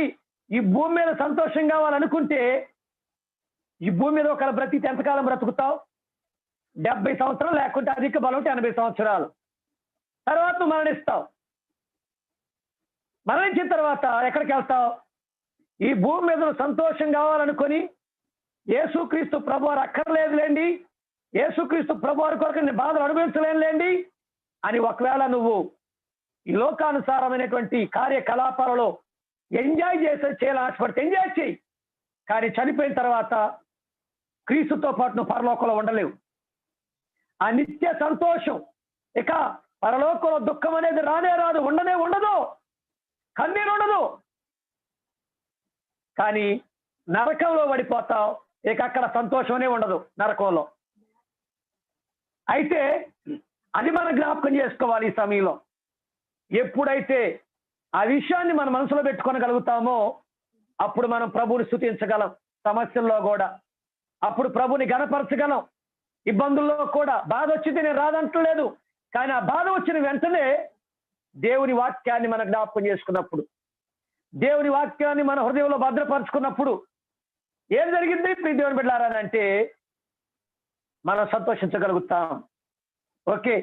ఈ భూమి మీద సంతోషం కావాలనుకుంటే ఈ భూమి మీద ఒకవేళ బ్రతికి ఎంతకాలం బ్రతుకుతావు? 70 సంవత్సరాలు, లేకుంటే అధిక బలం 80 సంవత్సరాలు. తర్వాత నువ్వు మరణిస్తావు. మరణించిన తర్వాత ఎక్కడికి వెళ్తావు? ఈ భూమి మీద సంతోషం కావాలనుకొని యేసుక్రీస్తు ప్రభువారు అక్కర్లేదులేండి, యేసుక్రీస్తు ప్రభువారి కొరకు నేను బాధలు అనుభవించలేనులేండి అని ఒకవేళ నువ్వు ఈ లోకానుసారమైనటువంటి కార్యకలాపాలలో ఎంజాయ్ చేయాలని ఆశపడితే ఎంజాయ్ చేయి. కానీ చనిపోయిన తర్వాత క్రీస్తుతో పాటు నువ్వు పరలోకంలో ఉండలేవు. ఆ నిత్య సంతోషం ఇక పరలోకంలో దుఃఖం అనేది రానే రాదు, ఉండనే ఉండదు, కన్నీరు ఉండదు. కానీ నరకంలో పడిపోతావు, ఇక అక్కడ సంతోషమే ఉండదు నరకంలో. అయితే అది మనం జ్ఞాపకం చేసుకోవాలి ఈ సమయంలో. ఎప్పుడైతే ఆ విషయాన్ని మన మనసులో పెట్టుకోగలుగుతామో అప్పుడు మనం ప్రభువుని స్తుతించగలం. సమస్యల్లో కూడా అప్పుడు ప్రభుని గణపరచగలం. ఇబ్బందుల్లో కూడా బాధ వచ్చింది, నేను రాదంటలేదు, కానీ ఆ బాధ వచ్చిన వెంటనే దేవుని వాక్యాన్ని మనం జ్ఞాపకం చేసుకున్నప్పుడు, దేవుని వాక్యాన్ని మన హృదయంలో భద్రపరుచుకున్నప్పుడు ఏం జరిగింది ప్రియ దేవుని బిడ్డలారా అంటే మనం సంతోషించగలుగుతాం. ఓకే,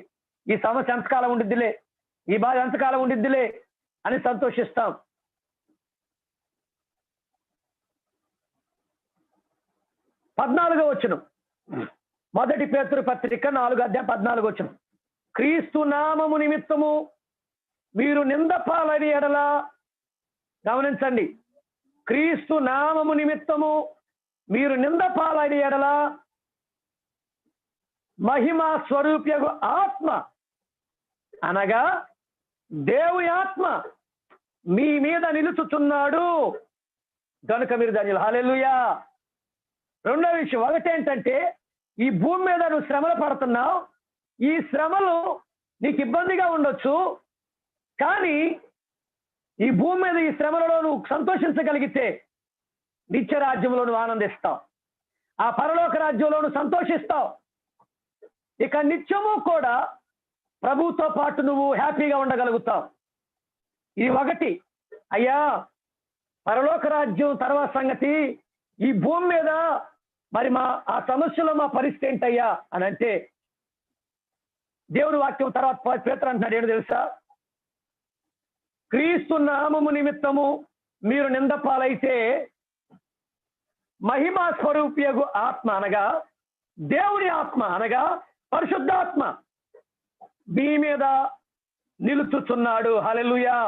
ఈ సమస్య ఎంతకాలం ఉండిద్దిలే, ఈ బాధ ఎంతకాలం ఉండిద్దిలే అని సంతోషిస్తాం. పద్నాలుగో వచనం, 1 పేతురు పత్రిక 4:14. క్రీస్తు నామము నిమిత్తము మీరు నింద పాలని ఎడల, గమనించండి, క్రీస్తు నామము నిమిత్తము మీరు నింద పాలని ఎడల మహిమా స్వరూప్యగు ఆత్మ అనగా దేవుని ఆత్మ మీ మీద నిలుచుచున్నాడు కనుక మీరు ధన్యులు. హల్లెలూయా. రెండో విషయం ఒకటేంటంటే ఈ భూమి మీద నువ్వు శ్రమలు పడుతున్నావు. ఈ శ్రమలు నీకు ఇబ్బందిగా ఉండొచ్చు, కానీ ఈ భూమి మీద ఈ శ్రమలలో నువ్వు సంతోషించగలిగితే నిత్య రాజ్యంలో నువ్వు ఆనందిస్తావు, ఆ పరలోక రాజ్యంలో నువ్వు సంతోషిస్తావు. ఇక నిత్యము కూడా ప్రభువుతో పాటు నువ్వు హ్యాపీగా ఉండగలుగుతావు. ఇది ఒకటి. అయ్యా, పరలోక రాజ్యం తర్వాత సంగతి, ఈ భూమి మీద మరి ఆ సమస్యలో మా పరిస్థితి ఏంటయ్యా అని అంటే దేవుని వాక్యం తర్వాత పేతురు అంటున్నాడు ఏంటో తెలుసా? క్రీస్తు నామము నిమిత్తము మీరు నింద పాలైతే మహిమా స్వరూప్యగు ఆత్మ అనగా దేవుని ఆత్మ అనగా పరిశుద్ధాత్మ మీ మీద నిలుచుచున్నాడు. హల్లెలూయా.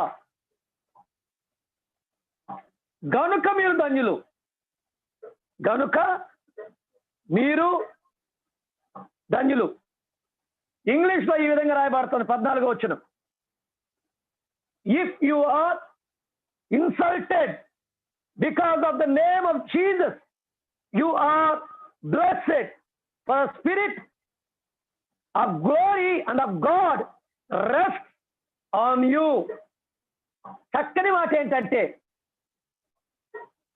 గనుక మీరు ధన్యులు, గనుక మీరు ధన్యులు. ఇంగ్లీష్ లో ఈ విధంగా రాయబడుతుంది 14వ వచనం. If you are insulted because of the name of Jesus you are blessed, for spirit of glory and of God rest on you. చక్కని మాట ఏంటంటే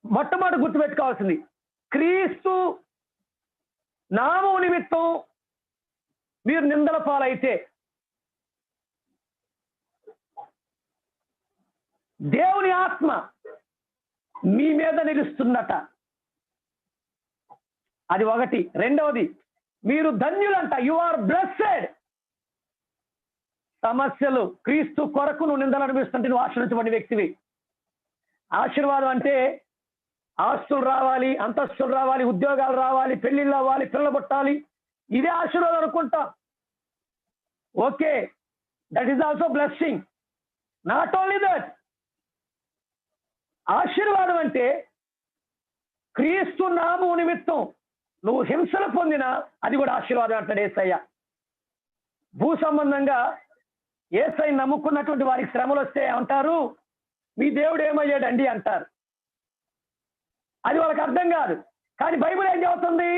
మొట్టమొదటి గుర్తుపెట్టుకోవాల్సింది, క్రీస్తు నామము నిమిత్తం మీరు నిందల పాలైతే దేవుని ఆత్మ మీ మీద నిలుస్తున్నట. అది ఒకటి. రెండవది, మీరు ధన్యులంట. You are blessed. సమస్యలు క్రీస్తు కొరకు నువ్వు నిందలు అనిపిస్తుంటే నువ్వు ఆశ్రయించబడిన వ్యక్తివి. ఆశీర్వాదం అంటే ఆస్తులు రావాలి, అంతస్తులు రావాలి, ఉద్యోగాలు రావాలి, పెళ్లిళ్ళు అవ్వాలి, పిల్లలు పుట్టాలి, ఇదే ఆశీర్వాదం అనుకుంటా. Okay, that is also blessing. Not only that, ఆశీర్వాదం అంటే క్రీస్తు నామము నిమిత్తం నువ్వు హింసలు పొందినా అది కూడా ఆశీర్వాదం అంటాడు యేసయ్య. భూ సంబంధంగా యేసయ్య నమ్ముకున్నటువంటి వారికి శ్రమలు వస్తే అంటారు, మీ దేవుడు ఏమయ్యాడండి అంటారు. అది వాళ్ళకి అర్థం కాదు. కానీ బైబిల్ ఏం చెబుతుంది?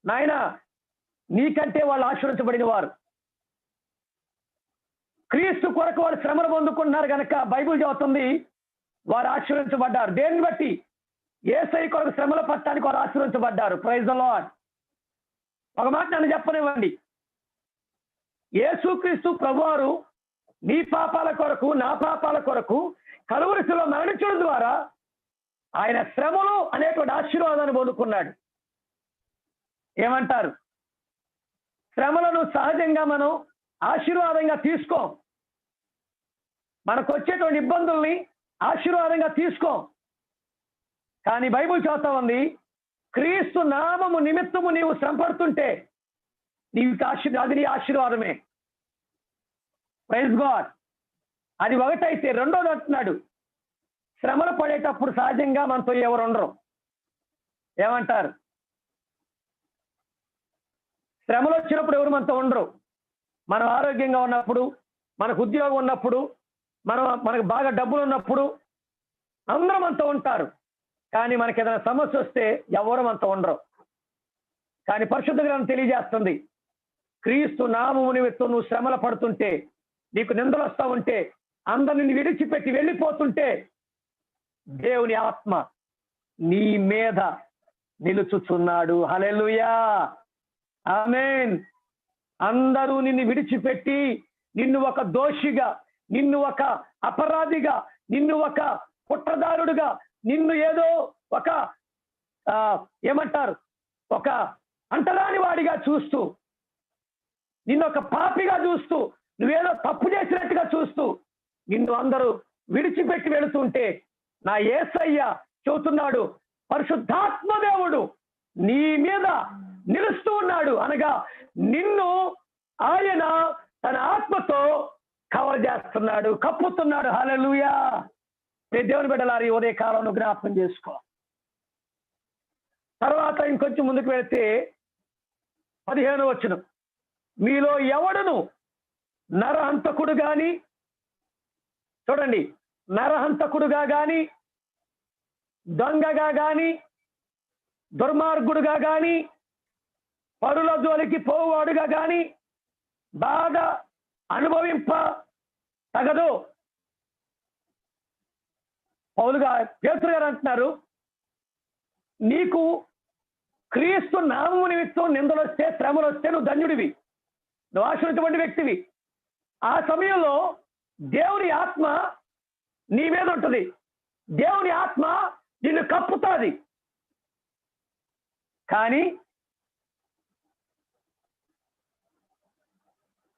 నాయన, నీకంటే వాళ్ళు ఆశీర్వదించబడిన వారు, క్రీస్తు కొరకు వాళ్ళు శ్రమలు పొందుకుంటున్నారు కనుక బైబిల్ చెబుతుంది వారు ఆశీర్వదించబడ్డారు. దేన్ని బట్టి? యేసయ్య కొరకు శ్రమలు పట్టడానికి వారు ఆశీర్వదించబడ్డారు. Praise the lord. ఒక మాట నన్ను చెప్పనివ్వండి. యేసుక్రీస్తు ప్రభువారు నీ పాపాల కొరకు, నా పాపాల కొరకు కలువరి శిలువలో మరణించడం ద్వారా ఆయన శ్రమలు అనేటువంటి ఆశీర్వాదాన్ని పొందుకున్నాడు. ఏమంటారు? శ్రమలను సహజంగా మనం ఆశీర్వాదంగా తీసుకోం. మనకు వచ్చేటువంటి ఇబ్బందుల్ని ఆశీర్వాదంగా తీసుకోం. కానీ బైబిల్ చెబుతా ఉంది, క్రీస్తు నామము నిమిత్తము నీవు శ్రమపడుతుంటే నీకు అది నీ ఆశీర్వాదమే. Praise God. అది ఒకటైతే, రెండోది అంటున్నాడు, శ్రమలు పడేటప్పుడు సహజంగా మనతో ఎవరు ఉండరు. ఏమంటారు? శ్రమలు వచ్చినప్పుడు ఎవరు మనతో ఉండరు. మనం ఆరోగ్యంగా ఉన్నప్పుడు, మనకు ఉద్యోగం ఉన్నప్పుడు, మనకు బాగా డబ్బులు ఉన్నప్పుడు అందరూ మనతో ఉంటారు. కానీ మనకి ఏదైనా సమస్య వస్తే ఎవరు మనతో ఉండరు. కానీ పరిశుద్ధ గ్రంథం తెలియజేస్తుంది, క్రీస్తు నామము నిమిత్తం నువ్వు శ్రమలు పడుతుంటే, నీకు నిందలు వస్తా ఉంటే, అందరిని విడిచిపెట్టి వెళ్ళిపోతుంటే దేవుని ఆత్మ నీ మీద నిలుచుచున్నాడు. హల్లెలూయా, ఆమేన్. అందరూ నిన్ను విడిచిపెట్టి నిన్ను ఒక దోషిగా, నిన్ను ఒక అపరాధిగా, నిన్ను ఒక కుట్రదారుడుగా, నిన్ను ఏదో ఒక ఏమంటారు, ఒక అంటరాని వాడిగా చూస్తూ, నిన్ను ఒక పాపిగా చూస్తూ, నువ్వేదో తప్పు చేసినట్టుగా చూస్తూ నిన్ను అందరూ విడిచిపెట్టి వెళుతుంటే నా యేసయ్య చెబుతున్నాడు, పరిశుద్ధాత్మ దేవుడు నీ మీద నిలుస్తూ ఉన్నాడు. అనగా నిన్ను ఆయన తన ఆత్మతో కవర్ చేస్తున్నాడు, కప్పుతున్నాడు. హల్లెలూయా. దేవుని బిడ్డలారా, ఈ ఉదయ కాలంలో జ్ఞాపకం చేసుకో. తర్వాత ఇంకొంచెం ముందుకు వెళితే 15వ వచనం, మీలో ఎవడును నరహంతకుడు గాని, చూడండి, నరహంతకుడుగా గాని, దొంగగా గాని, దుర్మార్గుడుగా గాని, పరుల జోలికి పోవాడుగా గాని బాధ అనుభవింప తగదు. పేతురు గారు అంటున్నారు, నీకు క్రీస్తు నామము నిమిత్తం నిందలు వస్తే, శ్రమలు వస్తే నువ్వు ధన్యుడివి, నువ్వు ఆశ్రయించబడిన వ్యక్తివి. ఆ సమయంలో దేవుని ఆత్మ నీ మీద ఉంటుంది, దేవుని ఆత్మ నిన్ను కప్పుతుంది. కానీ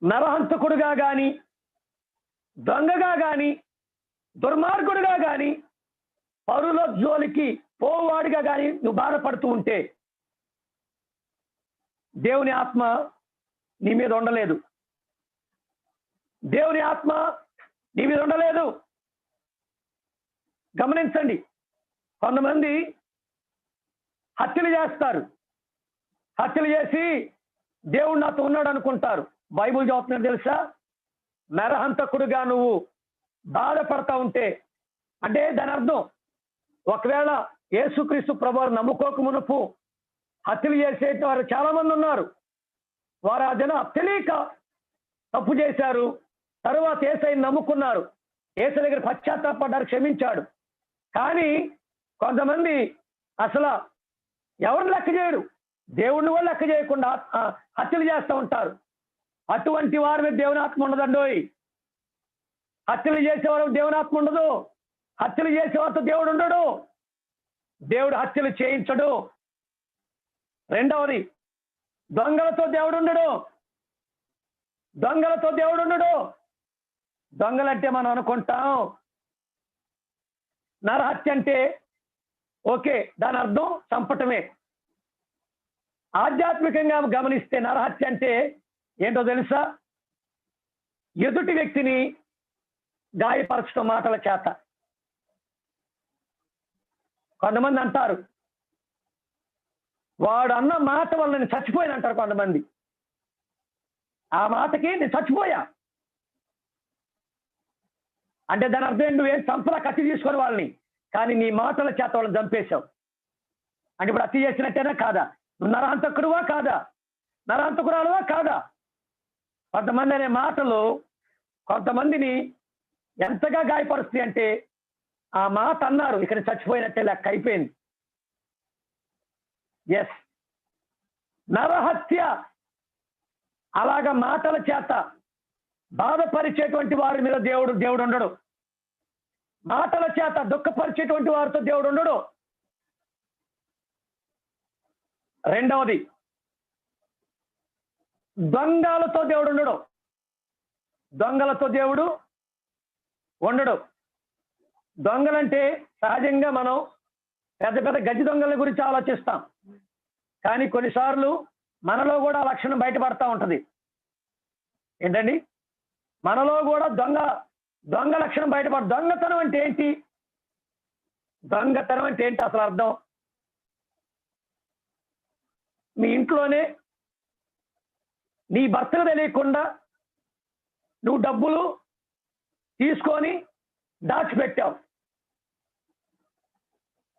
నరహంతకుడుగా గాని, దొంగగా గాని, దుర్మార్గుడుగా గాని, పరుల జోలికి పోవాడిగా గాని నువ్వు బాధపడుతూ ఉంటే దేవుని ఆత్మ నీ మీద ఉండలేదు. దేవుని ఆత్మ నీ మీద ఉండలేదు. గమనించండి, కొంతమంది హత్యలు చేస్తారు, హత్యలు చేసి దేవుడు నాతో ఉన్నాడు అనుకుంటారు. బైబిల్ చెబుతున్నది తెలుసా, నరహంతకుడుగా నువ్వు బాధపడతా ఉంటే అంటే దాని అర్థం, ఒకవేళ యేసుక్రీస్తు ప్రభువును నమ్ముకోక మునుపు హత్యలు చేసే వారు చాలా మంది ఉన్నారు. వారు ఆ జనం తెలియక తప్పు చేశారు, తరువాత యేసయ్యను నమ్ముకున్నారు, యేసు దగ్గర పశ్చాత్తాపడ్డారు, క్షమించాడు. కానీ కొంతమంది అసలు ఎవరిని లెక్క చేయడు, దేవుడిని కూడా లెక్క చేయకుండా హత్యలు చేస్తూ ఉంటారు. అటువంటి వారి మీద దేవుని ఆత్మ ఉండదండోయ్. హత్యలు చేసేవారు దేవుని ఆత్మ ఉండదు. హత్యలు చేసేవారితో దేవుడు ఉండడు. దేవుడు హత్యలు చేయించడు. రెండవది, దొంగలతో దేవుడు ఉండడు. దొంగలతో దేవుడు ఉండడు. దొంగలంటే మనం అనుకుంటాం నరహత్య అంటే ఓకే, దాని అర్థం చంపటమే. ఆధ్యాత్మికంగా గమనిస్తే నరహత్య అంటే ఏంటో తెలుసా? ఎదుటి వ్యక్తిని గాయపరచడం మాటల చేత. కొంతమంది అంటారు వాడు అన్న మాట వల్ల నేను చచ్చిపోయాను అంటారు కొంతమంది. ఆ మాటకి నేను చచ్చిపోయా అంటే దాని అర్థం ఏంటి? నువ్వేం చంపలా కత్తి తీసుకొని వాళ్ళని, కానీ నీ మాటల చేత వాళ్ళని చంపేశావు అంటే ఇప్పుడు హత్య చేసినట్టేనా కాదా? నువ్వు నరహంతకుడువా కాదా? నరహంతకురాలువా కాదా? కొంతమంది అనే మాటలు కొంతమందిని ఎంతగా గాయపరుస్తాయి అంటే ఆ మాట అన్నారు, ఇక్కడ చచ్చిపోయినట్టే లెక్క అయిపోయింది. ఎస్, నరహత్య అలాగా మాటల చేత బాధపరిచేటువంటి వారి మీద దేవుడు ఉండడు. మాటల చేత దుఃఖపరిచేటువంటి వారితో దేవుడు ఉండడు. రెండవది, దొంగలతో దేవుడు ఉండడు. దొంగలతో దేవుడు ఉండడు. దొంగలంటే సహజంగా మనం పెద్ద పెద్ద గజ్జి దొంగల గురించి ఆలోచిస్తాం, కానీ కొన్నిసార్లు మనలో కూడా లక్షణం బయటపడతా ఉంటది. ఏంటండి? మనలో కూడా దొంగ లక్షణం బయటపడ. దొంగతనం అంటే ఏంటి? దొంగతనం అంటే ఏంటి అసలు అర్థం? మీ ఇంట్లోనే నీ భర్తకు తెలియకుండా నువ్వు డబ్బులు తీసుకొని దాచిపెట్టావు.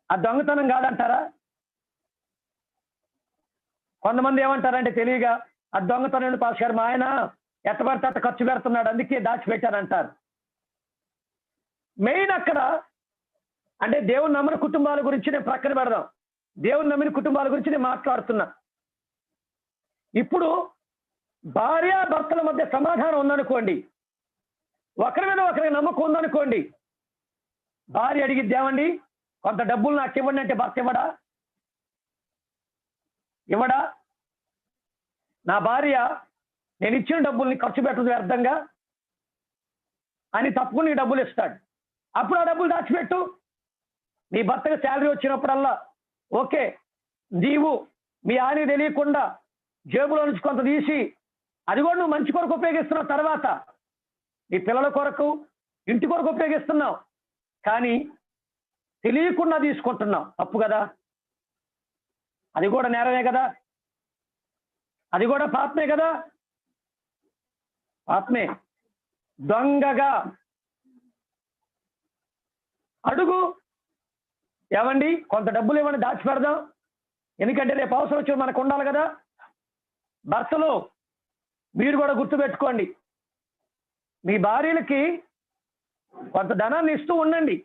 ఆ దొంగతనం కాదంటారా? కొంతమంది ఏమంటారంటే తెలియగా ఆ దొంగతనం పాస్ గారు మా ఆయన ఎత్తబడితే అట్ట ఖర్చు పెడుతున్నాడు అందుకే దాచిపెట్టానంటారు. మెయిన్ అక్కడ అంటే దేవుని నమ్మిన కుటుంబాల గురించి నేను ప్రక్కన పెడదాం. దేవుని నమ్మిన కుటుంబాల గురించి నేను మాట్లాడుతున్నా. ఇప్పుడు భార్య భర్తల మధ్య సమాధానం ఉందనుకోండి, ఒకరి మీద ఒకరికి నమ్మకం ఉందనుకోండి, భార్య అడిగిద్ది ఏమండి కొంత డబ్బులు నాకు ఇవ్వండి అంటే భర్త ఇవ్వడా? నా భార్య నేను ఇచ్చిన డబ్బుల్ని ఖర్చు పెట్టదు వ్యర్థంగా అని తప్పుకుని నీ డబ్బులు ఇస్తాడు. అప్పుడు ఆ డబ్బులు దాచిపెట్టు. నీ భర్తకు శాలరీ వచ్చినప్పుడల్లా ఓకే, నీవు మీ ఆయన తెలియకుండా జేబులో నుంచి కొంత తీసి అది కూడా నువ్వు మంచి కొరకు ఉపయోగిస్తున్నావు. తర్వాత నీ పిల్లల కొరకు ఇంటి కొరకు ఉపయోగిస్తున్నావు, కానీ తెలియకుండా తీసుకుంటున్నావు. తప్పు కదా? అది కూడా నేరమే కదా? అది కూడా పాపమే కదా? పాపమే. దొంగగా అడుగు, ఏమండి కొంత డబ్బులు ఇవ్వండి దాచిపెడదాం, ఎందుకంటే రేపు అవసరం వచ్చి మనకు ఉండాలి కదా. భర్తలు మీరు కూడా గుర్తుపెట్టుకోండి, మీ భార్యలకి కొంత ధనాన్ని ఇస్తూ ఉండండి,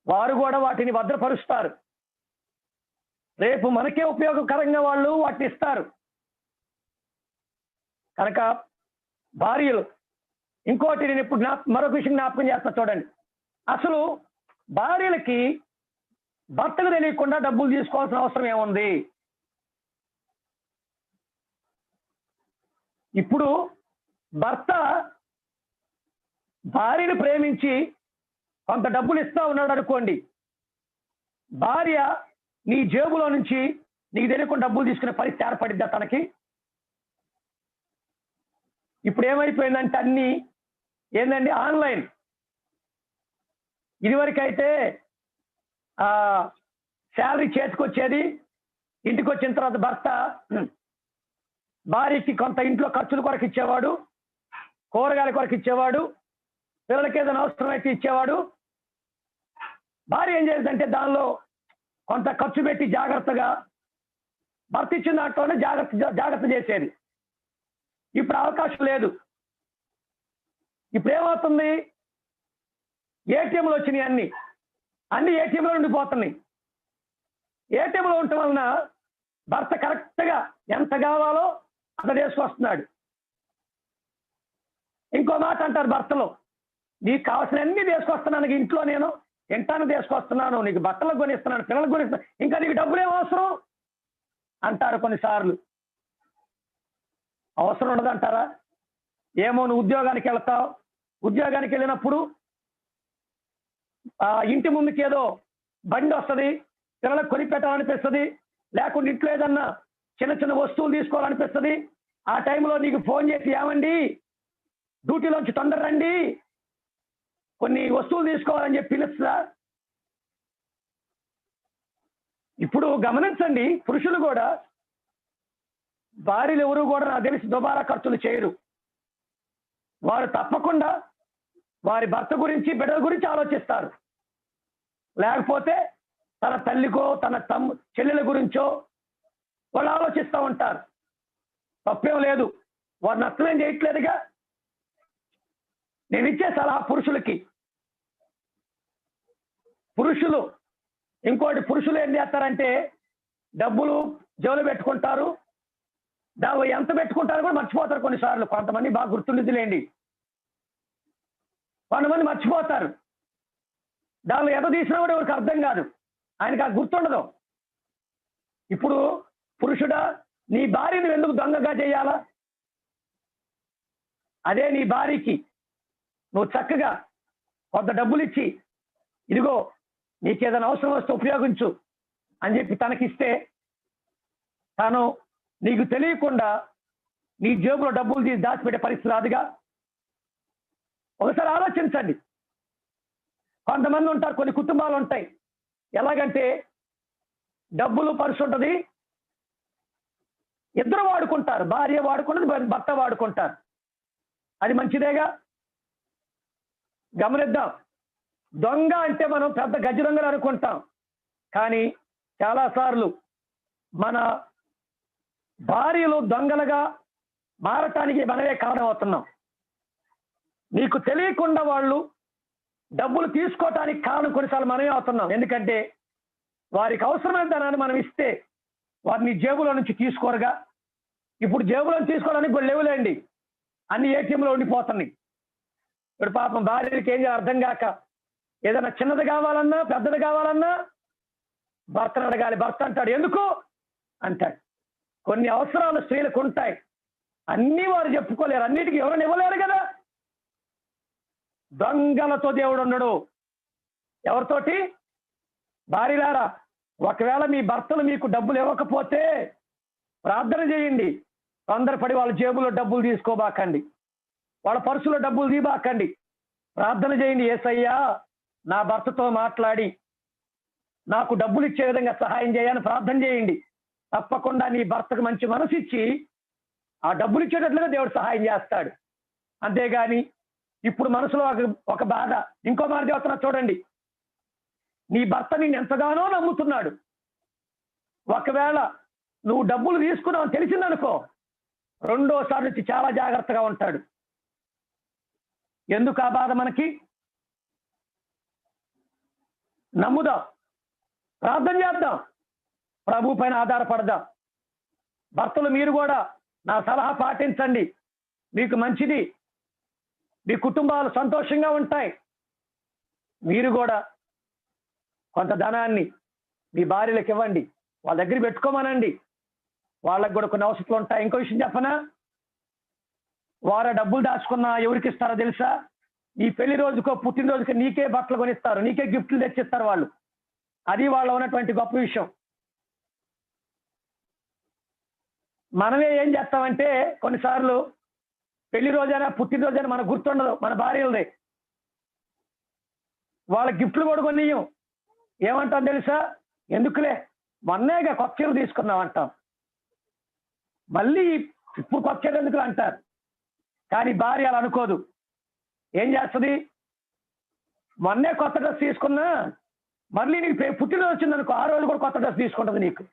వారు కూడా వాటిని భద్రపరుస్తారు. రేపు మనకే ఉపయోగకరంగా వాళ్ళు వాటిని ఇస్తారు. కనుక భార్యలు ఇంకోటి నేను ఇప్పుడు మరొక విషయం జ్ఞాపకం చేస్తా చూడండి. అసలు భార్యలకి భర్తకు తెలియకుండా డబ్బులు తీసుకోవాల్సిన అవసరం ఏముంది? ఇప్పుడు భర్త భార్యను ప్రేమించి కొంత డబ్బులు ఇస్తా ఉన్నాడు అనుకోండి, భార్య నీ జేబులో నుంచి నీకు తెలియకుండా డబ్బులు తీసుకునే పరిస్థితి ఏర్పడిద్దా తనకి? ఇప్పుడు ఏమైపోయిందంటే అన్ని ఏందండి ఆన్లైన్. ఇదివరకైతే శాలరీ చేతికొచ్చేది, ఇంటికి వచ్చిన తర్వాత భర్త భార్యకి కొంత ఇంట్లో ఖర్చుల కొరకు ఇచ్చేవాడు, కూరగాయల కొరకు ఇచ్చేవాడు, పిల్లలకి ఏదైనా అవసరం అయితే ఇచ్చేవాడు. భార్య ఏం చేసేదంటే దానిలో కొంత ఖర్చు పెట్టి జాగ్రత్తగా భర్త ఇచ్చిన దాంట్లోనే జాగ్రత్త చేసేది. ఇప్పుడు అవకాశం లేదు. ఇప్పుడు ఏమవుతుంది? ఏటీఎంలు వచ్చినాయి, అన్ని ఏటీఎంలో ఉండిపోతున్నాయి. ఏటీఎంలో ఉండటం వలన భర్త కరెక్ట్ గా ఎంత కావాలో అంత తీసుకొస్తున్నాడు. ఇంకో మాట అంటారు భర్తలో, నీకు కావాల్సిన అన్ని తీసుకొస్తున్నాను, ఇంట్లో నేను ఎంటాను తీసుకొస్తున్నాను, నీకు బట్టలకు కొనిస్తున్నాను, పిల్లలకు కొనిస్తున్నాను, ఇంకా నీకు డబ్బులు ఏం అవసరం అంటారు కొన్నిసార్లు. అవసరం ఉండదంటారా? ఏమో నువ్వు ఉద్యోగానికి వెళ్తావు, ఉద్యోగానికి వెళ్ళినప్పుడు ఇంటి ముందుకి ఏదో బండి వస్తుంది, పిల్లలకు కొని పెట్టాలనిపిస్తుంది, లేకుంటే ఇంట్లో ఏదన్నా చిన్న చిన్న వస్తువులు తీసుకోవాలనిపిస్తుంది. ఆ టైంలో నీకు ఫోన్ చేసి, ఏమండి డ్యూటీలోంచి తొందర రండి, కొన్ని వస్తువులు తీసుకోవాలని చెప్పి పిలుస్తుందా? ఇప్పుడు గమనించండి, పురుషులు కూడా, భార్యలు ఎవరు కూడా నాకు తెలిసి దుబారా ఖర్చులు చేయరు. వారు తప్పకుండా వారి భర్త గురించి, బిడ్డల గురించి ఆలోచిస్తారు. లేకపోతే తన తల్లికో తన చెల్లెల గురించో వాళ్ళు ఆలోచిస్తూ ఉంటారు. తప్పేం లేదు, వారు నష్టమేం చేయట్లేదుగా. నేను ఇచ్చే సలహా పురుషులకి, పురుషులు ఇంకోటి, పురుషులు ఏం చేస్తారంటే డబ్బులు జేబులో పెట్టుకుంటారు, దాని ఎంత పెట్టుకుంటారో కూడా మర్చిపోతారు కొన్నిసార్లు. కొంతమంది బాగా గుర్తుండిదిలేండి, కొంతమంది మర్చిపోతారు. దానిలో ఎంత తీసినా కూడా ఎవరికి అర్థం కాదు, ఆయనకి ఆ గుర్తుండదు. ఇప్పుడు పురుషుడా, నీ భార్యను ఎందుకు దొంగగా చేయాలా? అదే నీ భార్యకి నువ్వు చక్కగా కొంత డబ్బులు ఇచ్చి, ఇదిగో నీకు ఏదైనా అవసరం వస్తే ఉపయోగించు అని చెప్పి తనకిస్తే, తను నీకు తెలియకుండా నీ జేబులో డబ్బులు తీసి దాచిపెట్టే పరిస్థితి రాదుగా. ఒకసారి ఆలోచించండి. కొంతమంది ఉంటారు, కొన్ని కుటుంబాలు ఉంటాయి, ఎలాగంటే డబ్బులు పర్సు ఉంటుంది, ఇద్దరు వాడుకుంటారు, భార్య వాడుకుంటుంది, భర్త వాడుకుంటారు. అది మంచిదేగా? గమనిద్దాం. దొంగ అంటే మనం పెద్ద గజ్జి దొంగలు అనుకుంటాం, కానీ చాలాసార్లు మన భార్యలు దొంగలుగా మారటానికి మనమే కారణమవుతున్నాం. నీకు తెలియకుండా వాళ్ళు డబ్బులు తీసుకోవటానికి కారణం కొన్నిసార్లు మనమే అవుతున్నాం. ఎందుకంటే వారికి అవసరమైన ధనాన్ని మనం ఇస్తే వారిని జేబులో నుంచి తీసుకోరుగా. ఇప్పుడు జేబులో తీసుకోవడానికి కూడా లేవులేండి, అన్ని ఏటీఎంలో ఉండిపోతున్నాయి. ఇప్పుడు పాపం భార్యకి ఏం అర్థం కాక ఏదైనా చిన్నది కావాలన్నా పెద్దది కావాలన్నా భర్తను అడగాలి. భర్త అంటాడు, ఎందుకు అంటాడు. కొన్ని అవసరాలు స్త్రీలకు ఉంటాయి, అన్నీ వారు చెప్పుకోలేరు, అన్నిటికీ ఎవరైనా ఇవ్వలేరు కదా. దొంగలతో దేవుడు ఉండడు. ఎవరితోటి? భార్యలారా, ఒకవేళ మీ భర్తలు మీకు డబ్బులు ఇవ్వకపోతే ప్రార్థన చేయండి. తొందరపడి వాళ్ళ జేబులో డబ్బులు తీసుకోబాకండి, వాళ్ళ పర్సులో డబ్బులు తీబాకండి. ప్రార్థన చేయండి, యేసయ్యా నా భర్తతో మాట్లాడి నాకు డబ్బులు ఇచ్చే విధంగా సహాయం చేయని ప్రార్థన చేయండి. తప్పకుండా నీ భర్తకు మంచి మనసు ఇచ్చి ఆ డబ్బులు ఇచ్చేటట్లుగా దేవుడు సహాయం చేస్తాడు. అంతేగాని ఇప్పుడు మనసులో ఒక బాధ, ఇంకో మాట చెప్తున్నా చూడండి. నీ భర్త నిన్ను ఎంతగానో నమ్ముతున్నాడు, ఒకవేళ నువ్వు డబ్బులు తీసుకున్నావు తెలిసిందనుకో, రెండోసారి నుంచి చాలా జాగ్రత్తగా ఉంటాడు. ఎందుకు ఆ బాధ మనకి? నమ్ముదాం, ప్రార్థన చేద్దాం, ప్రభు పైన ఆధారపడదాం. భర్తలు మీరు కూడా నా సలహా పాటించండి, మీకు మంచిది, మీ కుటుంబాలు సంతోషంగా ఉంటాయి. మీరు కూడా కొంత ధనాన్ని మీ భార్యలకు ఇవ్వండి, వాళ్ళ దగ్గర పెట్టుకోమనండి. వాళ్ళకు కూడా కొన్ని అవసరాలు ఉంటాయి. ఇంకో విషయం చెప్పనా, వారు డబ్బులు దాచుకున్నా ఎవరికి ఇస్తారో తెలుసా? నీ పెళ్లి రోజుకో పుట్టినరోజుకో నీకే బట్టలు కొనిస్తారు, నీకే గిఫ్ట్లు తెచ్చిస్తారు వాళ్ళు. అది వాళ్ళ ఉన్నటువంటి గొప్ప విషయం. మనమే ఏం చేస్తామంటే కొన్నిసార్లు పెళ్లి రోజైనా పుట్టినరోజైనా మనకు గుర్తుండదు మన భార్యలదే, వాళ్ళ గిఫ్ట్లు కూడా కొనియ్యం. ఏమంటాం తెలుసా? ఎందుకులే మొన్నేగా కొత్త చీర తీసుకున్నాం అంటాం, మళ్ళీ ఇప్పుడు కొత్త చీర ఎందుకు అంటారు. కానీ భార్య అలా అనుకోదు. ఏం చేస్తుంది? మొన్నే కొత్త డ్రెస్ తీసుకున్నా, మళ్ళీ నీకు పుట్టినరోజు వచ్చిందనుకో, ఆ రోజు కూడా కొత్త డ్రెస్ తీసుకుంటుంది నీకు.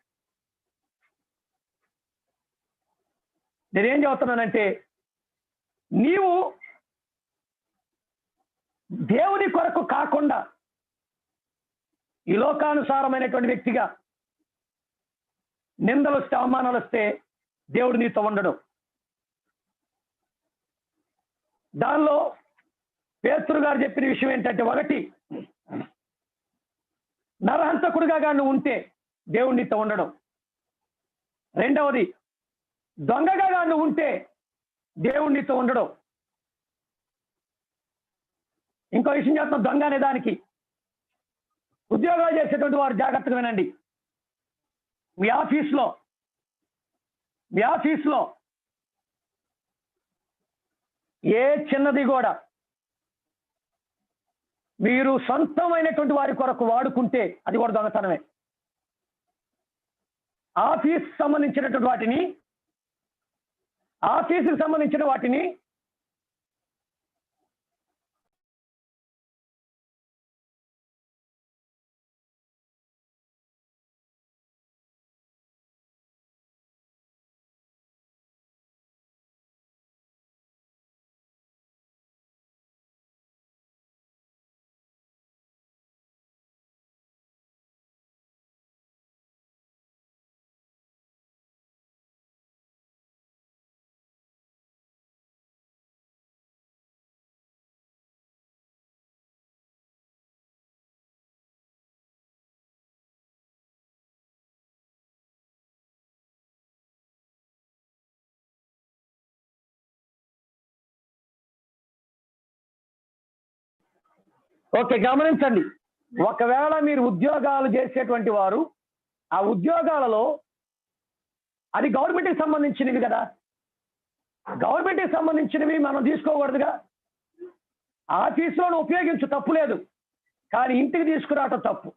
నేనేం చెబుతున్నానంటే, నీవు దేవుని కొరకు కాకుండా ఈ లోకానుసారమైనటువంటి వ్యక్తిగా నిందలు వస్తే, అవమానాలు వస్తే దేవుడు నీతో ఉండడు. దానిలో పేతురు గారు చెప్పిన విషయం ఏంటంటే, ఒకటి, నరహంతకుడుగా నువ్వు ఉంటే దేవుడు నీతో ఉండడం. రెండవది, దొంగగా నువ్వు ఉంటే దేవుడు నీతో ఉండడం. ఇంకో విషయం చేస్తాం, దొంగ అనే దానికి ఉద్యోగాలు చేసేటువంటి వారు జాగ్రత్తగా వినండి. మీ ఆఫీస్లో ఏ చిన్నది కూడా మీరు సొంతమైనటువంటి వారి కొరకు వాడుకుంటే అది కూడా దొంగతనమే. ఆఫీస్కి సంబంధించిన వాటిని ఓకే, గమనించండి. ఒకవేళ మీరు ఉద్యోగాలు చేసేటువంటి వారు ఆ ఉద్యోగాలలో అది గవర్నమెంట్కి సంబంధించినవి కదా, గవర్నమెంట్కి సంబంధించినవి మనం తీసుకోకూడదుగా. ఆఫీసులో ఉపయోగించు, తప్పు లేదు, కానీ ఇంటికి తీసుకురావటం తప్పు.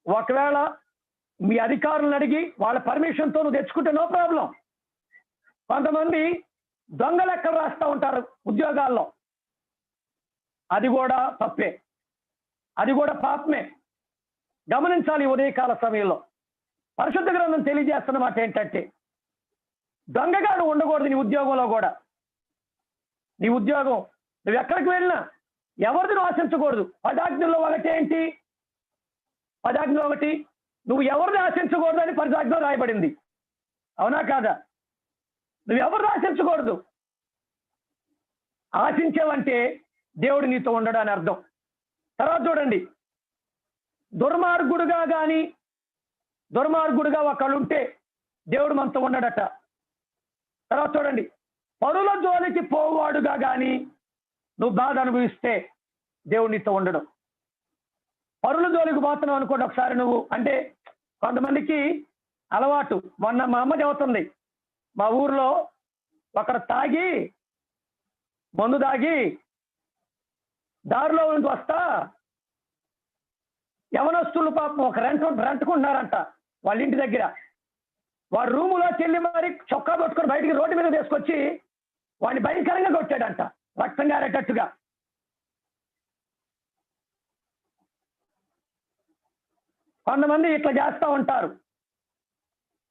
ఒకవేళ మీ అధికారులను అడిగి వాళ్ళ పర్మిషన్తో నువ్వు తెచ్చుకుంటే నో ప్రాబ్లం. కొంతమంది దొంగ లెక్కలు రాస్తూ ఉంటారు ఉద్యోగాల్లో, అది కూడా తప్పే, అది కూడా పాపమే. గమనించాలి. ఉదయకాల సమయంలో పరిశుద్ధ గ్రంథం తెలియజేస్తున్న మాట ఏంటంటే, దొంగగా నువ్వు ఉండకూడదు. నీ ఉద్యోగంలో కూడా, నీ ఉద్యోగం నువ్వు ఎక్కడికి వెళ్ళినా ఎవరిది నువ్వు ఆశించకూడదు. 10 ఆజ్ఞల్లో ఒకటేంటి? 10 ఆజ్ఞలో ఒకటి, నువ్వు ఎవరిని ఆశించకూడదు అని 10 ఆజ్ఞలో రాయబడింది. అవునా కాదా? నువ్వు ఎవరిని ఆశించకూడదు. ఆశించావంటే దేవుడు నీతో ఉండడు అని అర్థం. తర్వాత చూడండి, దుర్మార్గుడుగా ఒకళ్ళుంటే దేవుడు మనతో ఉండడట. తర్వాత చూడండి, పరుల జోలికి పోవాడుగా కానీ నువ్వు బాధ అనుభవిస్తే దేవుడు నీతో ఉండడం. పరుల జోలికి పోతున్నావు అనుకోండి ఒకసారి నువ్వు, అంటే కొంతమందికి అలవాటు. మొన్న మా అమ్మ చెబుతుంది, మా ఊర్లో ఒకరు మందు తాగి దారిలో నుంచి వస్తా యవనస్తులు పాపం ఒక రెంట్కుంటున్నారంట వాళ్ళ ఇంటి దగ్గర. వాడు రూములోకి వెళ్ళి మరి చొక్కా కొట్టుకొని బయటికి రోడ్డు మీద తీసుకొచ్చి వాడిని భయంకరంగా కొట్టాడంట, రక్తం గారేటట్టుగా. కొంతమంది ఇట్లా చేస్తూ ఉంటారు.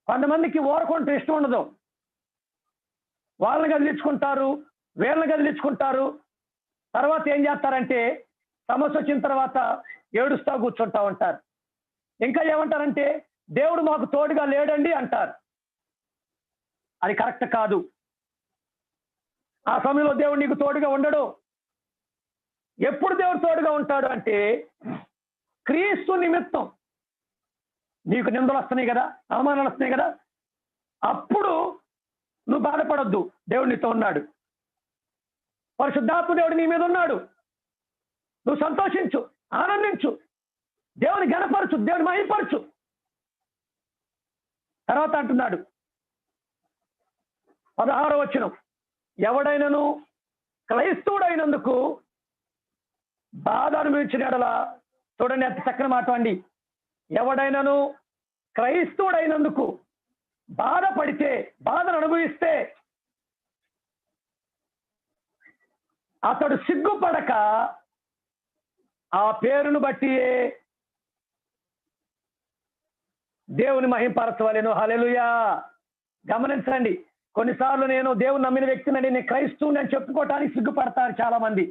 కొంతమందికి ఊరకుంటే ఇష్టం ఉండదు, వాళ్ళని కదిలించుకుంటారు, వీళ్ళని కదిలించుకుంటారు. తర్వాత ఏం చేస్తారంటే సమస్య వచ్చిన తర్వాత ఏడుస్తూ కూర్చుంటా ఉంటారు. ఇంకా ఏమంటారంటే దేవుడు మాకు తోడుగా లేడండి అంటారు. అది కరెక్ట్ కాదు. ఆ సమయంలో దేవుడు నీకు తోడుగా ఉండడు. ఎప్పుడు దేవుడు తోడుగా ఉంటాడు అంటే, క్రీస్తు నిమిత్తం నీకు నిందలు వస్తున్నాయి కదా, అవమానాలు వస్తున్నాయి కదా, అప్పుడు నువ్వు బాధపడొద్దు, దేవుడు నీతో ఉన్నాడు. పరిశుద్ధాత్మ దేవుడు నీ మీద ఉన్నాడు. నువ్వు సంతోషించు, ఆనందించు, దేవుని ఘనపరచు, దేవుని మహిమపరచు. తర్వాత అంటున్నాడు 16వ వచనం, ఎవడైనను క్రైస్తవుడైనందుకు బాధ అనుభవించిన ఎడలా, చూడండి అంత చక్కని మాట అండి, ఎవడైనను క్రైస్తవుడైనందుకు బాధపడితే, బాధను అనుభవిస్తే అతడు సిగ్గుపడక ఆ పేరును బట్టి దేవుని మహింపరచవలెను. హల్లెలూయా. గమనించండి, కొన్నిసార్లు నేను దేవుని నమ్మిన వ్యక్తిని, నేను క్రైస్తవుని అని చెప్పుకోవటానికి సిగ్గుపడతారు చాలా మంది.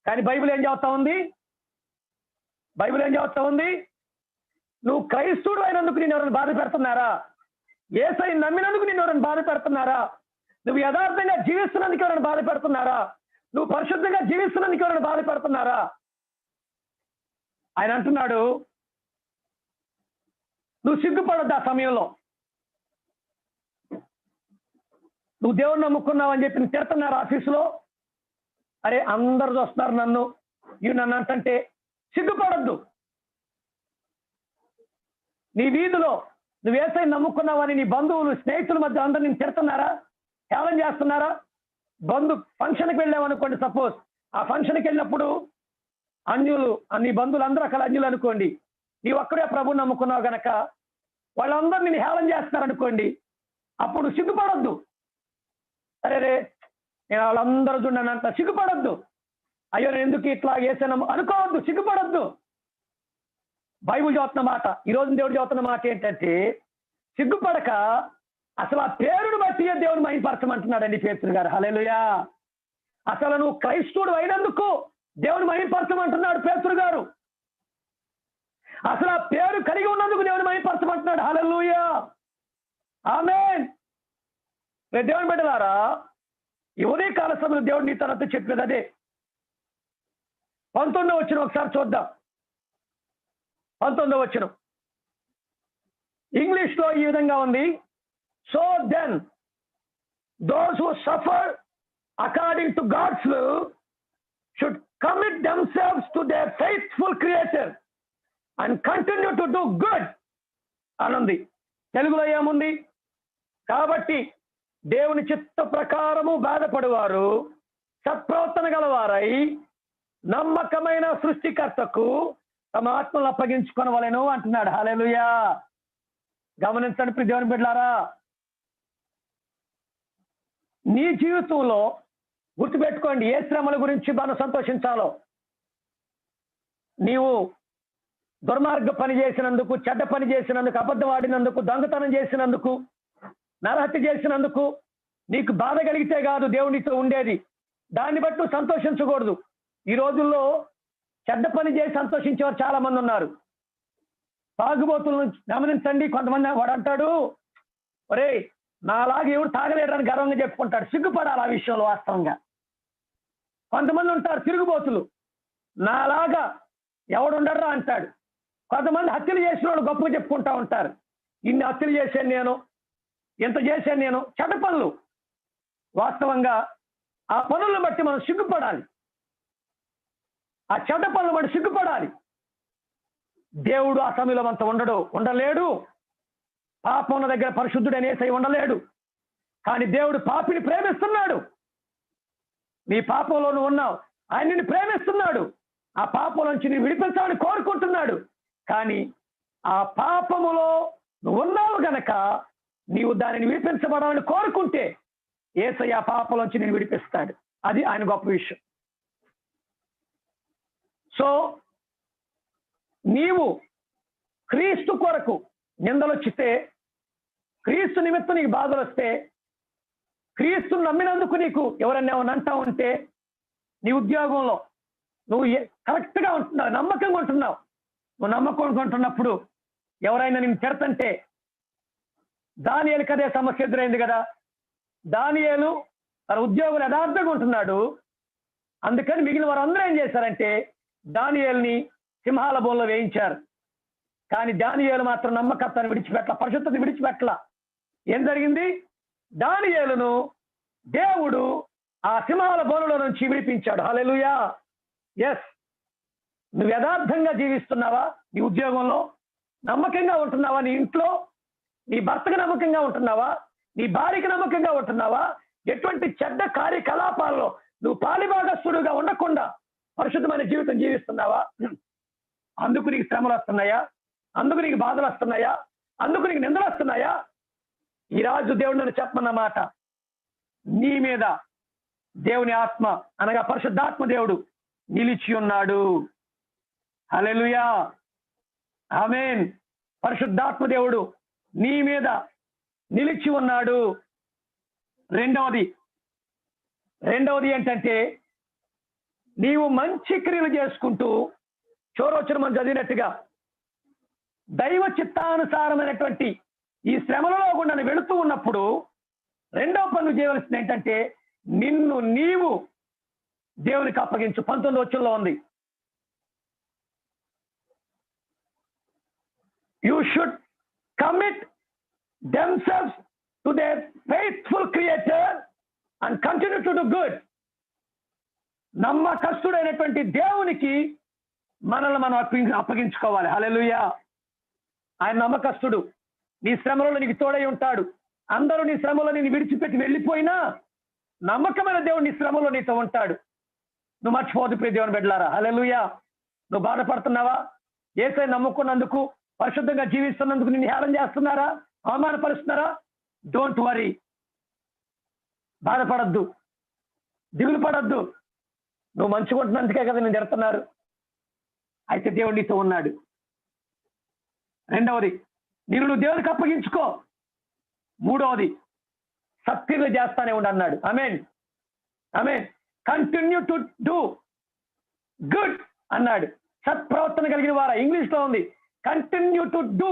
కానీ బైబిల్ ఏం చెబుతా ఉంది? నువ్వు క్రైస్తవుడు అయినందుకు నేను ఎవరైనా బాధ పెడుతున్నారా? యేసయ్య నమ్మినందుకు నేను ఎవరైనా బాధ పెడుతున్నారా? నువ్వు యథార్థంగా జీవిస్తున్నందుకు ఎవరైనా బాధ పెడుతున్నారా? నువ్వు పరిశుద్ధంగా జీవిస్తున్నందుకు ఎవరైనా బాధ పెడుతున్నారా? ఆయన అంటున్నాడు, నువ్వు సిగ్గుపడొద్దు ఆ సమయంలో. నువ్వు దేవుని నమ్ముకున్నావు అని చెప్పి తిడుతున్నారు ఆఫీసులో. అరే అందరు చూస్తున్నారు నన్ను, ఇవి నన్ను అంటే సిగ్గుపడొద్దు. నీ వీధిలో నువ్వు యేసయ్యను నమ్ముకున్నావని నీ బంధువులు స్నేహితుల మధ్య అందరు నేను తిడుతున్నారా, హేళన చేస్తున్నారా? ఫంక్షన్కి వెళ్ళామనుకోండి, సపోజ్ ఆ ఫంక్షన్కి వెళ్ళినప్పుడు అన్యులు, నీ బంధువులు అందరూ అక్కడ అన్యులు అనుకోండి, నీ ఒక్కడే ప్రభువుని నమ్ముకున్నావు గనక వాళ్ళందరూ నేను హేళన చేస్తున్నారనుకోండి, అప్పుడు సిగ్గుపడొద్దు. అరే రే నేను వాళ్ళందరూ చూడనంత సిగ్గుపడొద్దు. అయ్యో నేను ఎందుకు ఇట్లా యేసయ్యను అనుకోవద్దు, సిగ్గుపడొద్దు. బైబుల్ చదువుతున్న మాట, ఈరోజు దేవుడు చదువుతున్న మాట ఏంటంటే, సిగ్గుపడక అసలు ఆ పేరును బట్టి దేవుని మహిమపరచమంటున్నాడండి పేతురు గారు. హల్లెలూయా. అసలు నువ్వు క్రైస్తవుడు అయినందుకు దేవుని మహిమపరచమంటున్నాడు పేతురు గారు. అసలు ఆ పేరు కలిగి ఉన్నందుకు దేవుని మహిమపరచమంటున్నాడు. హల్లెలూయా, ఆమేన్. దేవుని బిడ్డలారా, ఈ ఉదయకాల సమయంలో దేవుడు నీ తనతో చెప్పేది అదే. 19వ వచనం ఒకసారి చూద్దాం. 19వ వచనం ఇంగ్లీష్ లో ఈ విధంగా ఉంది, so then those who suffer according to God's will should commit themselves to their faithful creator and continue to do good అనుంది. తెలుగులో ఏముంది? కాబట్టి దేవుని చిత్త ప్రకారము బాధపడువారు సత్ప్రవర్తన గలవారై నమ్మకమైన సృష్టికర్తకు తమ ఆత్మలు అప్పగించుకొనవలెను అంటున్నాడు. హల్లెలూయా. గమనించండి ప్రియ దేవుని బిడ్డలారా, నీ జీవితంలో గుర్తుపెట్టుకోండి, ఏ శ్రమల గురించి మనం సంతోషించాలో. నీవు దుర్మార్గ పని చేసినందుకు, చెడ్డ పని చేసినందుకు, అబద్ధం ఆడినందుకు, దొంగతనం చేసినందుకు, నరహత్య చేసినందుకు నీకు బాధ కలిగితే కాదు దేవునితో ఉండేది. దాన్ని బట్టి నువ్వు సంతోషించకూడదు. ఈ రోజుల్లో చెడ్డ పని చేసి సంతోషించేవారు చాలా మంది ఉన్నారు. తాగుబోతులను గమనించండి. కొంతమంది వాడు అంటాడు, ఒరే నాలాగా ఎవడు తాగలేడని గర్వంగా చెప్పుకుంటాడు. సిగ్గుపడాలి ఆ విషయంలో. వాస్తవంగా కొంతమంది ఉంటారు తిరుగుబోతులు, నాలాగా ఎవడుండరా అంటాడు. కొంతమంది హత్యలు చేసిన వాళ్ళు గొప్పగా చెప్పుకుంటా ఉంటారు, ఇన్ని హత్యలు చేశాను నేను, ఎంత చేశాను నేను. చెడ్డ పనులు. వాస్తవంగా ఆ పనులను బట్టి మనం సిగ్గుపడాలి. ఆ చెడ్డ పనులు బట్టి సిగ్గుపడాలి. దేవుడు ఆ సమయంలో అంత ఉండలేడు. పాపం ఉన్న దగ్గర పరిశుద్ధుడు అనేసై ఉండలేడు. కానీ దేవుడు పాపిని ప్రేమిస్తున్నాడు. నీ పాపంలో నువ్వు ఉన్నావు, ఆయన నిన్ను ప్రేమిస్తున్నాడు. ఆ పాపం నుంచి నేను విడిపించాలని కోరుకుంటున్నాడు. కానీ ఆ పాపములో నువ్వు ఉన్నావు గనక నీవు దానిని విడిపించబడాలని కోరుకుంటే యేసయ్య ఆ పాపం నుంచి నేను విడిపిస్తాడు. అది ఆయన గొప్ప విషయం. సో నీవు క్రీస్తు కొరకు నిందలు వచ్చితే, క్రీస్తు నిమిత్తం నీకు బాధలు వస్తే, క్రీస్తుని నమ్మినందుకు నీకు ఎవరన్నా అంటా ఉంటే, నీ ఉద్యోగంలో నువ్వు కరెక్ట్గా ఉంటున్నావు, నమ్మకంగా ఉంటున్నావు. నువ్వు నమ్మకంగా ఉంటున్నప్పుడు ఎవరైనా నేను తిడతంటే, దానియేలుకి అదే సమస్య ఎదురైంది కదా. దానియేలు తన ఉద్యోగులు యథార్థంగా ఉంటున్నాడు. అందుకని మిగిలిన వారందరూ ఏం చేశారంటే దానియేలుని సింహాల బోన్లో వేయించారు. కానీ దానియేలు మాత్రం నమ్మకత్వాన్ని విడిచిపెట్ల, పరిశుద్ధతని విడిచిపెట్ల. ఏం జరిగింది? దానియేలును దేవుడు ఆ సింహాల బోనులో నుంచి విడిపించాడు. హల్లెలూయా. ఎస్, నువ్వు యథార్థంగా జీవిస్తున్నావా? నీ ఉద్యోగంలో నమ్మకంగా ఉంటున్నావా? నీ ఇంట్లో నీ భర్తకు నమ్మకంగా ఉంటున్నావా? నీ భార్యకి నమ్మకంగా ఉంటున్నావా? ఎటువంటి చెడ్డ కార్యకలాపాల్లో నువ్వు పాలిభాగస్తుడుగా ఉండకుండా పరిశుద్ధమైన జీవితం జీవిస్తున్నావా? అందుకు నీకు శ్రమలు వస్తున్నాయా? అందుకు నీకు బాధలు వస్తున్నాయా? అందుకు నీకు నిందలు వస్తున్నాయా? ఈ రాజు దేవుడు నన్ను చెప్పమన్న మాట, నీ మీద దేవుని ఆత్మ అనగా పరిశుద్ధాత్మ దేవుడు నిలిచి ఉన్నాడు. హల్లెలూయా, ఆమేన్. పరిశుద్ధాత్మ దేవుడు నీ మీద నిలిచి ఉన్నాడు. రెండవది ఏంటంటే, నీవు మంచి క్రియలు చేసుకుంటూ, చోరోచన మనం చదివినట్టుగా దైవ చిత్తానుసారమైనటువంటి ఈ శ్రమలలో గుండా వెళుతూ ఉన్నప్పుడు రెండవ పని చేయవలసింది ఏంటంటే నిన్ను నీవు దేవునికి అప్పగించు. 19వ వచనంలో ఉంది, you should commit themselves to their faithful creator and continue to do good. నమ్మకస్తుడైనటువంటి దేవునికి మనల్ని మనం అప్పగించుకోవాలి. హల్లెలూయా. ఆయన నమ్మకస్తుడు. నీ శ్రమలలో నీకు తోడై ఉంటాడు. అందరూ నీ శ్రమలో నేను విడిచిపెట్టి వెళ్ళిపోయినా నమ్మకమైన దేవుడు నీ శ్రమలో నీతో ఉంటాడు. నువ్వు మర్చిపోదు ప్రియ దేవుని బిడ్డలారా. హల్లెలూయా. నువ్వు బాధపడుతున్నావా? యేసయ్యను నమ్ముకున్నందుకు, పరిశుద్ధంగా జీవిస్తున్నందుకు నిన్ను హేళన చేస్తున్నారా, అవమానపరుస్తున్నారా? Don't worry. బాధపడద్దు, దిగులు పడద్దు. నువ్వు మంచిగా ఉంటున్నందుకే కదా నేను తిడుతున్నారు. అయితే దేవుడు నీతో ఉన్నాడు. రెండవది, నువ్వు దేవునికి అప్పగించుకో. మూడవది, సత్క్రియలు చేస్తానే ఉండి అన్నాడు. ఆమేన్, ఆమేన్. కంటిన్యూ టు డూ గుడ్ అన్నాడు. సత్ప్రవర్తన కలిగిన వారా, ఇంగ్లీష్ లో ఉంది కంటిన్యూ టు డూ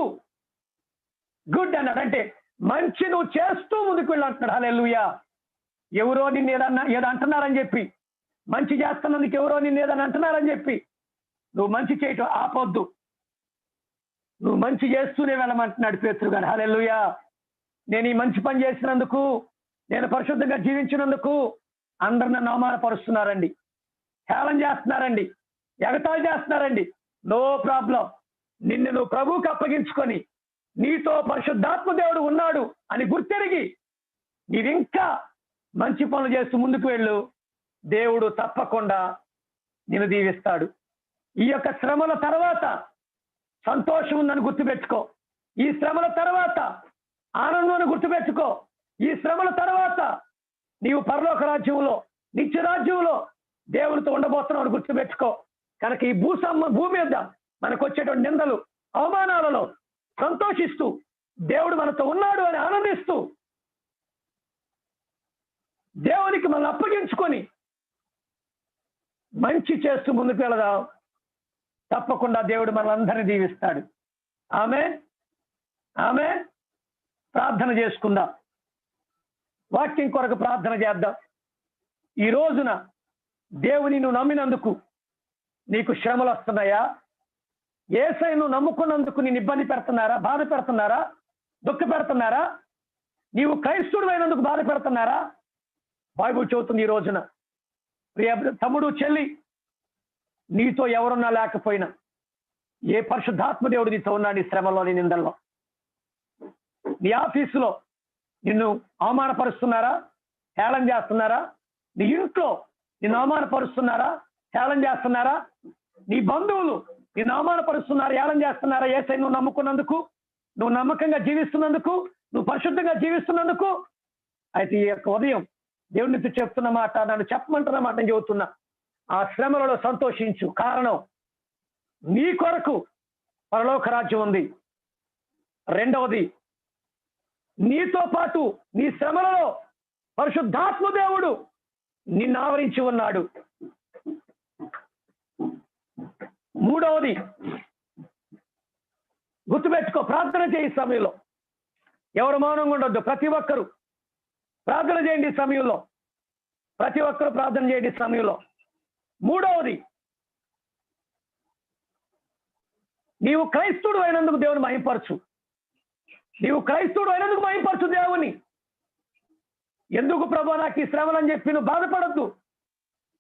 గుడ్ అన్నాడు. అంటే మంచి నువ్వు చేస్తూ ముందుకు వెళ్ళి అంటున్నాడు. హల్లెలూయా. ఎవరో నిన్ను ఏదో అంటున్నారని చెప్పి, మంచి చేస్తున్నందుకు ఎవరో నిన్ను ఏదని అంటున్నారని చెప్పి నువ్వు మంచి చేయటం ఆపొద్దు. నువ్వు మంచి చేస్తూనే వెళ్ళమంటున్నాడు పేతురు గారు. హల్లెలూయా. నేను ఈ మంచి పని చేసినందుకు, నేను పరిశుద్ధంగా జీవించినందుకు అందరు నన్ను అవమానపరుస్తున్నారండి, హేళన చేస్తున్నారండి, ఎగతాళి చేస్తున్నారండి. No problem. నిన్ను నువ్వు ప్రభువుకి అప్పగించుకొని నీతో పరిశుద్ధాత్మ దేవుడు ఉన్నాడు అని గుర్తెరిగి నీవింకా మంచి పనులు చేస్తూ ముందుకు వెళ్ళు. దేవుడు తప్పకుండా నిన్ను దీవిస్తాడు. ఈ యొక్క శ్రమల తర్వాత సంతోషం ఉందని గుర్తుపెట్టుకో. ఈ శ్రమల తర్వాత ఆనందాన్ని గుర్తుపెట్టుకో. ఈ శ్రమల తర్వాత నీవు పరలోక రాజ్యంలో, నిత్య రాజ్యంలో దేవుడితో ఉండబోతున్నావు గుర్తుపెట్టుకో. కనుక ఈ భూమి మీద మనకు వచ్చేటువంటి నిందలు, అవమానాలలో సంతోషిస్తూ దేవుడు మనతో ఉన్నాడు అని ఆనందిస్తూ దేవునికి మనల్ని అప్పగించుకొని మంచి చేస్తూ ముందుకు వెళదాం. తప్పకుండా దేవుడు మనల్ని దీవిస్తాడు. ఆమేన్, ఆమేన్. ప్రార్థన చేసుకుందాం. వాక్యం కొరకు ప్రార్థన చేద్దాం. ఈ రోజున దేవుని నువ్వు నమ్మినందుకు నీకు శ్రమలు వస్తున్నాయా? యేసయ్యను నమ్ముకున్నందుకు నేను ఇబ్బంది పెడుతున్నారా, బాధ పెడుతున్నారా, దుఃఖ పెడుతున్నారా? నీవు క్రైస్తవుడు అయినందుకు బాధ పెడుతున్నారా? బైబిల్ చెబుతుంది ఈ రోజున, ప్రియ తమ్ముడు, చెల్లి, నీతో ఎవరున్నా లేకపోయినా ఏ పరిశుద్ధాత్మ దేవుడు నీతో ఉన్నాడు. నీ శ్రమలో, నీ నిందల్లో, నీ ఆఫీసులో నిన్ను అవమానపరుస్తున్నారా, హేళన చేస్తున్నారా? నీ ఇంట్లో నిన్ను అవమానపరుస్తున్నారా, హేళన చేస్తున్నారా? నీ బంధువులు నిన్ను అవమానపరుస్తున్నారు, హేళన చేస్తున్నారా? యేసయ్యను నువ్వు నమ్ముకున్నందుకు, నువ్వు నమ్మకంగా జీవిస్తున్నందుకు, నువ్వు పరిశుద్ధంగా జీవిస్తున్నందుకు. అయితే ఈ యొక్క ఉదయం దేవునితో చెప్తున్న మాట, నన్ను చెప్పమంటున్న మాట నేను చెబుతున్నా. ఆ శ్రమలలో సంతోషించు. కారణం, నీ కొరకు పరలోక రాజ్యం ఉంది. రెండవది, నీతో పాటు నీ శ్రమలలో పరిశుద్ధాత్మ దేవుడు నిన్ను ఆవరించి ఉన్నాడు. మూడవది, గుర్తుపెట్టుకో, ప్రార్థన చేయి సమయంలో. ఎవరు మౌనంగా ఉండొద్దు. ప్రతి ఒక్కరూ ప్రార్థన చేయండి సమయంలో. ప్రతి ఒక్కరూ ప్రార్థన చేయండి సమయంలో. మూడవది, నీవు క్రైస్తవుడు అయినందుకు దేవుని మహింపరచు. నీవు క్రైస్తవుడు అయినందుకు మహింపరచు దేవుని. ఎందుకు ప్రభు నాకు ఈ శ్రమలు అని చెప్పి నువ్వు బాధపడద్దు.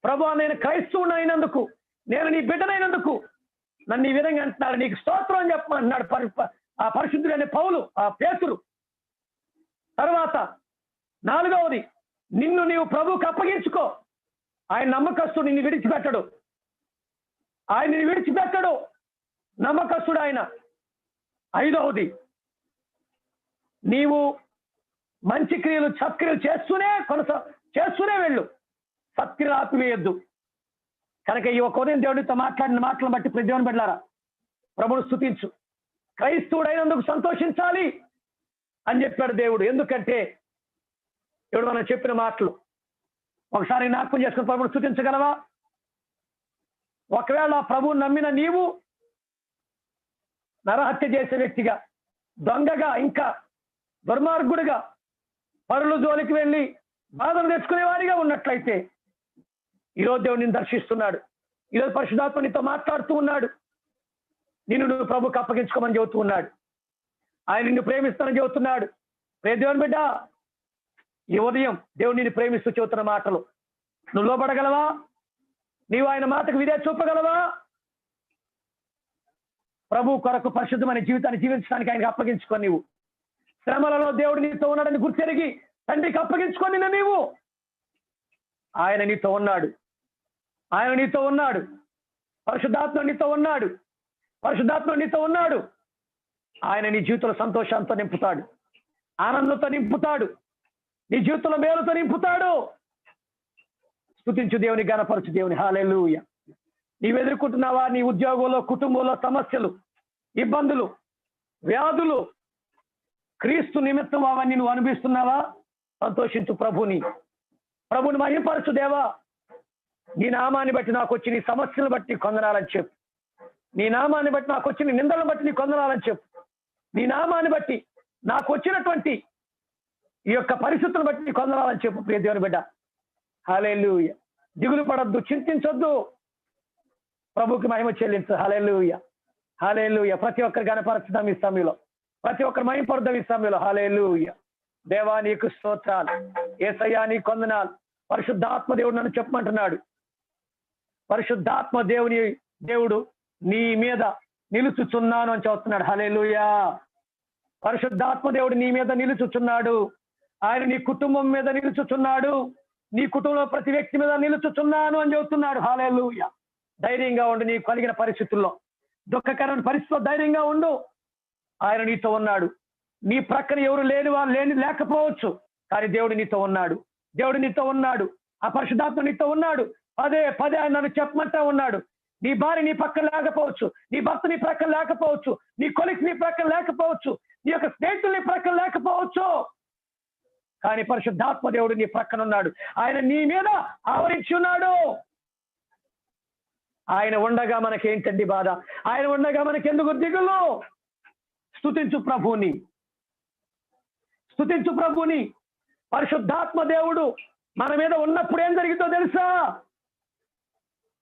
ప్రభు, నేను క్రైస్తవుడు అయినందుకు, నేను నీ బిడ్డనైనందుకు నన్ను ఈ విధంగా అంటున్నాడు, నీకు స్తోత్రం అని చెప్పమంటున్నాడు ఆ పరిశుద్ధుడైన పౌలు, ఆ పేతురు. తర్వాత నాలుగవది, నిన్ను నీవు ప్రభువుకి అప్పగించుకో. ఆయన నమ్మకస్తుడు, నిన్ను విడిచిపెట్టడు. ఆయన నిన్ను విడిచిపెట్టడు, నమ్మకస్తుడు ఆయన. ఐదవది, నీవు మంచి క్రియలు, సత్క్రియలు చేస్తూనే వెళ్ళు. సత్క్రియలు ఆపివేయొద్దు. కనుక ఈ ఒక ఉదయం దేవుడితో మాట్లాడిన మాటలను బట్టి ప్రతి దేవుని బిడ్డలారా ప్రభువును స్తుతించు. క్రైస్తవుడైనందుకు సంతోషించాలి అని చెప్పాడు దేవుడు. ఎందుకంటే దేవుడు మనం చెప్పిన మాటలు ఒకసారి జ్ఞాపకం చేసుకుని ప్రభువును స్తుతించగలవా? ఒకవేళ ప్రభువుని నమ్మిన నీవు నరహత్య చేసే వ్యక్తిగా, దొంగగా, ఇంకా దుర్మార్గుడిగా, పరుల జోలికి వెళ్ళి బాధలు తెచ్చుకునేవాడిగా ఉన్నట్లయితే ఈరోజు దేవుడు నిన్ను దర్శిస్తున్నాడు. ఈరోజు పరిశుద్ధాత్మ నీతో మాట్లాడుతూ ఉన్నాడు. నువ్వు ప్రభుకి అప్పగించుకోమని చెబుతూ ఉన్నాడు. ఆయన నిన్ను ప్రేమిస్తానని చెబుతున్నాడు. దేవుని బిడ్డ, ఈ ఉదయం దేవుడు నిన్ను ప్రేమిస్తూ చెబుతున్న మాటలు నువ్వు లోబడగలవా? నీవు ఆయన మాటకు విధేయత చూపగలవా? ప్రభు కొరకు పరిశుద్ధమైన జీవితాన్ని జీవించడానికి ఆయనకు అప్పగించుకొని నీవు శ్రమలలో దేవుడు నీతో ఉన్నాడని గుర్తెరిగి తండ్రికి అప్పగించుకొని నీవు ఆయన నీతో ఉన్నాడు. ఆయన నీతో ఉన్నాడు. పరిశుద్ధాత్మ నీతో ఉన్నాడు. పరిశుద్ధాత్మ నీతో ఉన్నాడు. ఆయన నీ జీవితంలో సంతోషంతో నింపుతాడు, ఆనందంతో నింపుతాడు, నీ జీవితంలో మేలుతో నింపుతాడు. స్తుతించు దేవుని, ఘనపరచు దేవుని. హల్లెలూయా. నీవు ఎదుర్కొంటున్నావా? నీ ఉద్యోగంలో, కుటుంబంలో సమస్యలు, ఇబ్బందులు, వ్యాధులు, క్రీస్తు నిమిత్తం అవన్నీ నువ్వు అనిపిస్తున్నావా? సంతోషించు ప్రభుని మహిమపరచు. దేవా, నీ నామాన్ని బట్టి నాకు వచ్చి, నీ సమస్యలను బట్టి కొందనాలని చెప్పు. నీ నామాన్ని బట్టి నాకు వచ్చిన నిందలను బట్టి నీ కొందనాలని చెప్పు. నీ నామాన్ని బట్టి నాకు వచ్చినటువంటి ఈ యొక్క పరిస్థితులను బట్టి నీ కొందనాలని చెప్పు. ప్రియ దేవుని బిడ్డ, హల్లెలూయా. దిగులు పడద్దు, చింతించొద్దు, ప్రభుకి మహిమ చెల్లించు. హల్లెలూయా, హల్లెలూయా. ప్రతి ఒక్కరు గణపరచుదాం ఈ సమయంలో, ప్రతి ఒక్కరు మహిమపడదాం ఈ సమయంలో. హల్లెలూయా. దేవా నీకు స్తోత్రాలు, యేసయ్యా నీ కొందనాలు. పరిశుద్ధాత్మ దేవుడు నన్ను చెప్పమంటున్నాడు. పరిశుద్ధాత్మ దేవుడు నీ మీద నిలుచుచున్నాను అని చెప్తున్నాడు. హల్లెలూయా. పరిశుద్ధాత్మ దేవుడు నీ మీద నిలుచుచున్నాడు. ఆయన నీ కుటుంబం మీద నిలుచుచున్నాడు. నీ కుటుంబంలో ప్రతి వ్యక్తి మీద నిలుచుచున్నాను అని చెబుతున్నాడు. హల్లెలూయా. ధైర్యంగా ఉండు. నీకు కలిగిన పరిస్థితుల్లో, దుఃఖకరమైన పరిస్థితుల్లో ధైర్యంగా ఉండు. ఆయన నీతో ఉన్నాడు. నీ ప్రక్కన ఎవరు లేకపోవచ్చు, కానీ దేవుడు నీతో ఉన్నాడు. దేవుడు నీతో ఉన్నాడు. ఆ పరిశుద్ధాత్మ నీతో ఉన్నాడు. పదే పదే ఆయన నన్ను చెప్పమంటా ఉన్నాడు. నీ భార్య నీ పక్కన లేకపోవచ్చు, నీ భర్త నీ ప్రక్కన లేకపోవచ్చు, నీ కొలీగ్స్ నీ ప్రక్కన లేకపోవచ్చు, నీ యొక్క స్నేహితులు నీ ప్రక్కన లేకపోవచ్చు, కానీ పరిశుద్ధాత్మ దేవుడు నీ ప్రక్కన ఉన్నాడు. ఆయన నీ మీద ఆవరించి ఉన్నాడు. ఆయన ఉండగా మనకేంటండి బాధ? ఆయన ఉండగా మనకెందుకు దిగులు? స్తుతించు ప్రభుని, స్తుతించు ప్రభుని. పరిశుద్ధాత్మ దేవుడు మన మీద ఉన్నప్పుడు ఏం జరిగిందో తెలుసా?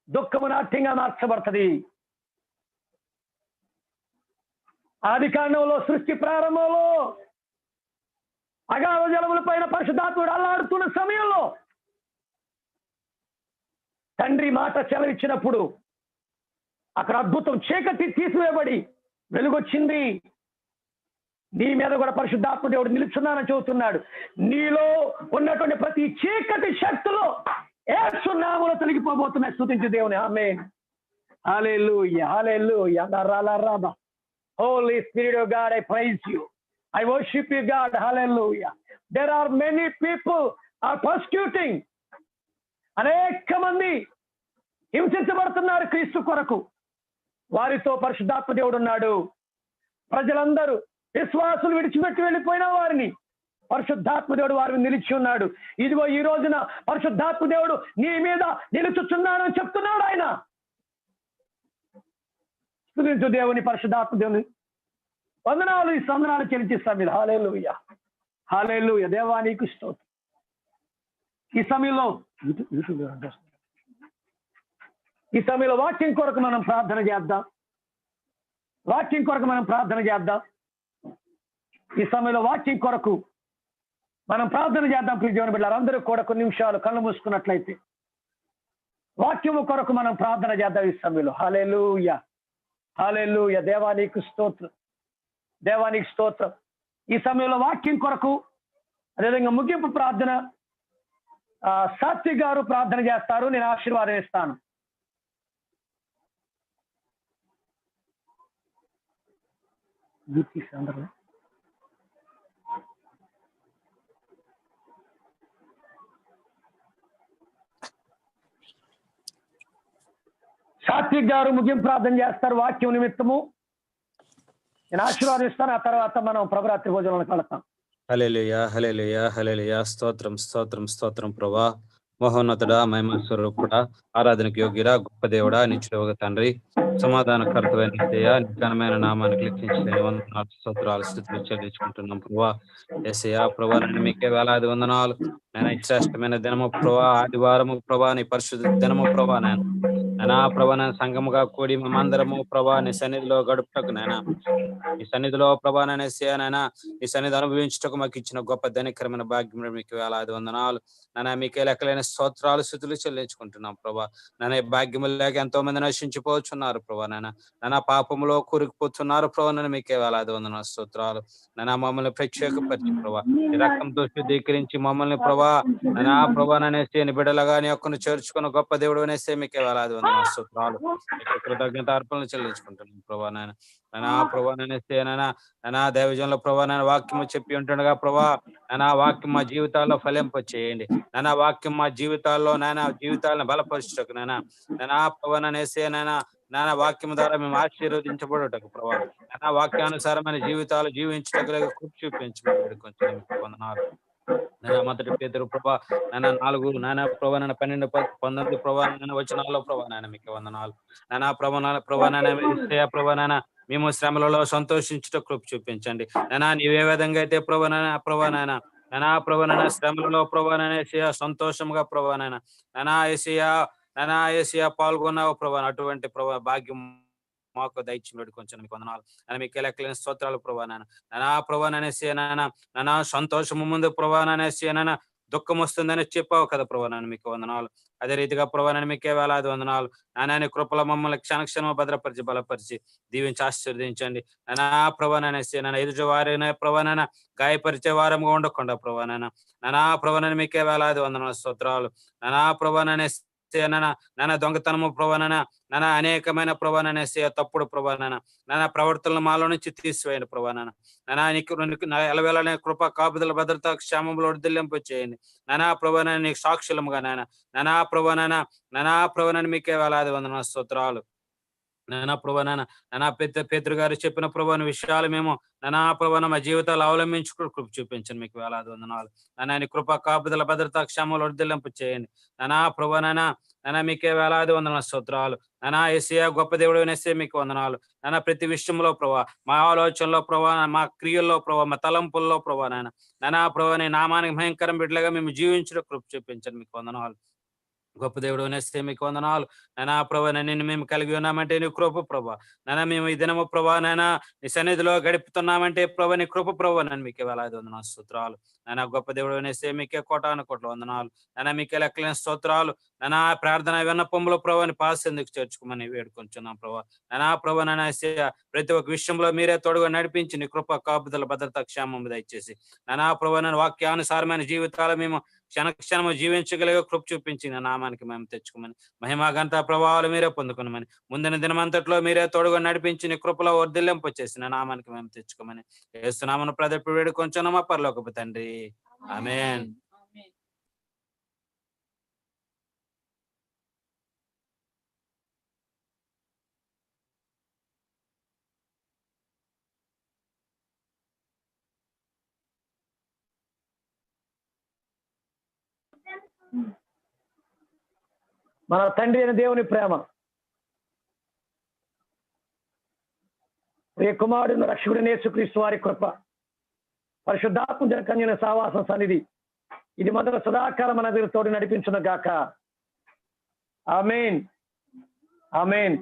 దుఃఖము నాట్యంగా మార్చబడుతుంది. ఆది కాండంలో, సృష్టి ప్రారంభంలో అగాధ జలముల పైన పరిశుద్ధాత్ముడు అల్లాడుతున్న సమయంలో తండ్రి మాట సెలవిచ్చినప్పుడు అక్కడ అద్భుతం, చీకటి తీసివేయబడి వెలుగొచ్చింది. నీ మీద కూడా పరిశుద్ధాత్మ దేవుడు నిలుచున్నానని చెబుతున్నాడు. నీలో ఉన్నటువంటి ప్రతి చీకటి శక్తులు యేసు నామములో తొలగిపోబోతున్నాయి. స్తుతించు దేవుని. ఆమేన్. హల్లెలూయా, హల్లెలూయా. రబా. Holy Spirit of God, I praise you. I worship you, God. Hallelujah. There are many people are persecuting. అనేక మంది హింసించబడుతున్నారు క్రీస్తు కొరకు. వారితో పరిశుద్ధాత్మ దేవుడు ఉన్నాడు. ప్రజలందరూ విశ్వాసులు విడిచిపెట్టి వెళ్ళిపోయిన వారిని పరిశుద్ధాత్మ దేవుడు వారిని నిలిచి ఉన్నాడు. ఇదిగో ఈ రోజున పరిశుద్ధాత్మ దేవుడు నీ మీద నిలుచుచున్నాడు అని చెప్తున్నాడు ఆయన. స్తుతించు దేవుని, పరిశుద్ధాత్మ దేవుని. వందనాలు, ఈ వందనాలు చెల్లించిస్తాం మీరు. హల్లెలూయా, హల్లెలూయా. దేవా నీకు స్తోత్రం. ఈ సమయంలో వాక్యం కొరకు మనం ప్రార్థన చేద్దాం. వాక్యం కొరకు మనం ప్రార్థన చేద్దాం. ఈ సమయంలో వాక్యం కొరకు మనం ప్రార్థన చేద్దాం. ప్రియ దేవుని బిడ్డలారా, అందరూ కూడా కొన్ని నిమిషాలు కళ్ళు మూసుకున్నట్లయితే వాక్యము కొరకు మనం ప్రార్థన చేద్దాం ఈ సమయంలో. హల్లెలూయా, హల్లెలూయా. దేవా నీకు స్తోత్రం, దేవా నీకు స్తోత్రం. ఈ సమయంలో వాక్యం కొరకు, అదేవిధంగా ముగింపు ప్రార్థన సాత్విక్ గారు ప్రార్థన చేస్తారు. నేను ఆశీర్వాదం ఇస్తాను. సాత్విక్ గారు ముగింపు ప్రార్థన చేస్తారు వాక్యం నిమిత్తము. నేను ఆశీర్వాదిస్తాను. ఆ తర్వాత మనం ప్రభురాత్రి భోజనాలకు వెళతాం. హల్లెలూయా, హల్లెలూయా, హల్లెలూయా. స్తోత్రం, స్తోత్రం, స్తోత్రం ప్రభా. మహోన్నతుడా, మహిమ స్వరూపుడా, ఆరాధనకు యోగ్యుడా, గొప్ప దేవుడా, నిత్యుడవగ తండ్రి, సమాధానకర్తమైన యేసయ్యా, నీ ఘనమైన నామానికి లెక్కించలేని వందనాలు, స్తోత్రాలు, స్తుతులు చెల్లించుకుంటున్నాం ప్రభా. యేసయ్యా ప్రభా, నన్ను మీకే వేలాది వందనాలు. నేను శ్రేష్టమైన దినము ప్రభా, ఆదివారము ప్రభా, నీ పరిశుద్ధ దినము ప్రభా. నేను ప్రభా, నేను సంఘముగా కూడి మేమందరము ప్రభా నీ సన్నిధిలో గడుపుటకు నైనా, ఈ సన్నిధిలో ప్రభా నైనా ఈ సన్నిధి అనుభవించుటకు మాకు ఇచ్చిన గొప్ప ధనికరమైన భాగ్యం మీకు వేలాది వందనాలు. నానా మీకే లెక్కలేని స్తోత్రాలు, స్తుతులు చెల్లించుకుంటున్నాం ప్రభా. నాన్న ఈ భాగ్యము లేక ఎంతో మంది నశించిపోతున్నారు ప్రభా. నాన్న పాపములో కూరుకుపోతున్నారు ప్రభా. నన్ను మీకే వేలాది వందనాలు, స్తోత్రాలు. నాన్న మమ్మల్ని ప్రత్యేకపరిచి ప్రభా, ఈ రక్తంతో శుద్ధీకరించి మమ్మల్ని ప్రభా నానా ప్రభా అనేసి బిడ్డలుగా నీ యొక్కను చేర్చుకున్న గొప్ప దేవుడు అనేసి మీకే వేలాది వందనాలు, స్తోత్రాలు. కృతజ్ఞత అర్పణలు చెల్లించుకుంటున్నాం ప్రభా. నానా ప్రభా నానా దైవజనంలో ప్రభా నాన్న వాక్యము చెప్పి ఉంటుండగా ప్రభా నానా వాక్యం మా జీవితాల్లో ఫలింప చేయండి. నానా వాక్యం మా జీవితాల్లో జీవితాలను బలపరచుటకు నానా ప్రభా నేసే నానా వాక్యం ద్వారా మేము ఆశీర్వదించబడుటకు ప్రభా నానా వాక్యానుసారమైన జీవితాలు జీవించటకు కృప చూపించబడి కొంచెం వందనాలు. మొదటి పేతురు ప్రభా 4 ప్రభా 12 19 ప్రభా వచనాల్లో ప్రభా మీకు వందనాలు. ప్రభా మేము శ్రమలలో సంతోషించుట కృప చూపించండి. నీవే విధంగా అయితే ప్రభా శ్రమలలో ప్రభా సంతోషంగా ప్రభా ఏసయ్యా పాల్గొన్నావు ప్రభా. అటువంటి ప్రభా భాగ్యం మాకు దయచేసి వేడుకొంచున్నాం, మీకు వందనాలు. మీకు లెక్కలేని స్తోత్రాలు ప్రభా. ప్రభా సంతోషము ముందు ప్రభా దుఃఖం వస్తుందని చెప్పావు కదా ప్రభా. మీకు వందనాలు. అదే రీతిగా ప్రభా మీకే వేలాది వందనాలు. నాని కృపల మమ్మల్ని క్షణక్షణం భద్రపరిచి బలపరిచి దీవించి ఆశీర్వదించండి. ప్రభా ఎదుటి వారిన ప్రభా గాయపరిచే వారంగా ఉండకుండా ప్రభా ప్రభా మీకే వేలాది వందనాలు, స్తోత్రాలు. ప్రభా దొంగతనము ప్రభా అనేకమైన ప్రభా తప్పుడు ప్రభా ప్రవర్తనలు మాలో నుంచి తీసివేయండి ప్రభా. ఎలవేళనే కృప కాపుదల భద్రత క్షేమంలో దిల్లింపు చేయండి. ప్రభా నీకు సాక్షులముగా ప్రభా మీకే వేలాది వందనాలు, స్తోత్రాలు. ప్రభా పేతురు గారు చెప్పిన ప్రభా విషయాలు మేము ప్రభా మా జీవితాలు అవలంబించుకుని కృప చూపించండి, మీకు వేలాది వందనాలు. నీ కృప కాపుదల భద్రత క్షేమంలో వర్ధిల్లింపు చేయండి. ప్రభా మీకే వేలాది వందనాలు, స్తోత్రాలు. యేసయ్యా గొప్ప దేవుడు అనేసి మీకు వందనాలు. ప్రతి విషయంలో ప్రభా మా ఆలోచనలో ప్రభా మా క్రియల్లో ప్రభా మా తలంపుల్లో ప్రభా ప్రభా నీ నామానికి భయంకరం బిడ్డలుగా మేము జీవించడం కృప చూపించండి, మీకు వందనాలు. గొప్ప దేవుడు అనేస్తే మీకు వందనాలు. ప్రభా నిన్ను మేము కలిగి ఉన్నామంటే నీ కృప ప్రభా. మేము ఈ దినము ప్రభా నీ సన్నిధిలో గడుపుతున్నామంటే ప్రభా నీ కృప ప్రభా. మీకే వేలాది వందనాలు, స్తోత్రాలు. గొప్ప దేవుడు అనేస్తే మీకే కోటాను కోట్ల వందనాలు. మీకే లెక్కలేని స్తోత్రాలు. ప్రార్థన విన్నపంలో ప్రభాని పాస్ ఎందుకు చేర్చుకోమని వేడుకొంచున్నాం ప్రభా. ప్రభా ప్రతి ఒక్క విషయంలో మీరే తోడుగా నడిపించి నీ కృప కాపుదల భద్రత క్షేమం దయచేసి ప్రభా వాక్యానుసారమైన జీవితాలు మేము క్షణక్షణము జీవించగలిగే కృప చూపించి నా నామానికి మేము తెచ్చుకోమని మహిమా ఘనత ప్రభావాలు మీరే పొందుకున్నామని ముందున దినమంతట్లో మీరే తోడుగా నడిపించి నీ కృపలో వర్ధిల్లింపు చేసి నా నామానికి మేము తెచ్చుకోమని యేసునామమున ప్రదర్శన వేడుకొంచున్నామా పరలోకపు తండ్రి, ఆమేన్. మన తండ్రి అయిన దేవుని ప్రేమ, ప్రియ కుమారుడు రక్షకుడైన యేసుక్రీస్తు వారి కృప, పరిశుద్ధాత్మ కన్యన సావాస సన్నిధి ఇది మొదలు సదాకాలం మన తోడు నడిపించును గాక. ఆమేన్, ఆమేన్.